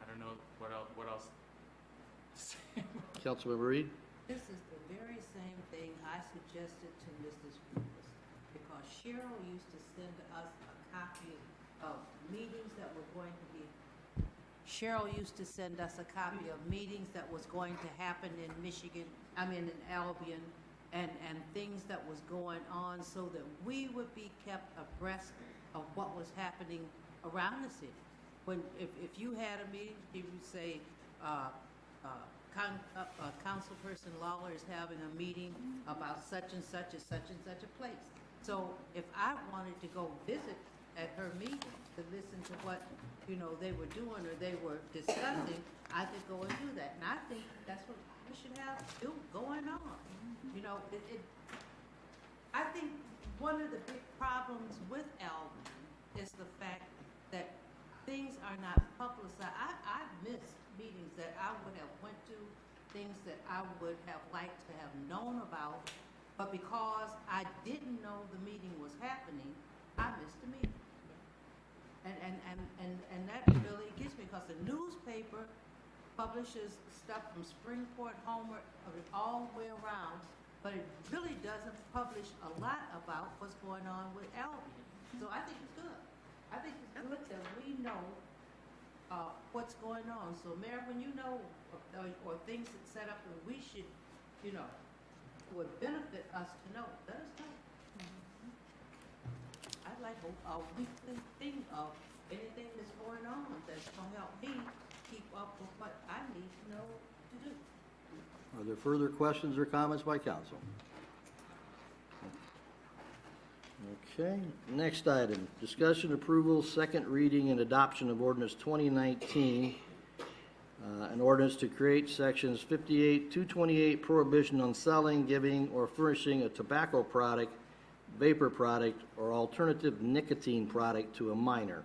I don't know what else to say. Councilmember Reed? This is the very same thing I suggested to Mrs. Rufus, because Cheryl used to send us a copy of meetings that were going to be, Cheryl used to send us a copy of meetings that was going to happen in in Albion, and things that was going on, so that we would be kept abreast of what was happening around the city. If you had a meeting, he would say, Councilperson Lawler is having a meeting about such and such a place. So if I wanted to go visit at her meeting to listen to what they were doing or they were discussing, I could go and do that. And I think that's what we should have going on. I think one of the big problems with Albion is the fact that things are not publicized. I missed meetings that I would have went to, things that I would have liked to have known about, but because I didn't know the meeting was happening, I missed the meeting. And that really gets me, because the newspaper publishes stuff from Springport, Homer, all the way around, but it really doesn't publish a lot about what's going on with Albion. So I think it's good. I think it's good that we know what's going on. So Mayor, when you know or things that set up and we should, would benefit us to know, let us know. I'd like a weekly thing of anything that's going on that's going to help me keep up with what I need to know to do. Are there further questions or comments by council? Okay, next item, discussion, approval, second reading, and adoption of ordinance 2019, an ordinance to create sections 58, 228, prohibition on selling, giving, or furnishing a tobacco product, vapor product, or alternative nicotine product to a minor,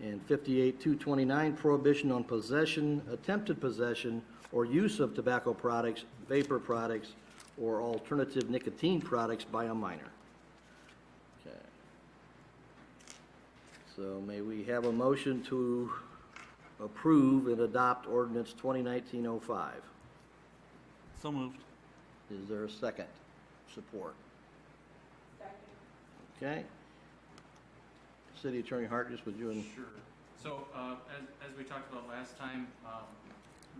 and 58, 229, prohibition on possession, attempted possession, or use of tobacco products, vapor products, or alternative nicotine products by a minor. Okay. So may we have a motion to approve and adopt ordinance 2019-05? So moved. Is there a second? Support? Okay. City Attorney Hart, just with you and... Sure. So, as we talked about last time,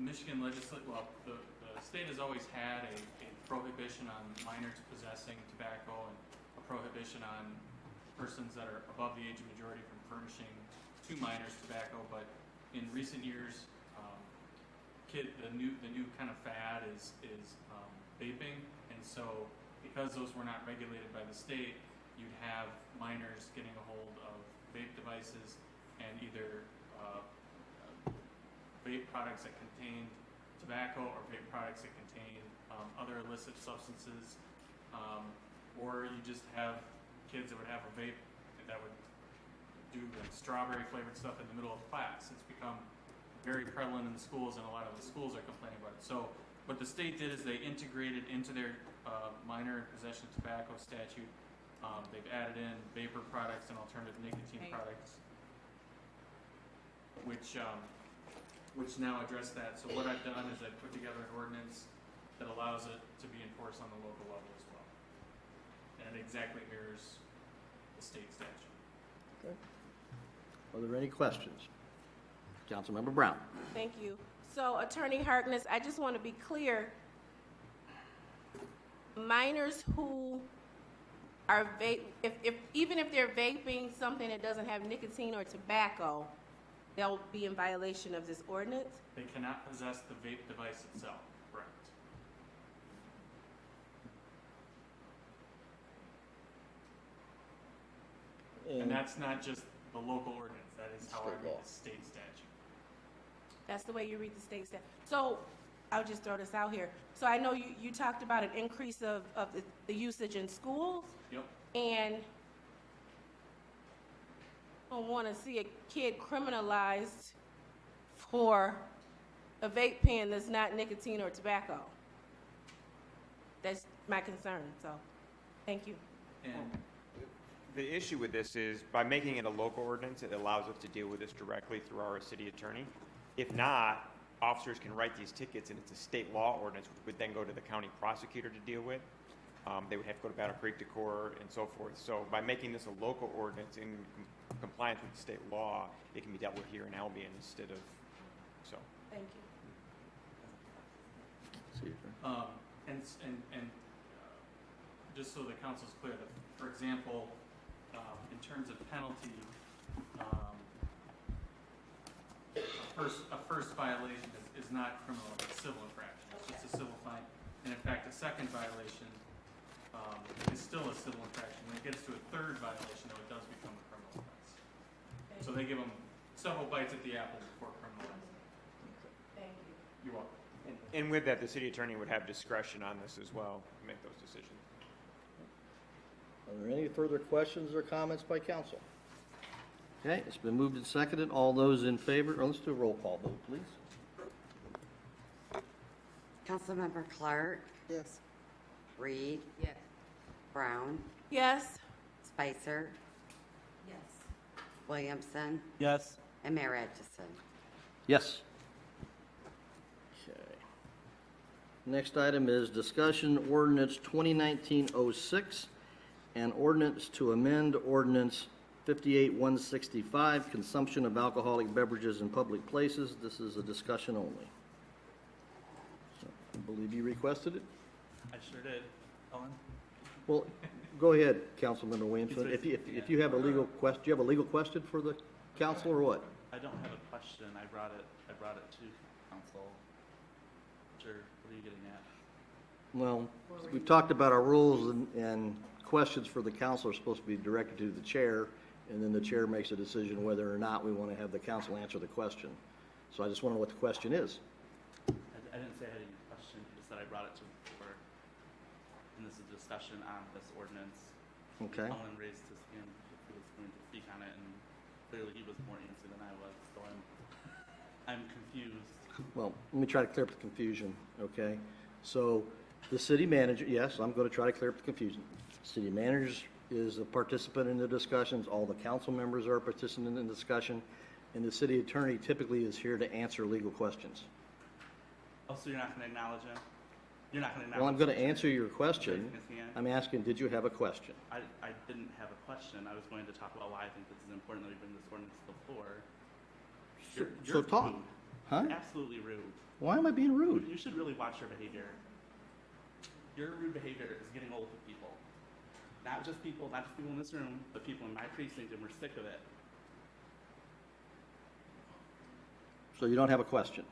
Michigan well, the state has always had a prohibition on minors possessing tobacco and a prohibition on persons that are above the age of majority from furnishing to minors tobacco, but in recent years, the new kind of fad is vaping, and so because those were not regulated by the state, you'd have minors getting a hold of vape devices and either vape products that contain tobacco or vape products that contain other illicit substances, or you just have kids that would have a vape that would do like strawberry flavored stuff in the middle of class. It's become very prevalent in the schools, and a lot of the schools are complaining about it. So what the state did is they integrated into their minor in possession of tobacco statute. They've added in vapor products and alternative nicotine products, which now address that. So what I've done is I've put together an ordinance that allows it to be enforced on the local level as well, and it exactly mirrors the state statute. Okay. Are there any questions? Councilmember Brown. Thank you. So, Attorney Harkness, I just want to be clear. Minors who are even if they're vaping something that doesn't have nicotine or tobacco, they'll be in violation of this ordinance? They cannot possess the vape device itself, correct? And that's not just the local ordinance, that is how I read the state statute. That's the way you read the state statute. So, I'll just throw this out here. So I know you talked about an increase of the usage in schools. Yep. And I don't want to see a kid criminalized for a vape pen that's not nicotine or tobacco. That's my concern, so thank you. And the issue with this is by making it a local ordinance, it allows us to deal with this directly through our city attorney. If not, officers can write these tickets, and it's a state law ordinance, which would then go to the county prosecutor to deal with. They would have to go to Battle Creek to court and so forth. So by making this a local ordinance in compliance with the state law, it can be dealt with here in Albion instead of, so. Thank you. And just so the council's clear, that, for example, in terms of penalty, a first violation is not criminal, it's civil infraction. It's just a civil fine. And in fact, a second violation is still a civil infraction. When it gets to a third violation, though, it does become a criminal offense. So they give them several bites at the apple before criminalizing it. Thank you. You're welcome. And with that, the city attorney would have discretion on this as well to make those decisions. Are there any further questions or comments by council? Okay, it's been moved and seconded. All those in favor, let's do a roll call vote, please. Councilmember Clark, Yes. Reed, Yes. Brown, Yes. Spicer, Yes. Williamson, Yes. and Mayor Atchison. Yes. Okay. Next item is discussion ordinance 2019-06 and ordinance to amend ordinance 58-165, consumption of alcoholic beverages in public places. This is a discussion only. So, I believe you requested it? I sure did. Ellen? Well, go ahead, Councilmember Williamson. If you have a legal question, do you have a legal question for the council or what? I don't have a question. I brought it to council. Sure. What are you getting at? Well, we've talked about our rules, and questions for the council are supposed to be directed to the chair, and then the chair makes a decision whether or not we want to have the council answer the question. So I just want to know what the question is. I didn't say I had any question, just that I brought it to the floor. And this is a discussion on this ordinance. Okay. Someone raised his hand if he was going to speak on it, and clearly he was more antsy than I was, so I'm confused. Well, let me try to clear up the confusion, okay? So the city manager, yes, I'm going to try to clear up the confusion. City manager is a participant in the discussions. All the council members are participants in the discussion. And the city attorney typically is here to answer legal questions. Oh, so you're not going to acknowledge him? You're not going to acknowledge Well, I'm going to him? answer your question. Raising his hand? I'm asking, did you have a question? I didn't have a question. I was going to talk about why I think this is important that we bring this ordinance to the floor. So talk. Rude. Huh? Absolutely rude. Why am I being rude? You should really watch your behavior. Your rude behavior is getting old with people. Not just people in this room, but people in my precinct, and we're sick of it. So you don't have a question?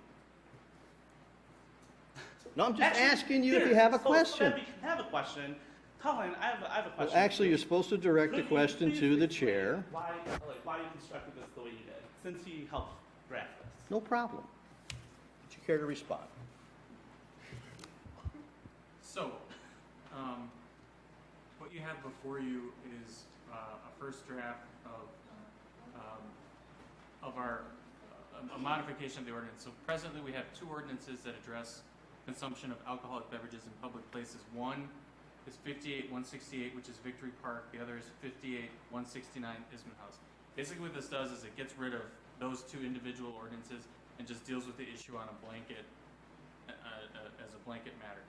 No, I'm just asking you if you have a question. So that we can have a question. Colin, I have a question. Well, actually, you're supposed to direct the question to the chair. Why you constructed this the way you did, since he helped draft this. No problem. Would you care to respond? So, what you have before you is a first draft of our a modification of the ordinance. So presently, we have two ordinances that address consumption of alcoholic beverages in public places. One is 58-168, which is Victory Park. The other is 58-169, Isman House. Basically, what this does is it gets rid of those two individual ordinances and just deals with the issue on a blanket, as a blanket matter.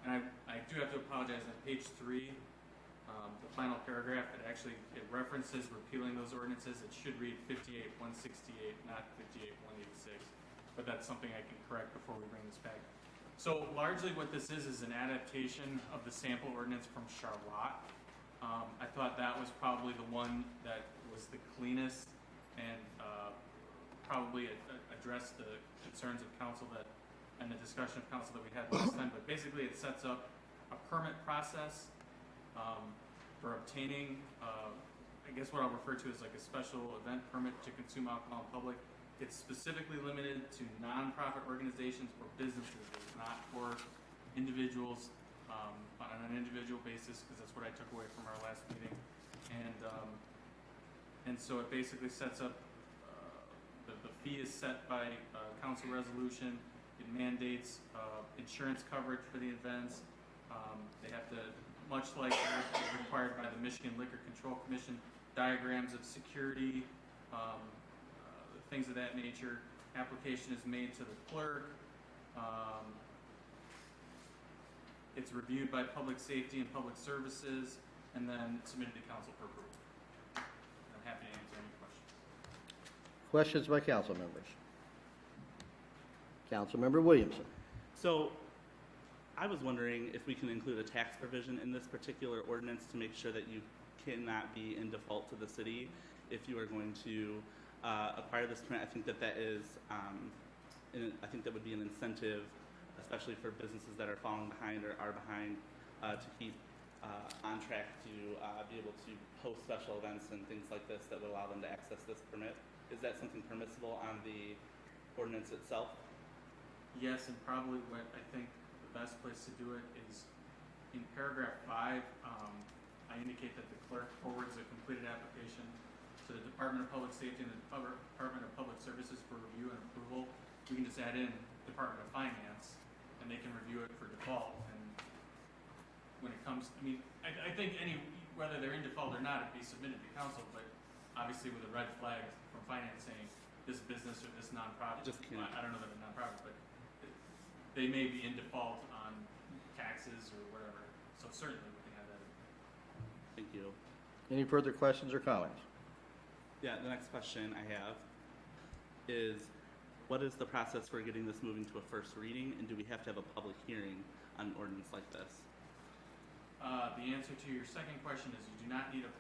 And I do have to apologize. On page 3, the final paragraph, it references repealing those ordinances. It should read 58-168, not 58-186. But that's something I can correct before we bring this back. So largely what this is an adaptation of the sample ordinance from Charlotte. I thought that was probably the one that was the cleanest and probably addressed the concerns of council and the discussion of council that we had last time. But basically it sets up a permit process for obtaining, I guess what I'll refer to as like a special event permit to consume alcohol in public. It's specifically limited to nonprofit organizations or businesses. It's not for individuals on an individual basis, because that's what I took away from our last meeting. And so it basically sets up, the fee is set by council resolution. It mandates insurance coverage for the events. They have to, much like required by the Michigan Liquor Control Commission, diagrams of security, things of that nature. Application is made to the clerk. It's reviewed by Public Safety and Public Services, and then submitted to council for approval. I'm happy to answer any questions. Questions by council members? Councilmember Williamson. So I was wondering if we can include a tax provision in this particular ordinance to make sure that you cannot be in default to the city if you are going to acquire this permit. I think that is, I think that would be an incentive, especially for businesses that are falling behind or are behind, to keep on track to be able to host special events and things like this that would allow them to access this permit. Is that something permissible on the ordinance itself? Yes, and probably what I think the best place to do it is in paragraph 5. I indicate that the clerk forwards a completed application to the Department of Public Safety and the Department of Public Services for review and approval. We can just add in Department of Finance, and they can review it for default. And when it comes, I think whether they're in default or not, it'd be submitted to council, but obviously with a red flag from finance saying this business or this nonprofit, I don't know that a nonprofit, but they may be in default on taxes or whatever. So certainly we can have that. Thank you. Any further questions or comments? Yeah, the next question I have is, what is the process for getting this moving to a first reading, and do we have to have a public hearing on an ordinance like this? The answer to your second question is you do not need a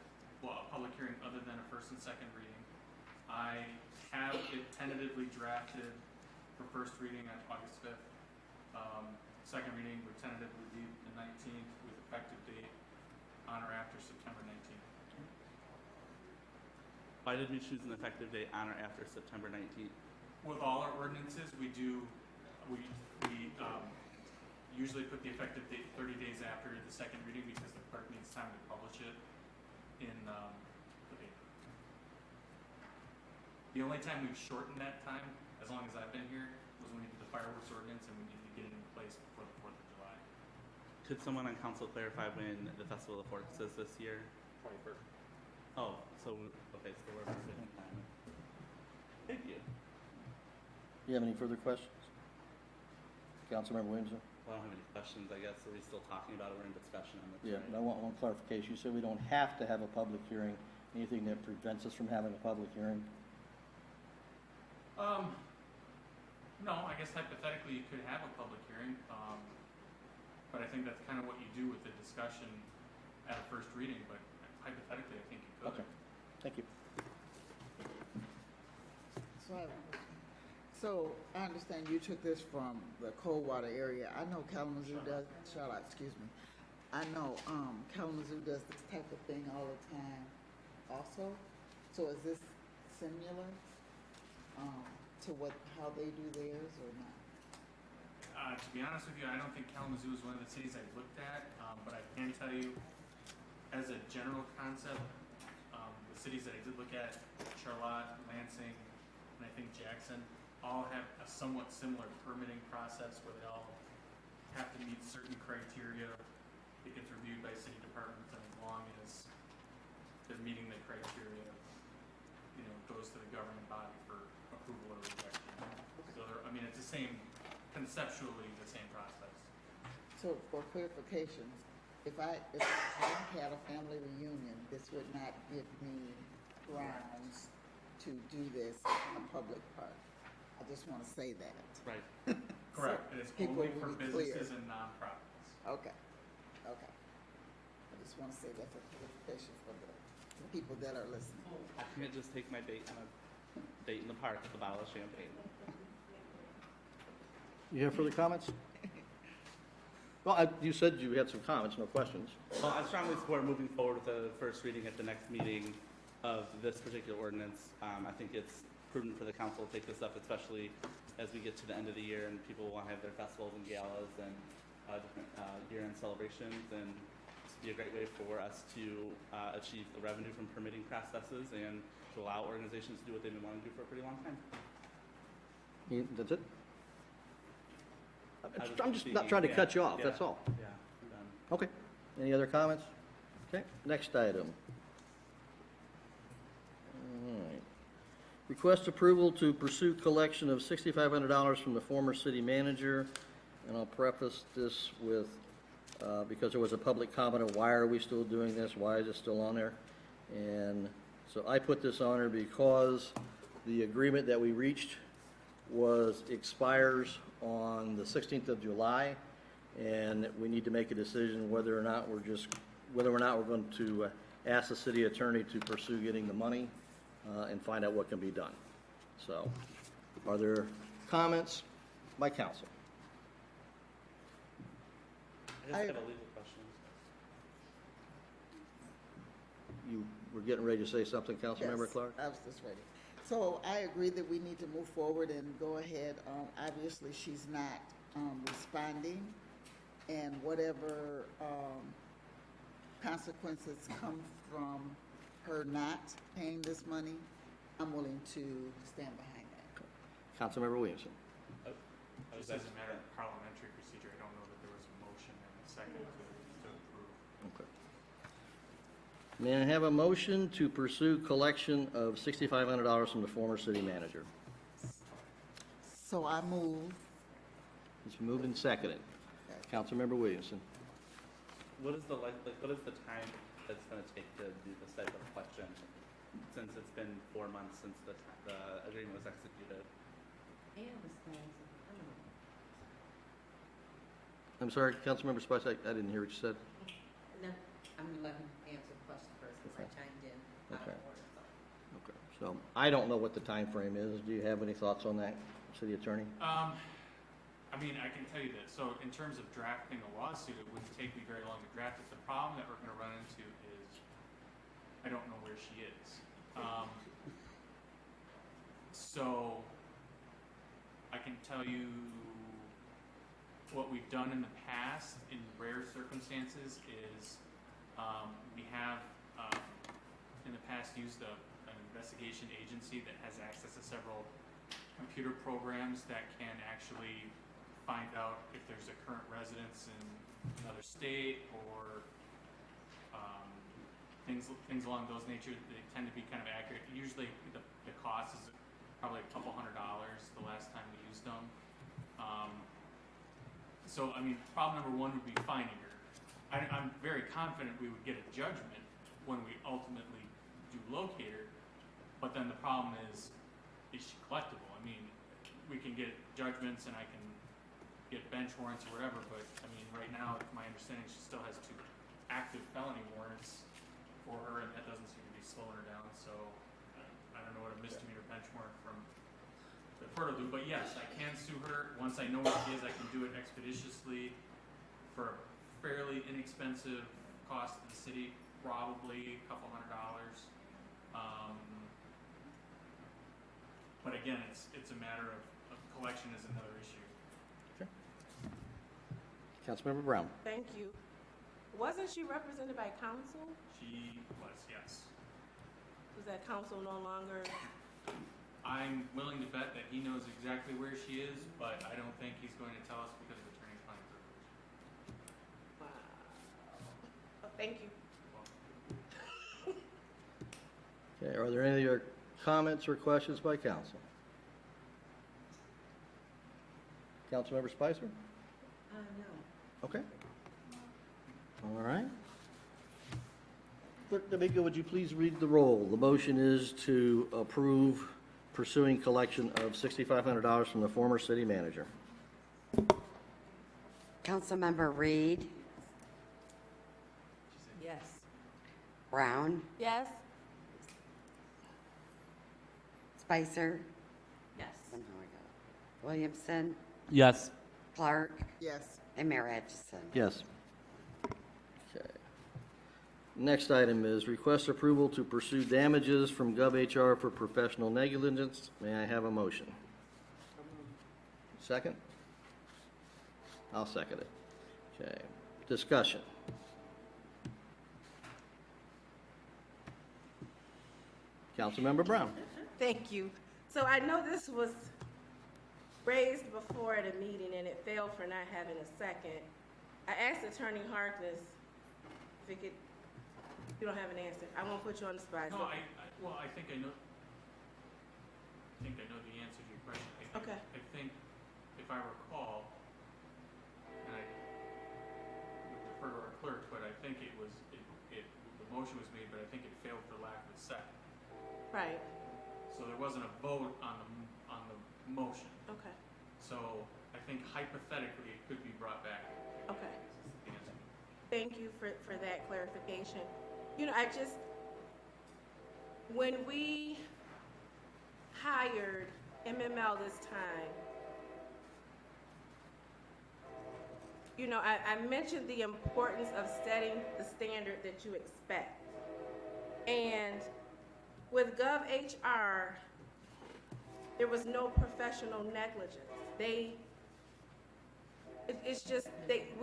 public hearing other than a first and second reading. I have it tentatively drafted for first reading on August 5th. second reading would tentatively be the 19th with effective date on or after September 19th. Why did we choose an effective date on or after September 19th? With all our ordinances, we usually put the effective date 30 days after the second reading because the clerk needs time to publish it in the paper. The only time we've shortened that time, as long as I've been here, was when we did the fireworks ordinance and we needed to get it in place before the 4th of July. Could someone on council clarify when the Festival of Forks is this year? 21st. Oh, so, okay, so we're missing time. Thank you. Do you have any further questions? Councilmember Williamson? Well, I don't have any questions, I guess. Are we still talking about it? We're in discussion on this, Yeah, right? and I want one clarification. You said we don't have to have a public hearing. Anything that prevents us from having a public hearing? No, I guess hypothetically you could have a public hearing, but I think that's kind of what you do with the discussion at a first reading, but hypothetically I think you could. Okay, thank you. So I understand you took this from the Coldwater area. I know Kalamazoo does, Charlotte, excuse me. I know Kalamazoo does this type of thing all the time also. So is this similar to how they do theirs or not? To be honest with you, I don't think Kalamazoo is one of the cities I've looked at, but I can tell you, as a general concept, the cities that I did look at, Charlotte, Lansing, and I think Jackson, all have a somewhat similar permitting process where they all have to meet certain criteria. It gets reviewed by city departments, and as long as they're meeting the criteria, you know, it goes to the governing body for approval or rejection. So I mean, it's the same, conceptually the same process. So for clarification, if I had a family reunion, this would not give me grounds to do this in a public park. I just want to say that. Right. Correct. So It is people only for will be clear. businesses and nonprofits. Okay, okay. I just want to say that for clarification for the people that are listening. I can't just take my date on a date in the park with a bottle of champagne. You have further comments? Well, you said you had some comments, no questions. Well, I strongly support moving forward with the first reading at the next meeting of this particular ordinance. I think it's prudent for the council to take this up, especially as we get to the end of the year and people want to have their festivals and galas and different year-end celebrations. And this would be a great way for us to achieve the revenue from permitting processes and to allow organizations to do what they've been wanting to do for a pretty long time. That's it? I'm just not trying to cut you off, that's all. Yeah. Okay. Any other comments? Okay, next item. All right. Request approval to pursue collection of $6,500 from the former city manager. And I'll preface this with, because there was a public comment of why are we still doing this? Why is it still on there? And so I put this on there because the agreement that we reached expires on the 16th of July, and we need to make a decision whether or not we're going to ask the city attorney to pursue getting the money and find out what can be done. So, are there comments by council? I just have a legal question. You were getting ready to say something, Councilmember Clark? I was just ready. So I agree that we need to move forward and go ahead. Obviously, she's not responding, and whatever consequences come from her not paying this money, I'm willing to stand behind that. Councilmember Williamson. Just as a matter of parliamentary procedure, I don't know that there was a motion and a second to approve. Okay. May I have a motion to pursue collection of $6,500 from the former city manager? So I move. It's moved and seconded. Councilmember Williamson. What is the what is the time that's going to take to do this type of collection? Since it's been 4 months since the agreement was executed. And this thing's criminal. I'm sorry, Councilmember Spice, I didn't hear what you said. No, I'm gonna let him answer the question first, because I chimed in out Okay. of order, so. Okay, so I don't know what the time frame is. Do you have any thoughts on that, city attorney? I mean, I can tell you this, so in terms of drafting a lawsuit, it wouldn't take me very long to draft it. The problem that we're gonna run into is, I don't know where she is. So, I can tell you what we've done in the past, in rare circumstances, is, we have, in the past used an investigation agency that has access to several computer programs that can actually find out if there's a current residence in another state or things along those nature. They tend to be kind of accurate. Usually the cost is probably a couple $100 the last time we used them. So, I mean, problem number one would be finding her. I'm very confident we would get a judgment when we ultimately do locate her, but then the problem is she collectible? I mean, we can get judgments and I can get bench warrants or whatever, but I mean, right now, it's my understanding she still has 2 active felony warrants for her, and that doesn't seem to be slowing her down, so I don't know what a misdemeanor bench warrant from the court will do, but yes, I can sue her. Once I know what she is, I can do it expeditiously for a fairly inexpensive cost to the city, probably a couple $100. But again, it's a matter of collection is another issue. Councilmember Brown. Thank you. Wasn't she represented by counsel? She was, yes. Was that counsel no longer? I'm willing to bet that he knows exactly where she is, but I don't think he's going to tell us because of attorney-client privilege. Wow. Oh, thank you. Okay, are there any other comments or questions by council? Councilmember Spicer? No. Okay. All right. Clerk D'Amico, would you please read the roll? The motion is to approve pursuing collection of $6,500 from the former city manager. Councilmember Reed, Yes. Yes. Brown, Spicer, Yes. Williamson, Yes. Clark, Yes. and Mayor Atchison. Yes. Okay. Next item is request approval to pursue damages from GovHR for professional negligence. May I have a motion? Second? I'll second it. Okay. Discussion. Councilmember Brown. Thank you. So I know this was raised before at a meeting and it failed for not having a second. I asked Attorney Harkness if it could, you don't have an answer. I won't put you on the spot. No, I think I know the answer to your question. Okay. I think, if I recall, and I would defer to our clerk, but I think the motion was made, but I think it failed for lack of a second. Right. So there wasn't a vote on the motion. Okay. So I think hypothetically, it could be brought back. Okay. The answer. Thank you for that clarification. You know, when we hired MML this time, you know, I mentioned the importance of setting the standard that you expect. And with GovHR, there was no professional negligence. We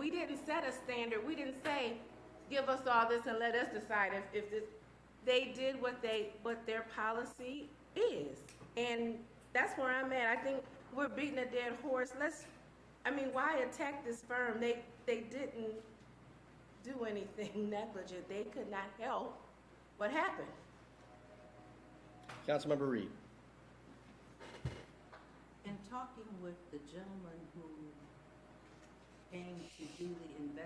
didn't set a standard. We didn't say, give us all this and let us decide if this. They did what their policy is. And that's where I'm at. I think we're beating a dead horse. Why attack this firm? They didn't do anything negligent. They could not help what happened. Councilmember Reed. In talking with the gentleman who came to do the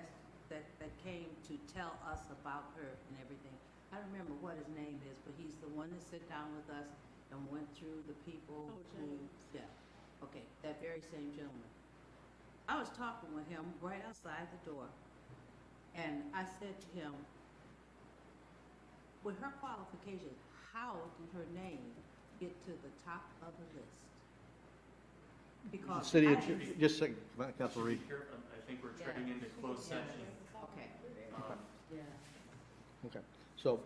that came to tell us about her and everything, I don't remember what his name is, but he's the one that sat down with us and went through the people that very same gentleman. I was talking with him right outside the door, and I said to him, with her qualifications, how did her name get to the top of the list? Because City, I- just a second, Councilor Reed. I think we're treading into closed session. Okay. Um, Yeah. Okay, so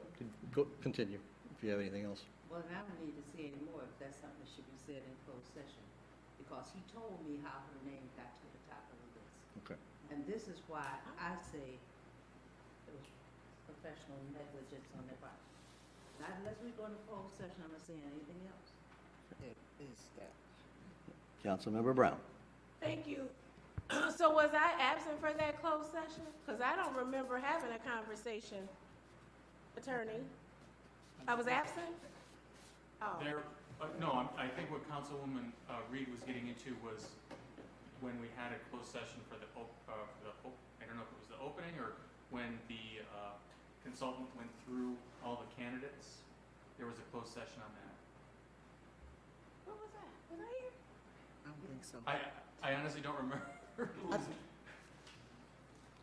continue if you have anything else. Well, I don't need to see any more if that's something that should be said in closed session. Because he told me how her name got to the top of the list. Okay. And this is why I say it was professional negligence on their part. Not unless we go into closed session, I'm not saying anything else. Councilmember Brown. Thank you. So was I absent for that closed session? Because I don't remember having a conversation, attorney. I was absent? Oh. I think what Councilwoman Reed was getting into was when we had a closed session for I don't know if it was the opening or when the consultant went through all the candidates. There was a closed session on that. What was that? Was I here? I don't think so. I honestly don't remember.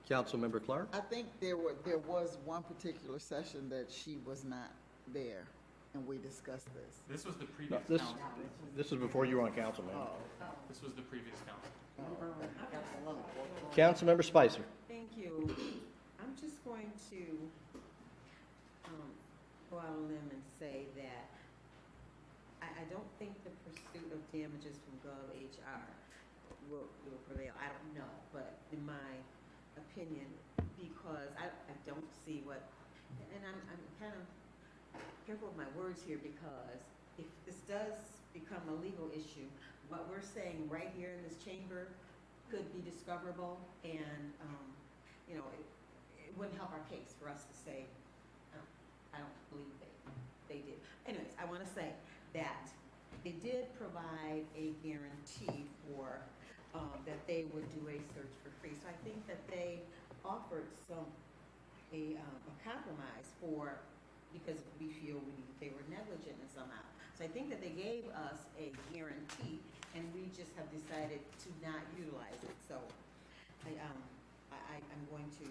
Councilmember Clark? I think there was one particular session that she was not there, and we discussed this. This was the previous This council. this is before you were on council, ma'am. This was the previous council. Councilmember Spicer. Thank you. I'm just going to go out on a limb and say that I don't think the pursuit of damages from GovHR will prevail. I don't know, but in my opinion, because I don't see what, and I'm kind of careful with my words here, because if this does become a legal issue, what we're saying right here in this chamber could be discoverable, and it wouldn't help our case for us to say, I don't believe they did. Anyways, I want to say that they did provide a guarantee for that they would do a search for free. So I think that they offered a compromise because we feel they were negligent in somehow. So I think that they gave us a guarantee, and we just have decided to not utilize it. So I'm going to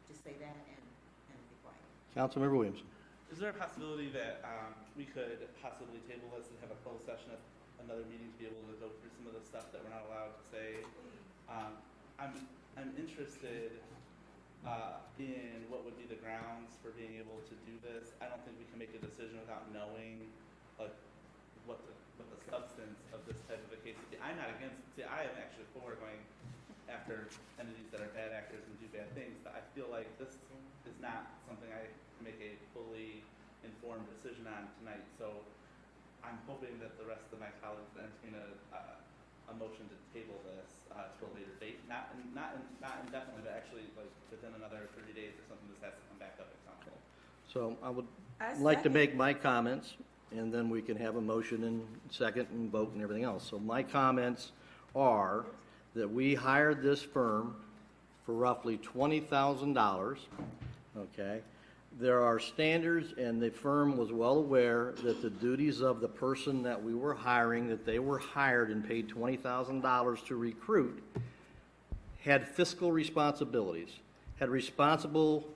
just say that and be quiet. Councilmember Williamson. Is there a possibility that we could possibly table this and have a closed session at another meeting to be able to go through some of the stuff that we're not allowed to say? I'm interested in what would be the grounds for being able to do this. I don't think we can make a decision without knowing like what the substance of this type of a case would be. I'm not against. I am actually for going after entities that are bad actors and do bad things, but I feel like this is not something I can make a fully informed decision on tonight. So I'm hoping that the rest of my colleagues entertain a motion to table this to a later date, not indefinitely, but actually like within another 30 days or something. This has to come back up at council. So I would like to make my comments, and then we can have a motion and second and vote and everything else. So my comments are that we hired this firm for roughly $20,000, okay? There are standards, and the firm was well aware that the duties of the person that we were hiring, that they were hired and paid $20,000 to recruit, had fiscal responsibilities, had responsible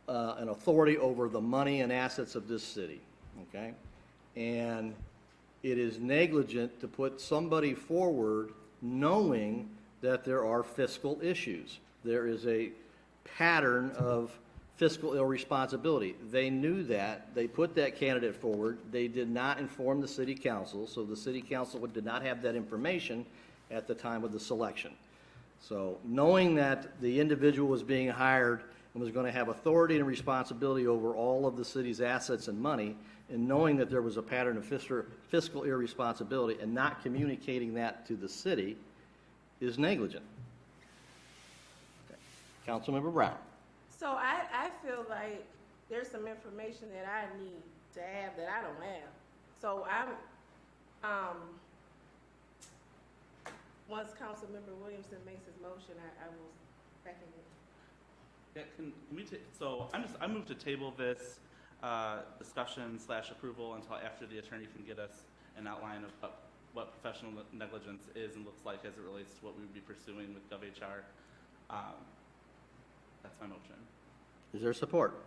and authority over the money and assets of this city, okay? And it is negligent to put somebody forward knowing that there are fiscal issues. There is a pattern of fiscal irresponsibility. They knew that. They put that candidate forward. They did not inform the city council, so the city council did not have that information at the time of the selection. So knowing that the individual was being hired and was going to have authority and responsibility over all of the city's assets and money, and knowing that there was a pattern of fiscal irresponsibility and not communicating that to the city is negligent. Okay. Councilmember Brown. So I feel like there's some information that I need to have that I don't have. So once Councilmember Williamson makes his motion, I will second it. Yeah, can we so I move to table this discussion / approval until after the attorney can get us an outline of what professional negligence is and looks like as it relates to what we would be pursuing with GovHR. That's my motion. Is there support?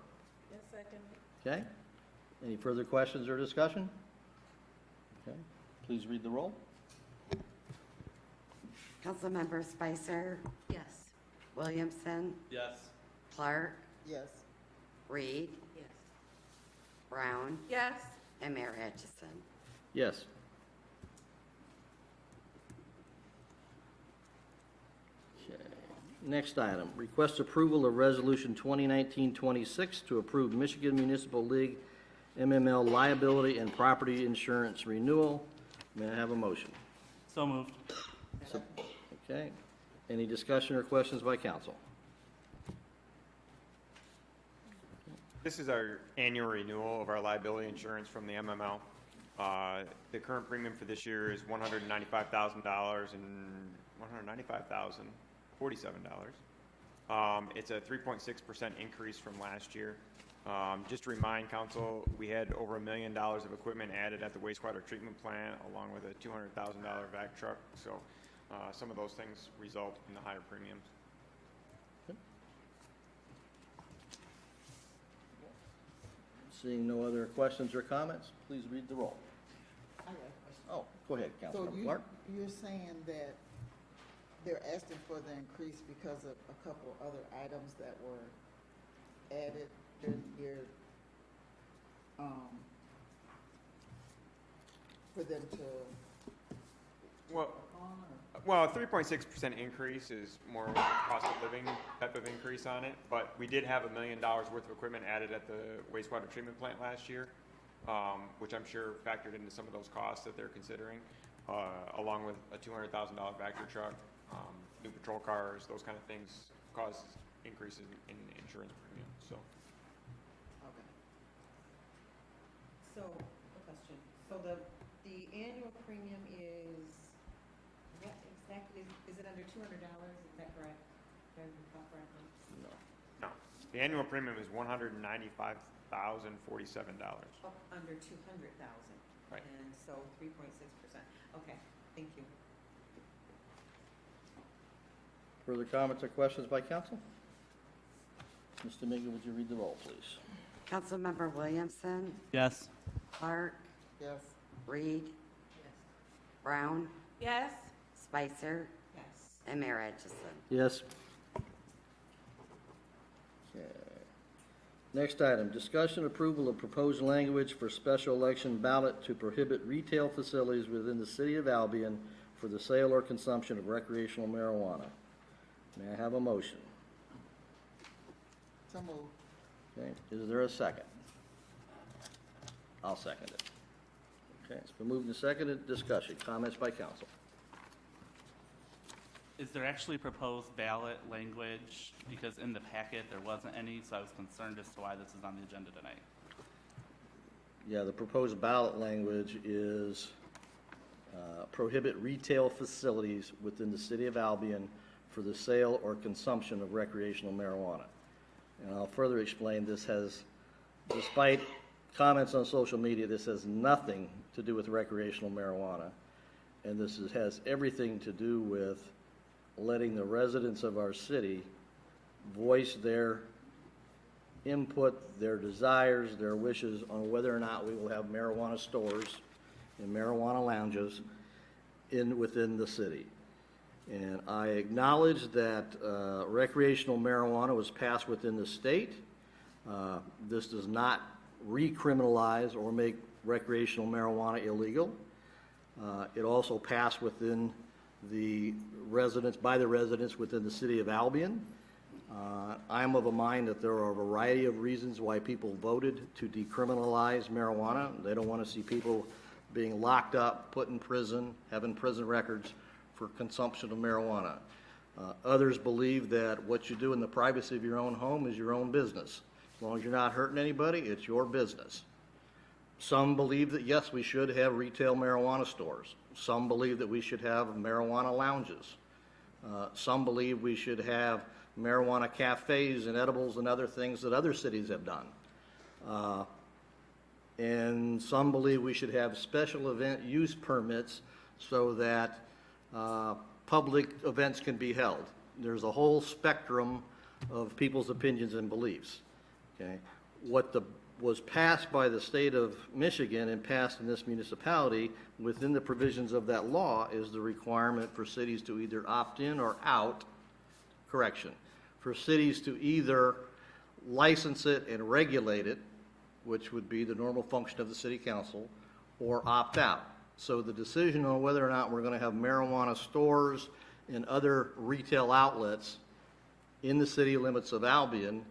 Yes, second. Okay. Any further questions or discussion? Okay. Please read the roll. Councilmember Spicer, Yes. Williamson, Yes. Clark, Yes. Reed, Yes. Brown, Yes. and Mayor Atchison. Yes. Okay. Next item, request approval of Resolution 2019-26 to approve Michigan Municipal League MML liability and property insurance renewal. May I have a motion? So moved. Okay. Any discussion or questions by council? This is our annual renewal of our liability insurance from the MML. The current premium for this year is $195,000 and $195,047. It's a 3.6% increase from last year. Just to remind council, we had over $1 million of equipment added at the wastewater treatment plant, along with a $200,000 vac truck. So some of those things result in the higher premiums. Seeing no other questions or comments, please read the roll. I got a question. Oh, go ahead, So Councilmember Clark. you're saying that they're asking for the increase because of a couple other items that were added during the year, for them to Well, on, or? Well, a 3.6% increase is more of a cost of living type of increase on it, but we did have $1 million worth of equipment added at the wastewater treatment plant last year, which I'm sure factored into some of those costs that they're considering, along with a $200,000 Vector truck, new patrol cars, those kind of things cause increases in insurance premium. So, Okay. So, a question. So the annual premium is, what exactly, is it under $200? Is that correct? Did I recall correctly? no, the annual premium is $195,047. Up under 200,000. Right. And so 3.6%. Okay, thank you. Further comments or questions by council? Ms. Domingo, would you read the roll, please? Councilmember Williamson, Yes. Clark, Yes. Reed, Yes. Brown, Yes. Spicer, Yes. and Mayor Atchison. Yes. Okay. Next item, discussion approval of proposed language for special election ballot to prohibit retail facilities within the city of Albion for the sale or consumption of recreational marijuana. May I have a motion? So moved. Okay, is there a second? I'll second it. Okay, it's been moved and seconded. Discussion, comments by council. Is there actually proposed ballot language? Because in the packet, there wasn't any, so I was concerned as to why this is on the agenda tonight. Yeah, the proposed ballot language is prohibit retail facilities within the city of Albion for the sale or consumption of recreational marijuana. And I'll further explain, this has, despite comments on social media, this has nothing to do with recreational marijuana. And this has everything to do with letting the residents of our city voice their input, their desires, their wishes on whether or not we will have marijuana stores and marijuana lounges within the city. And I acknowledge that recreational marijuana was passed within the state. This does not recriminalize or make recreational marijuana illegal. It also passed within the residents, by the residents within the city of Albion. I am of a mind that there are a variety of reasons why people voted to decriminalize marijuana. They don't want to see people being locked up, put in prison, having prison records for consumption of marijuana. Others believe that what you do in the privacy of your own home is your own business. As long as you're not hurting anybody, it's your business. Some believe that, yes, we should have retail marijuana stores. Some believe that we should have marijuana lounges. Some believe we should have marijuana cafes and edibles and other things that other cities have done. And some believe we should have special event use permits so that public events can be held. There's a whole spectrum of people's opinions and beliefs. Okay, what was passed by the state of Michigan and passed in this municipality, within the provisions of that law is the requirement for cities to either opt in or out, for cities to either license it and regulate it, which would be the normal function of the city council, or opt out. So the decision on whether or not we're going to have marijuana stores and other retail outlets in the city limits of Albion,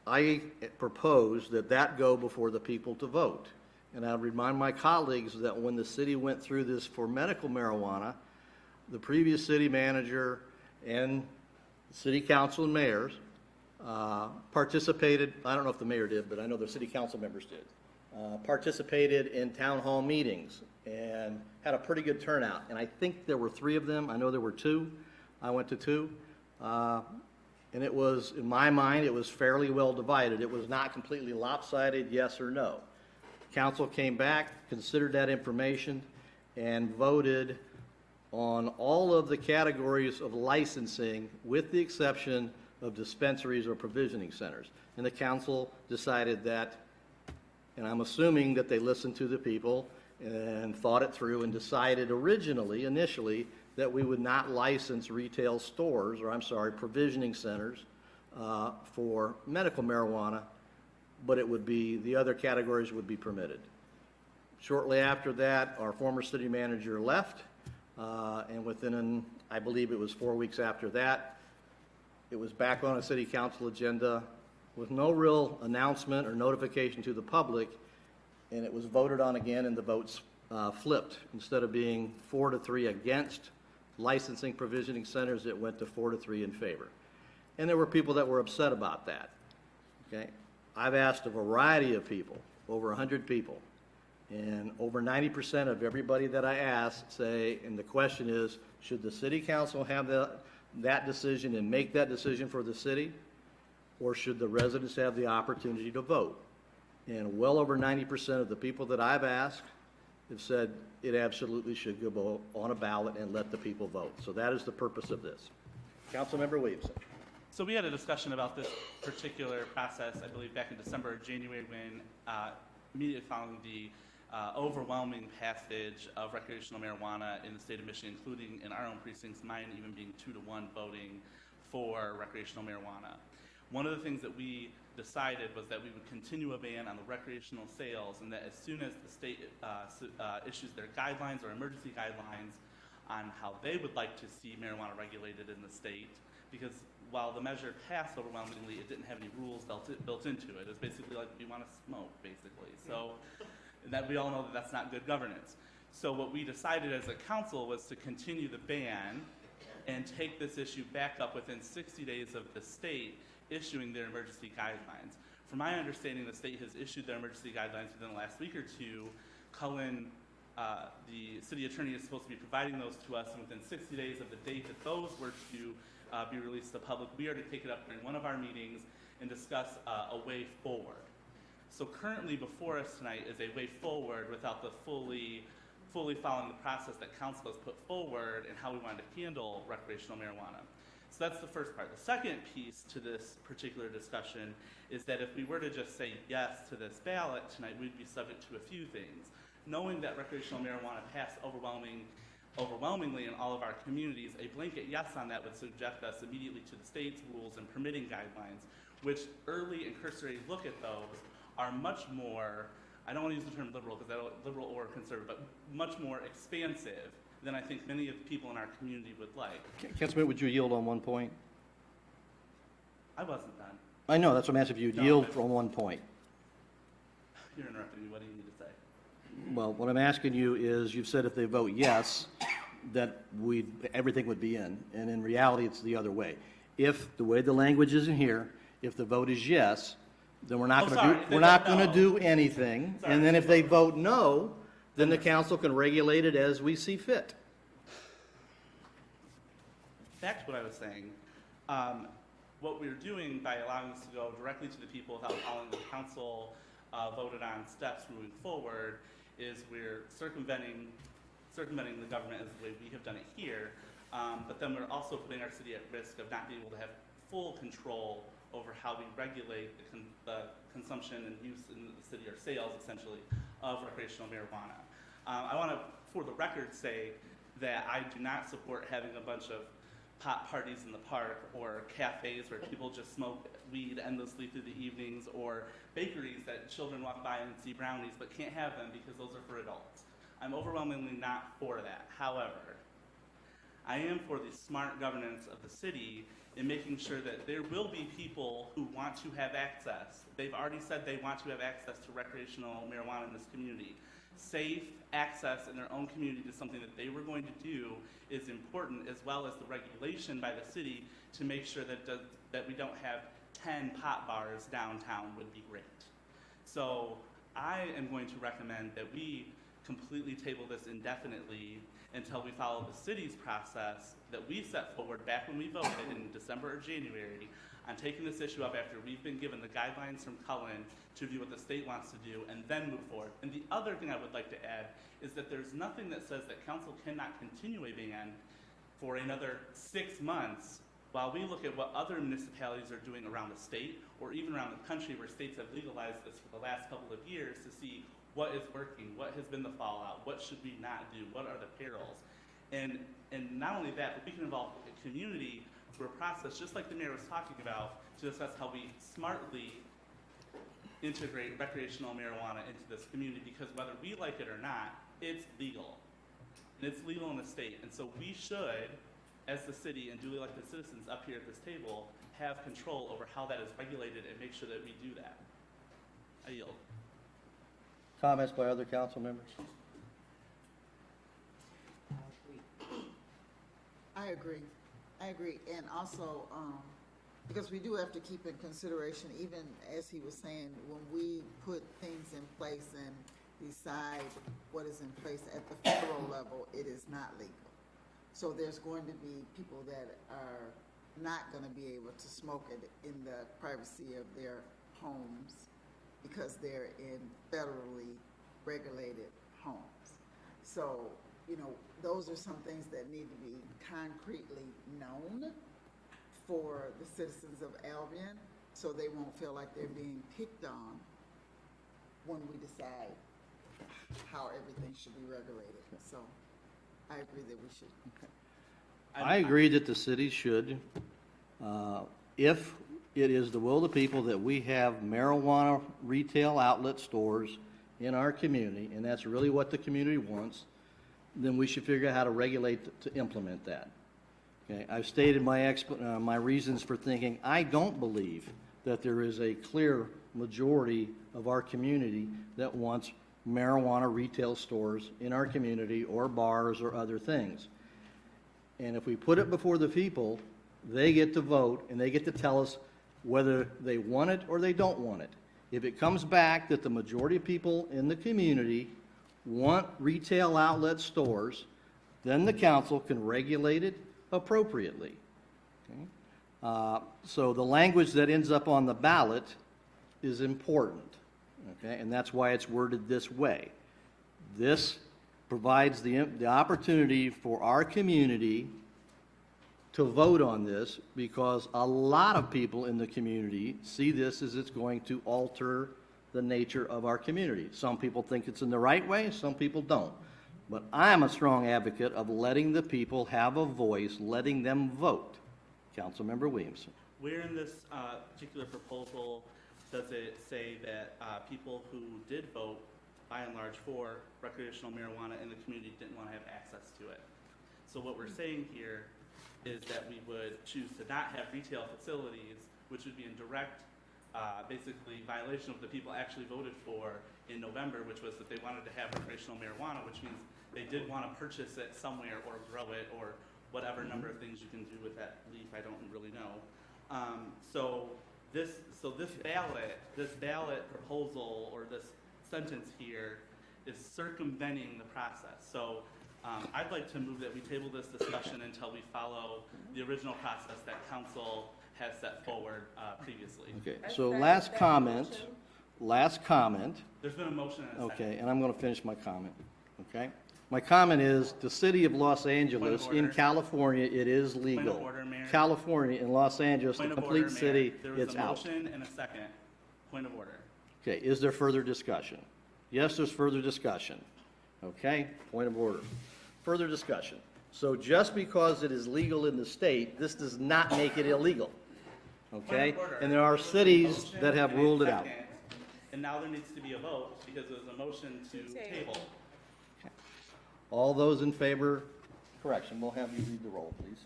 I propose that that go before the people to vote. And I remind my colleagues that when the city went through this for medical marijuana, the previous city manager and city council and mayors participated. I don't know if the mayor did, but I know the city council members did. Participated in town hall meetings and had a pretty good turnout. And I think there were 3 of them. I know there were 2. I went to 2. And it was, in my mind, it was fairly well divided. It was not completely lopsided, yes or no. Council came back, considered that information, and voted on all of the categories of licensing with the exception of dispensaries or provisioning centers. And the council decided that, and I'm assuming that they listened to the people and thought it through and decided initially, that we would not license retail stores, or I'm sorry, provisioning centers for medical marijuana, but it would be, the other categories would be permitted. Shortly after that, our former city manager left, and within, I believe it was 4 weeks after that, it was back on a city council agenda with no real announcement or notification to the public, and it was voted on again, and the votes flipped. Instead of being 4-3 against licensing provisioning centers, it went to 4-3 in favor. And there were people that were upset about that. Okay? I've asked a variety of people, over 100 people, and over 90% of everybody that I asked say, and the question is, should the city council have that decision and make that decision for the city, or should the residents have the opportunity to vote? And well over 90% of the people that I've asked have said it absolutely should go on a ballot and let the people vote. So that is the purpose of this. Councilmember Williamson. So we had a discussion about this particular process, I believe, back in December or January when immediately following the overwhelming passage of recreational marijuana in the state of Michigan, including in our own precincts, mine even being 2-1 voting for recreational marijuana. One of the things that we decided was that we would continue a ban on the recreational sales, and that as soon as the state issues their guidelines or emergency guidelines on how they would like to see marijuana regulated in the state, because while the measure passed overwhelmingly, it didn't have any rules built into it. It's basically like we want to smoke, basically. So that we all know that that's not good governance. So what we decided as a council was to continue the ban and take this issue back up within 60 days of the state issuing their emergency guidelines. From my understanding, the state has issued their emergency guidelines within the last week or two. Cullen, the city attorney, is supposed to be providing those to us, and within 60 days of the date that those were to be released to the public, we are to take it up during one of our meetings and discuss a way forward. So currently before us tonight is a way forward without the fully following the process that council has put forward and how we wanted to handle recreational marijuana. So that's the first part. The second piece to this particular discussion is that if we were to just say yes to this ballot tonight, we'd be subject to a few things. Knowing that recreational marijuana passed overwhelmingly in all of our communities, a blanket yes on that would subject us immediately to the state's rules and permitting guidelines, which early and cursory look at those are much more, I don't want to use the term liberal because liberal or conservative, but much more expansive than I think many of the people in our community would like. Councilman, would you yield on one point? I wasn't done. I know, that's what I'm asking if you'd yield on one point. You're interrupting me. What do you need to say? Well, what I'm asking you is, you've said if they vote yes, that everything would be in, and in reality, it's the other way. If the way the language is in here, if the vote is yes, then we're not going to do anything, and then if they vote no, then the council can regulate it as we see fit. Back to what I was saying. What we're doing by allowing this to go directly to the people without following the council voted on steps moving forward is we're circumventing the government as the way we have done it here, but then we're also putting our city at risk of not being able to have full control over how we regulate the consumption and use in the city, or sales essentially, of recreational marijuana. I want to, for the record, say that I do not support having a bunch of pot parties in the park, or cafes where people just smoke weed endlessly through the evenings, or bakeries that children walk by and see brownies but can't have them because those are for adults. I'm overwhelmingly not for that. However, I am for the smart governance of the city in making sure that there will be people who want to have access. They've already said they want to have access to recreational marijuana in this community. Safe access in their own community to something that they were going to do is important, as well as the regulation by the city to make sure that we don't have 10 pot bars downtown would be great. So I am going to recommend that we completely table this indefinitely until we follow the city's process that we set forward back when we voted in December or January on taking this issue up after we've been given the guidelines from Cullen to review what the state wants to do and then move forward. And the other thing I would like to add is that there's nothing that says that council cannot continue a ban for another 6 months while we look at what other municipalities are doing around the state or even around the country where states have legalized this for the last couple of years to see what is working, what has been the fallout, what should we not do, what are the perils. And not only that, but we can involve the community through a process, just like the mayor was talking about, to discuss how we smartly integrate recreational marijuana into this community, because whether we like it or not, it's legal. And it's legal in the state. And so we should, as the city and duly elected citizens up here at this table, have control over how that is regulated and make sure that we do that. I yield. Comments by other council members? I agree. I agree. And also, because we do have to keep in consideration, even as he was saying, when we put things in place and decide what is in place at the federal level, it is not legal. So there's going to be people that are not going to be able to smoke it in the privacy of their homes because they're in federally regulated homes. So, you know, those are some things that need to be concretely known for the citizens of Albion, so they won't feel like they're being picked on when we decide how everything should be regulated. So I agree that we should. I agree that the city should, if it is the will of the people that we have marijuana retail outlet stores in our community, and that's really what the community wants, then we should figure out how to regulate to implement that. Okay, I've stated my reasons for thinking I don't believe that there is a clear majority of our community that wants marijuana retail stores in our community or bars or other things. And if we put it before the people, they get to vote and they get to tell us whether they want it or they don't want it. If it comes back that the majority of people in the community want retail outlet stores, then the council can regulate it appropriately. Okay? So the language that ends up on the ballot is important, okay? And that's why it's worded this way. This provides the opportunity for our community to vote on this, because a lot of people in the community see this as it's going to alter the nature of our community. Some people think it's in the right way, some people don't. But I am a strong advocate of letting the people have a voice, letting them vote. Councilmember Williamson. Where in this particular proposal does it say that people who did vote, by and large, for recreational marijuana in the community didn't want to have access to it? So what we're saying here is that we would choose to not have retail facilities, which would be in direct, basically, violation of what the people actually voted for in November, which was that they wanted to have recreational marijuana, which means they did want to purchase it somewhere or grow it or whatever number of things you can do with that leaf, I don't really know. So this ballot proposal or this sentence here is circumventing the process. So I'd like to move that we table this discussion until we follow the original process that council has set forward previously. Okay, so last comment. There's been a motion and a second. Okay, and I'm going to finish my comment, okay? My comment is, the city of Los Angeles, Point of in order. California, it is legal. order, Mayor. California and Los Angeles, the Point of complete order, Mayor. city, There was it's a out. motion and a second. Point of order. Okay, is there further discussion? Yes, there's further discussion. Okay, point of order. Further discussion. So just because it is legal in the state, this does not make it illegal. Okay? Point of order. And there are There was a cities motion that have and a ruled it out. second, And now there needs to be a vote because there was a motion to table. All those in favor, correction, we'll have you read the roll, please.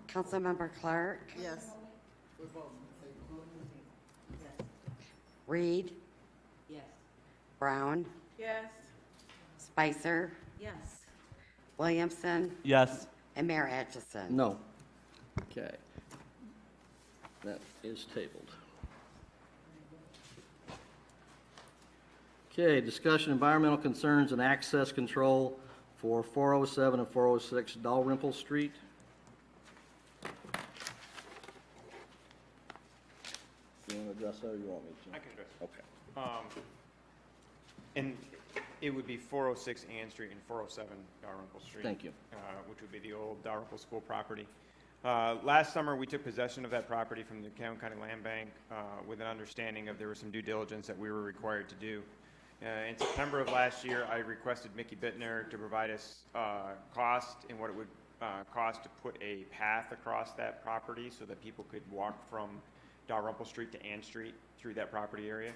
Councilmember Clark, Yes. Reed, Yes. Yes. Brown, Spicer, Yes. Williamson, Yes. and Mayor Atchison. No. Okay. That is tabled. Okay, discussion environmental concerns and access control for 407 and 406 Dalrymple Street. You want to address that or you want me to? I can address it. Okay. And it would be 406 Ann Street and 407 Dalrymple Street. Thank you. Which would be the old Dalrymple School property. Last summer, we took possession of that property from the Calhoun County Land Bank with an understanding of there was some due diligence that we were required to do. In September of last year, I requested Mickey Bittner to provide us cost and what it would cost to put a path across that property so that people could walk from Dalrymple Street to Ann Street through that property area.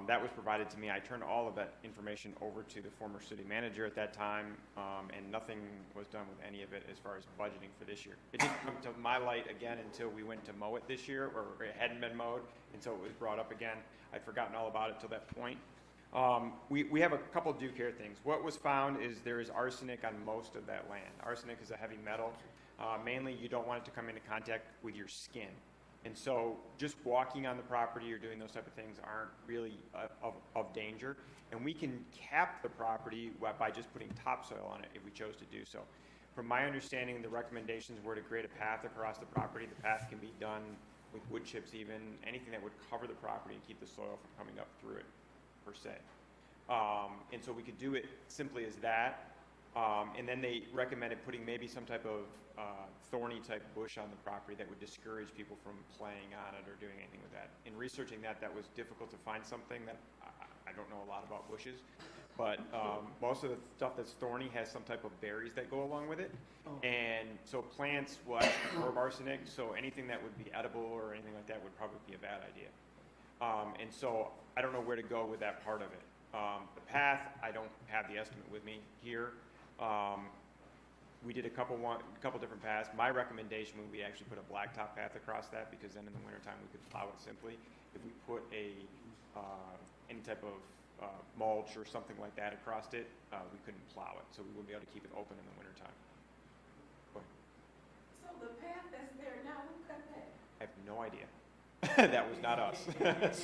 That was provided to me. I turned all of that information over to the former city manager at that time, and nothing was done with any of it as far as budgeting for this year. It didn't come to my light again until we went to mow it this year, or it hadn't been mowed, and so it was brought up again. I'd forgotten all about it till that point. We have a couple due care things. What was found is there is arsenic on most of that land. Arsenic is a heavy metal. Mainly, you don't want it to come into contact with your skin. And so just walking on the property or doing those type of things aren't really of danger. And we can cap the property by just putting topsoil on it if we chose to do so. From my understanding, the recommendations were to create a path across the property. The path can be done with wood chips even, anything that would cover the property and keep the soil from coming up through it, per se. And so we could do it simply as that. And then they recommended putting maybe some type of thorny type bush on the property that would discourage people from playing on it or doing anything with that. In researching that, that was difficult to find something that I don't know a lot about bushes, but most of the stuff that's thorny has some type of berries that go along with it. And so plants will actually absorb arsenic, so anything that would be edible or anything like that would probably be a bad idea. And so I don't know where to go with that part of it. The path, I don't have the estimate with me here. We did a couple different paths. My recommendation would be actually put a blacktop path across that, because then in the wintertime we could plow it simply. If we put any type of mulch or something like that across it, we couldn't plow it, so we wouldn't be able to keep it open in the wintertime. So the path that's there now, who cut that? I have no idea. That was not us.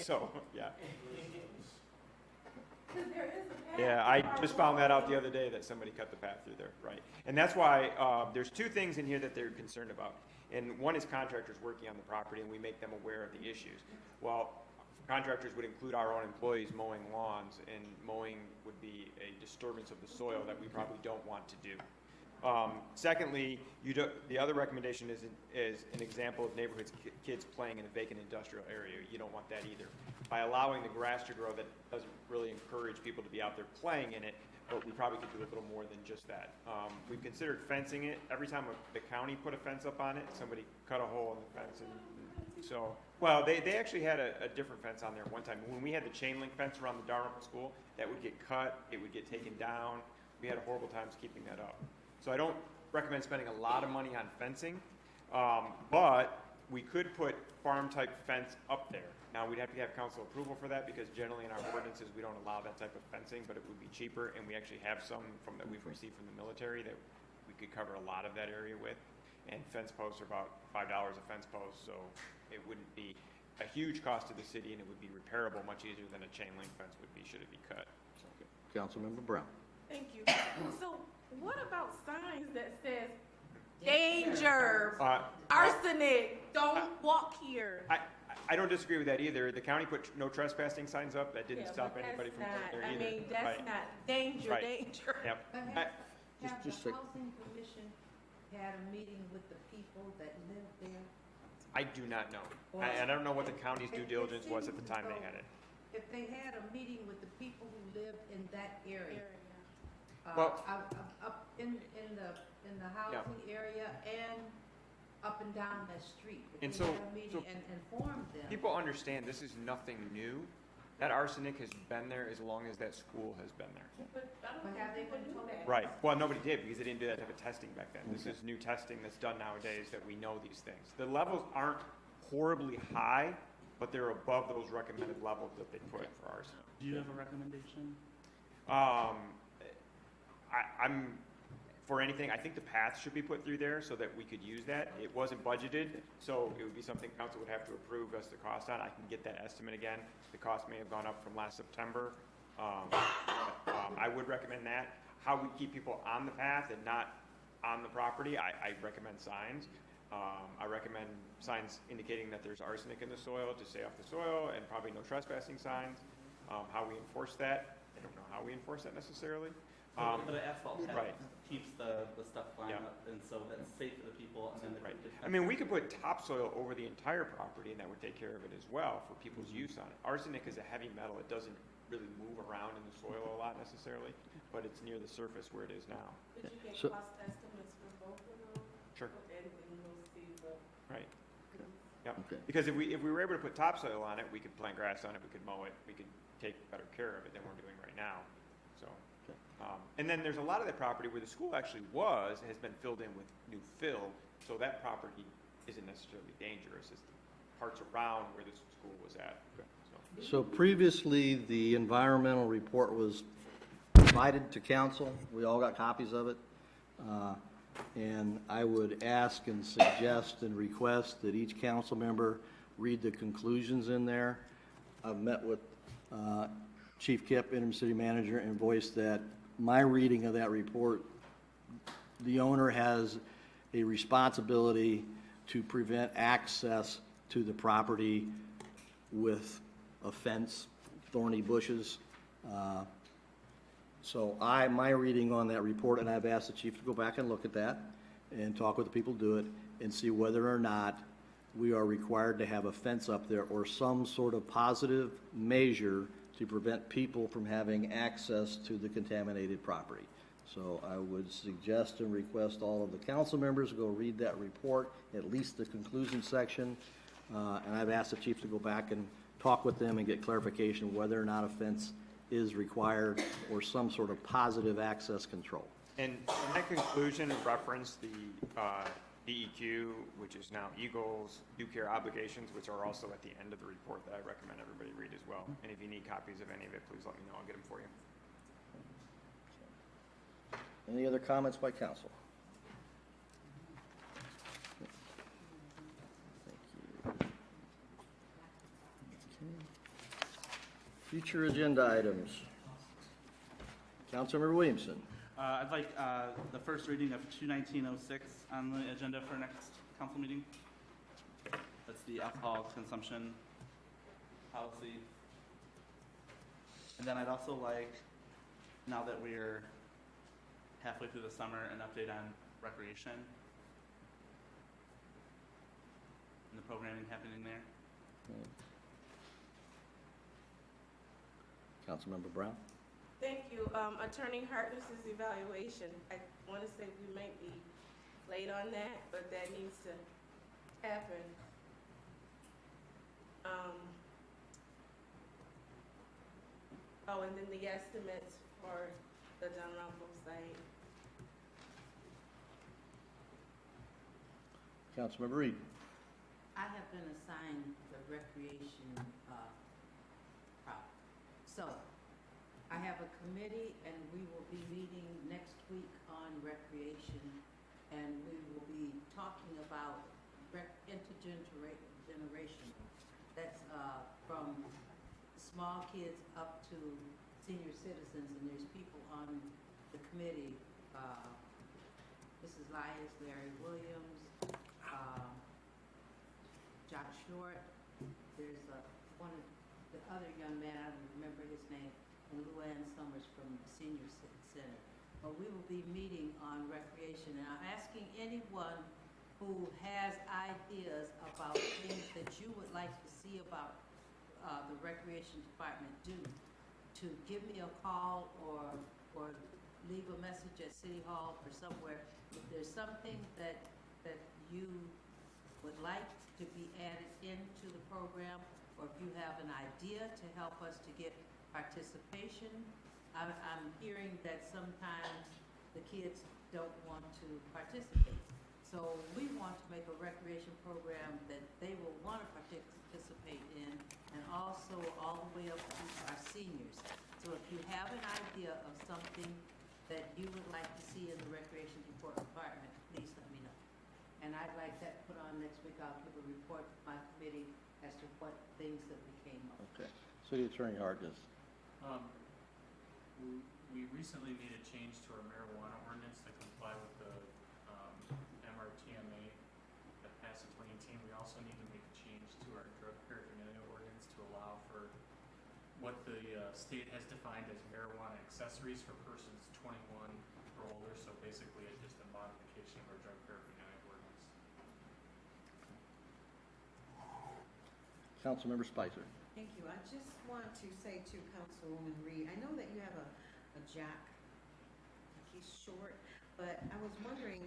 So, yeah. Because there is a path. Yeah, I just found that out the other day that somebody cut the path through there, right? And that's why there's two things in here that they're concerned about. And one is contractors working on the property, and we make them aware of the issues. Well, contractors would include our own employees mowing lawns, and mowing would be a disturbance of the soil that we probably don't want to do. Secondly, the other recommendation is an example of neighborhoods kids playing in a vacant industrial area. You don't want that either. By allowing the grass to grow, that doesn't really encourage people to be out there playing in it, but we probably could do a little more than just that. We've considered fencing it. Every time the county put a fence up on it, somebody cut a hole in the fence. And so, well, they actually had a different fence on there one time. When we had the chain link fence around the Dalrymple School, that would get cut, it would get taken down. We had horrible times keeping that up. So I don't recommend spending a lot of money on fencing, but we could put farm-type fence up there. Now, we'd have to have council approval for that, because generally in our ordinances, we don't allow that type of fencing, but it would be cheaper, and we actually have some that we've received from the military that we could cover a lot of that area with. And fence posts are about $5 a fence post, so it wouldn't be a huge cost to the city, and it would be repairable much easier than a chain link fence would be should it be cut. Councilmember Brown. Thank you. So what about signs that says danger, arsenic, don't walk here? I don't disagree with that either. The county put no trespassing signs up. That didn't Yeah, stop but anybody that's from going not- there I either. mean, that's Right. not danger, Right. danger. Yep. But have just the a- housing commission had a meeting with the people that live there? I do not know. I don't know what the county's due diligence was at the time they had it. If they had a meeting with the people who lived in that area, Well- up in the housing area and up and down that street. If And they so- had a meeting and informed them. People understand this is nothing new. That arsenic has been there as long as that school has been there. But have they been told that? Right. Well, nobody did because they didn't do that type of testing back then. This is new testing that's done nowadays that we know these things. The levels aren't horribly high, but they're above those recommended levels that they put for arsenic. Do you have a recommendation? I'm for anything. I think the path should be put through there so that we could use that. It wasn't budgeted, so it would be something council would have to approve as the cost on. I can get that estimate again. The cost may have gone up from last September. I would recommend that. How we keep people on the path and not on the property, I recommend signs. I recommend signs indicating that there's arsenic in the soil to stay off the soil, and probably no trespassing signs. How we enforce that, I don't know how we enforce that necessarily. But the asphalt pad Right. keeps the stuff flying Yeah. up, and so that's safe for the people, and then Right. the I mean, we could put topsoil over the entire property, and that would take care of it as well for people's use on it. Arsenic is a heavy metal. It doesn't really move around in the soil a lot necessarily, but it's near the surface where it is now. Could you get So- cost estimates for both of those? Sure. And we'll see what. Right. Yep. Okay. Because if we were able to put topsoil on it, we could plant grass on it, we could mow it, we could take better care of it than we're doing right now. So, and then there's a lot of that property where the school actually was, has been filled in with new fill, so that property isn't necessarily dangerous. It's the parts around where the school was at. So previously, the environmental report was provided to council. We all got copies of it. And I would ask and suggest and request that each council member read the conclusions in there. I've met with Chief Kipp, interim city manager, and voiced that my reading of that report, the owner has a responsibility to prevent access to the property with a fence, thorny bushes. So my reading on that report, and I've asked the chief to go back and look at that and talk with the people who do it and see whether or not we are required to have a fence up there or some sort of positive measure to prevent people from having access to the contaminated property. So I would suggest and request all of the council members go read that report, at least the conclusion section. And I've asked the chief to go back and talk with them and get clarification whether or not a fence is required or some sort of positive access control. And in that conclusion referenced the DEQ, which is now Eagles, due care obligations, which are also at the end of the report that I recommend everybody read as well. And if you need copies of any of it, please let me know. I'll get them for you. Any other comments by council? Thank you. Future agenda items. Councilmember Williamson. I'd like the first reading of 21906 on the agenda for next council meeting. That's the alcohol consumption policy. And then I'd also like, now that we're halfway through the summer, an update on recreation and the programming happening there. Councilmember Brown. Thank you. Attorney Harkness's evaluation, I want to say we might be late on that, but that needs to happen. And then the estimates for the Dunrumple site. Councilmember Reed. I have been assigned the recreation prop. So I have a committee, and we will be meeting next week on recreation, and we will be talking about intergeneration. That's from small kids up to senior citizens, and there's people on the committee, Mrs. Lyons, Larry Williams, Josh Short, other young man, I don't remember his name, and Luann Summers from the Senior Center. But we will be meeting on recreation, and I'm asking anyone who has ideas about things that you would like to see about the recreation department do, to give me a call or leave a message at City Hall or somewhere. If there's something that you would like to be added into the program, or if you have an idea to help us to get participation. I'm hearing that sometimes the kids don't want to participate. So we want to make a recreation program that they will want to participate in, and also all the way up to our seniors. So if you have an idea of something that you would like to see in the recreation department, please let me know. And I'd like that put on next week. I'll give a report to my committee as to what things that we came up with. Okay. City Attorney Harkness. We recently made a change to our marijuana ordinance to comply with the MRTMA that passed in 2018. We also need to make a change to our drug paraphernalia ordinance to allow for what the state has defined as marijuana accessories for persons 21 or older. So basically, it's just a modification of our drug paraphernalia ordinance. Councilmember Spicer. Thank you. I just want to say to Councilwoman Reed, I know that you have a Jack, he's short, but I was wondering,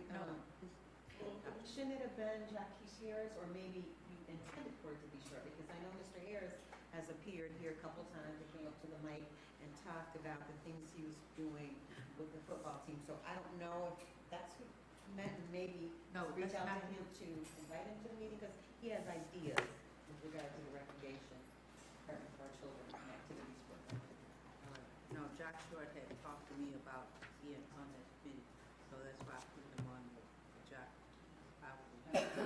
shouldn't it have been Jacques Harris, or maybe you intended for it to be short? Because I know Mr. Harris has appeared here a couple times, he came up to the mic and talked about the things he was doing with the football team. So I don't know if that's what meant, maybe reach out to him to invite him to the meeting, because he has ideas with regard to the recreation department for our children and activities for them. No, Jack Short had talked to me about being on that committee, so that's why I put him on the Jack.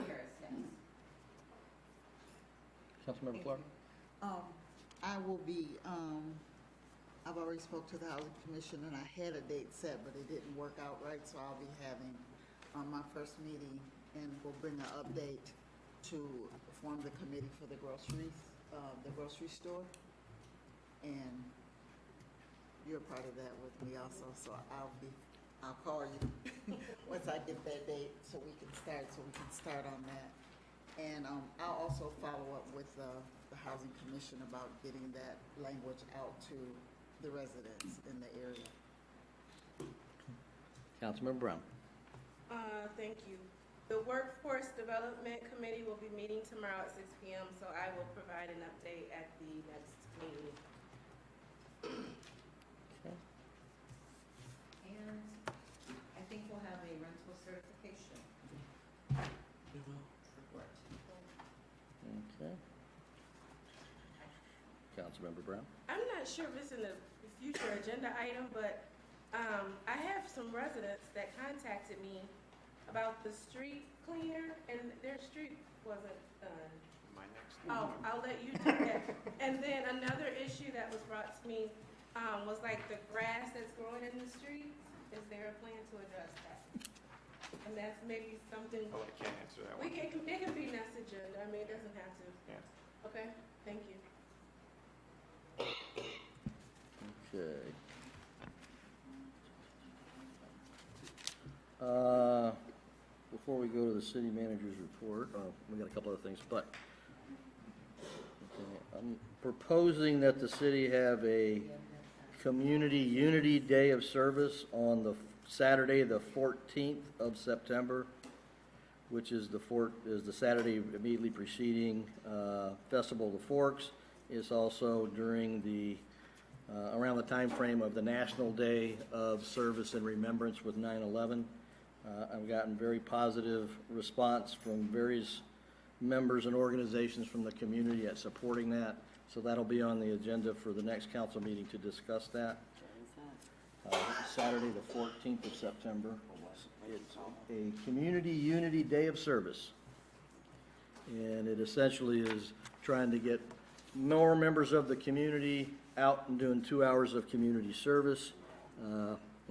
Harris, yes. Councilmember Clark. I will be, I've already spoke to the Housing Commission, and I had a date set, but it didn't work out right, so I'll be having my first meeting, and we'll bring an update to form the committee for the grocery store. And you're part of that with me also, so I'll call you once I get that date so we can start on that. And I'll also follow up with the Housing Commission about getting that language out to the residents in the area. Councilmember Brown. Thank you. The Workforce Development Committee will be meeting tomorrow at 6 p.m., so I will provide an update at the next meeting. Okay. And I think we'll have a rental certification report. Okay. Councilmember Brown. I'm not sure if it's in the future agenda item, but I have some residents that contacted me about the street cleaner, and their street wasn't done. My next. Oh, I'll let you do that. And then another issue that was brought to me was like the grass that's growing in the streets. Is there a plan to address that? And that's maybe something. Oh, I can't answer that one. It can be next agenda. I mean, it doesn't have to. Yeah. Okay, thank you. Okay. Before we go to the city manager's report, we got a couple other things, but okay, I'm proposing that the city have a Community Unity Day of Service on the Saturday, the 14th of September, which is the Saturday immediately preceding Festival of the Forks. It's also during the around the time frame of the National Day of Service and Remembrance with 9/11. I've gotten very positive response from various members and organizations from the community at supporting that. So that'll be on the agenda for the next council meeting to discuss that. Saturday, the 14th of September. It's a Community Unity Day of Service. And it essentially is trying to get more members of the community out and doing 2 hours of community service.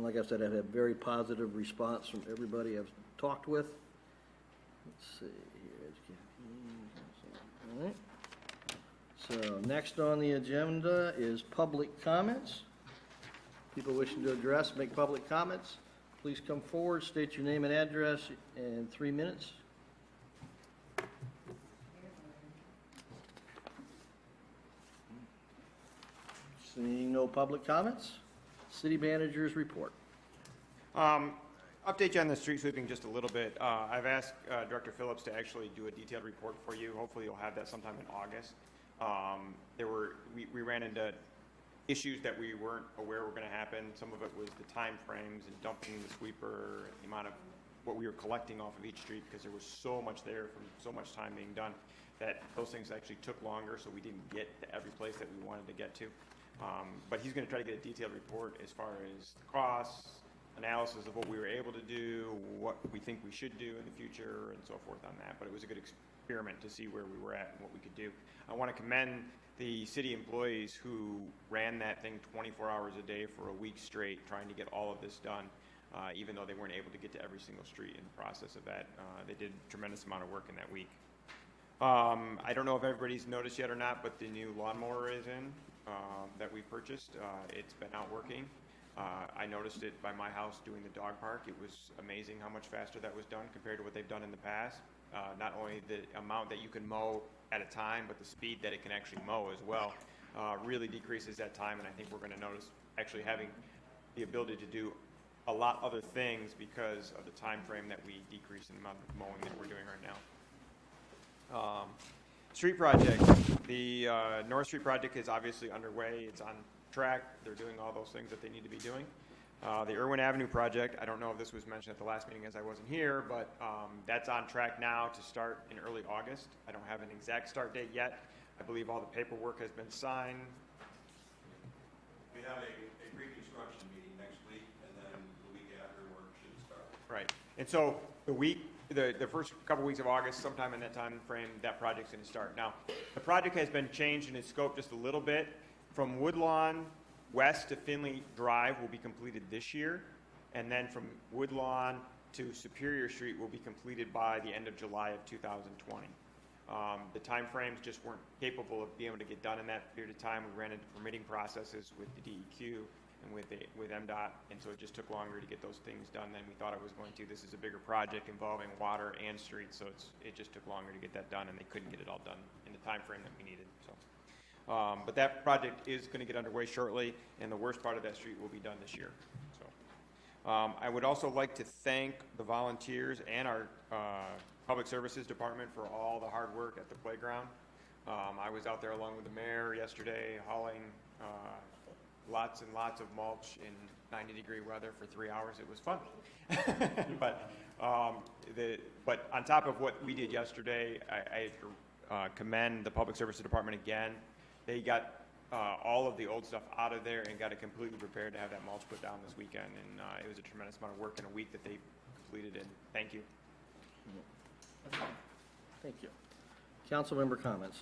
Like I said, I've had very positive response from everybody I've talked with. Let's see here. All right. So next on the agenda is public comments. People wishing to address, make public comments, please come forward, state your name and address in 3 minutes. Seeing no public comments, city manager's report. Update you on the street sweeping just a little bit. I've asked Director Phillips to actually do a detailed report for you. Hopefully you'll have that sometime in August. We ran into issues that we weren't aware were going to happen. Some of it was the time frames and dumping the sweeper, the amount of what we were collecting off of each street, because there was so much there from so much time being done that those things actually took longer, so we didn't get to every place that we wanted to get to. But he's going to try to get a detailed report as far as the costs, analysis of what we were able to do, what we think we should do in the future, and so forth on that. But it was a good experiment to see where we were at and what we could do. I want to commend the city employees who ran that thing 24 hours a day for a week straight, trying to get all of this done, even though they weren't able to get to every single street in the process of that. They did a tremendous amount of work in that week. I don't know if everybody's noticed yet or not, but the new lawnmower is in that we purchased. It's been out working. I noticed it by my house doing the dog park. It was amazing how much faster that was done compared to what they've done in the past. Not only the amount that you can mow at a time, but the speed that it can actually mow as well really decreases that time, and I think we're going to notice actually having the ability to do a lot other things because of the time frame that we decrease in the amount of mowing that we're doing right now. Street project. The North Street project is obviously underway. It's on track. They're doing all those things that they need to be doing. The Irwin Avenue project, I don't know if this was mentioned at the last meeting as I wasn't here, but that's on track now to start in early August. I don't have an exact start date yet. I believe all the paperwork has been signed. We have a pre-construction meeting next week, and then the week after work should start. Right. And so the first couple weeks of August, sometime in that time frame, that project's going to start. Now, the project has been changed in its scope just a little bit. From Woodlawn west to Finley Drive will be completed this year, and then from Woodlawn to Superior Street will be completed by the end of July of 2020. The time frames just weren't capable of being able to get done in that period of time. We ran into permitting processes with the DEQ and with MDOT, and so it just took longer to get those things done than we thought it was going to. This is a bigger project involving water and streets, so it just took longer to get that done, and they couldn't get it all done in the time frame that we needed. So. But that project is going to get underway shortly, and the worst part of that street will be done this year. So, I would also like to thank the volunteers and our Public Services Department for all the hard work at the playground. I was out there along with the mayor yesterday hauling lots and lots of mulch in 90-degree weather for 3 hours. It was fun. But on top of what we did yesterday, I commend the Public Services Department again. They got all of the old stuff out of there and got it completely prepared to have that mulch put down this weekend. And it was a tremendous amount of work in a week that they completed. And thank you. Thank you. Council member comments.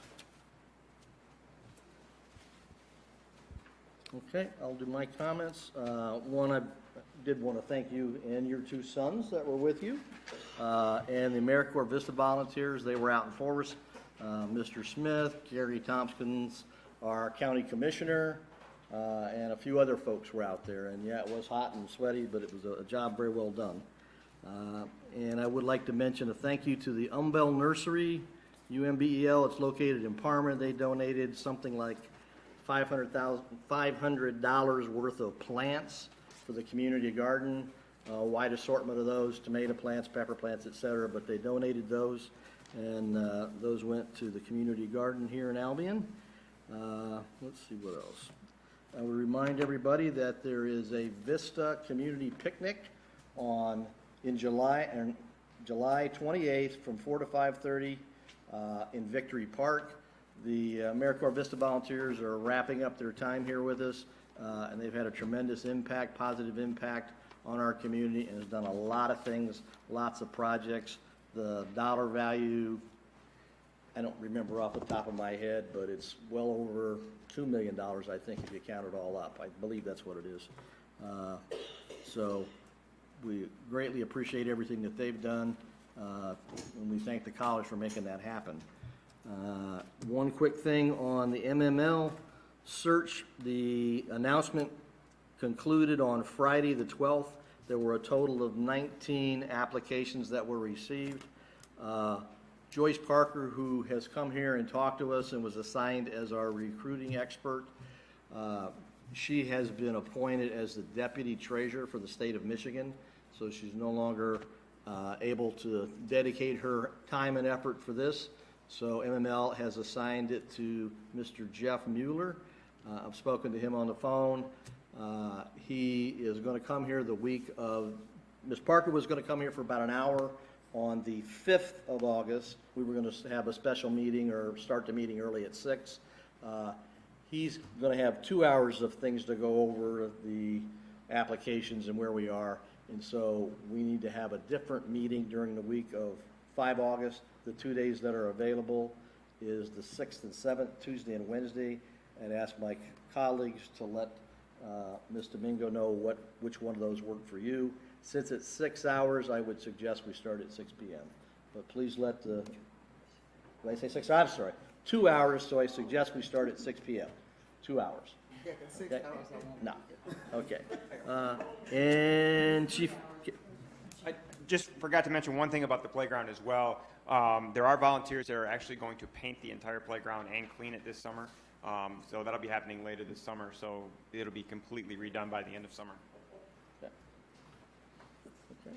Okay, I'll do my comments. One, I did want to thank you and your two sons that were with you, and the AmeriCorps Vista volunteers. They were out in force. Mr. Smith, Gary Tompkins, our county commissioner, and a few other folks were out there. And yeah, it was hot and sweaty, but it was a job very well done. And I would like to mention a thank you to the Umbel Nursery, UMBEL. It's located in Parma. They donated something like $500 worth of plants for the community garden. A wide assortment of those, tomato plants, pepper plants, etc. But they donated those, and those went to the community garden here in Albion. Let's see what else. I would remind everybody that there is a Vista Community Picnic in July 28th from 4 to 5:30 in Victory Park. The AmeriCorps Vista volunteers are wrapping up their time here with us, and they've had a tremendous impact, positive impact on our community, and has done a lot of things, lots of projects. The dollar value, I don't remember off the top of my head, but it's well over $2 million, I think, if you count it all up. I believe that's what it is. So we greatly appreciate everything that they've done, and we thank the college for making that happen. One quick thing on the MML search, the announcement concluded on Friday the 12th. There were a total of 19 applications that were received. Joyce Parker, who has come here and talked to us and was assigned as our recruiting expert, she has been appointed as the deputy treasurer for the state of Michigan, so she's no longer able to dedicate her time and effort for this. So MML has assigned it to Mr. Jeff Mueller. I've spoken to him on the phone. He is going to come here the week of, Ms. Parker was going to come here for about an hour on the 5th of August. We were going to have a special meeting or start the meeting early at 6. He's going to have 2 hours of things to go over the applications and where we are. And so we need to have a different meeting during the week of 5 August. The 2 days that are available is the 6th and 7th, Tuesday and Wednesday. And ask my colleagues to let Ms. Domingo know which one of those worked for you. Since it's 6 hours, I would suggest we start at 6 p.m. But please let the, did I say 6? I'm sorry, 2 hours, so I suggest we start at 6 p.m. 2 hours. Yeah, 'cause 6 Okay. hours I won't. No, okay. And Chief, I just forgot to mention one thing about the playground as well. There are volunteers that are actually going to paint the entire playground and clean it this summer. So that'll be happening later this summer, so it'll be completely redone by the end of summer. okay.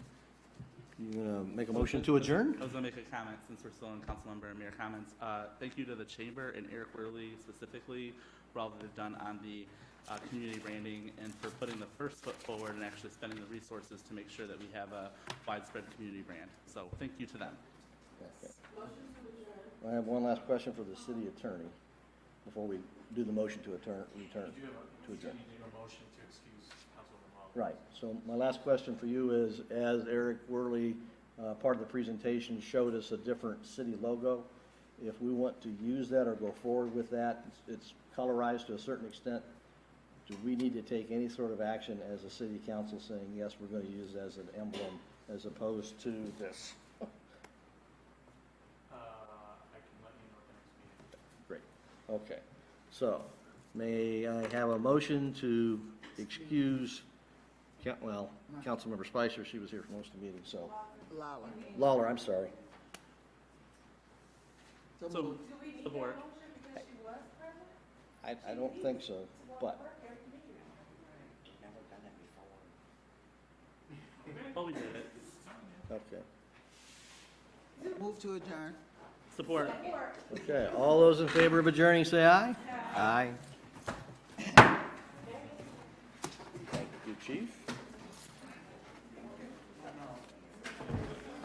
You gonna make a motion to adjourn? I was going to make a comment since we're still in Councilmember and Mayor comments. Thank you to the Chamber and Eric Worley specifically for all that they've done on the community branding and for putting the first foot forward and actually spending the resources to make sure that we have a widespread community brand. So thank you to them. Okay. I have one last question for the city attorney before we do the motion to return to adjourn. You need to do a motion to excuse Councilman Wallace. Right. So my last question for you is, as Eric Worley, part of the presentation, showed us a different city logo. If we want to use that or go forward with that, it's colorized to a certain extent. Do we need to take any sort of action as a city council saying, yes, we're going to use it as an emblem as opposed to this? I can let you know at the next meeting. Great. Okay. So may I have a motion to excuse, well, Councilmember Spicer, she was here for most of the meeting, so. Lawler. Lawler, I'm sorry. So, support. I don't think so, but. Well, we did it. Okay. Move to adjourn. Support. Okay, all those in favor of adjourning, say aye. Aye. Thank you, Chief.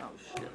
Oh, shit.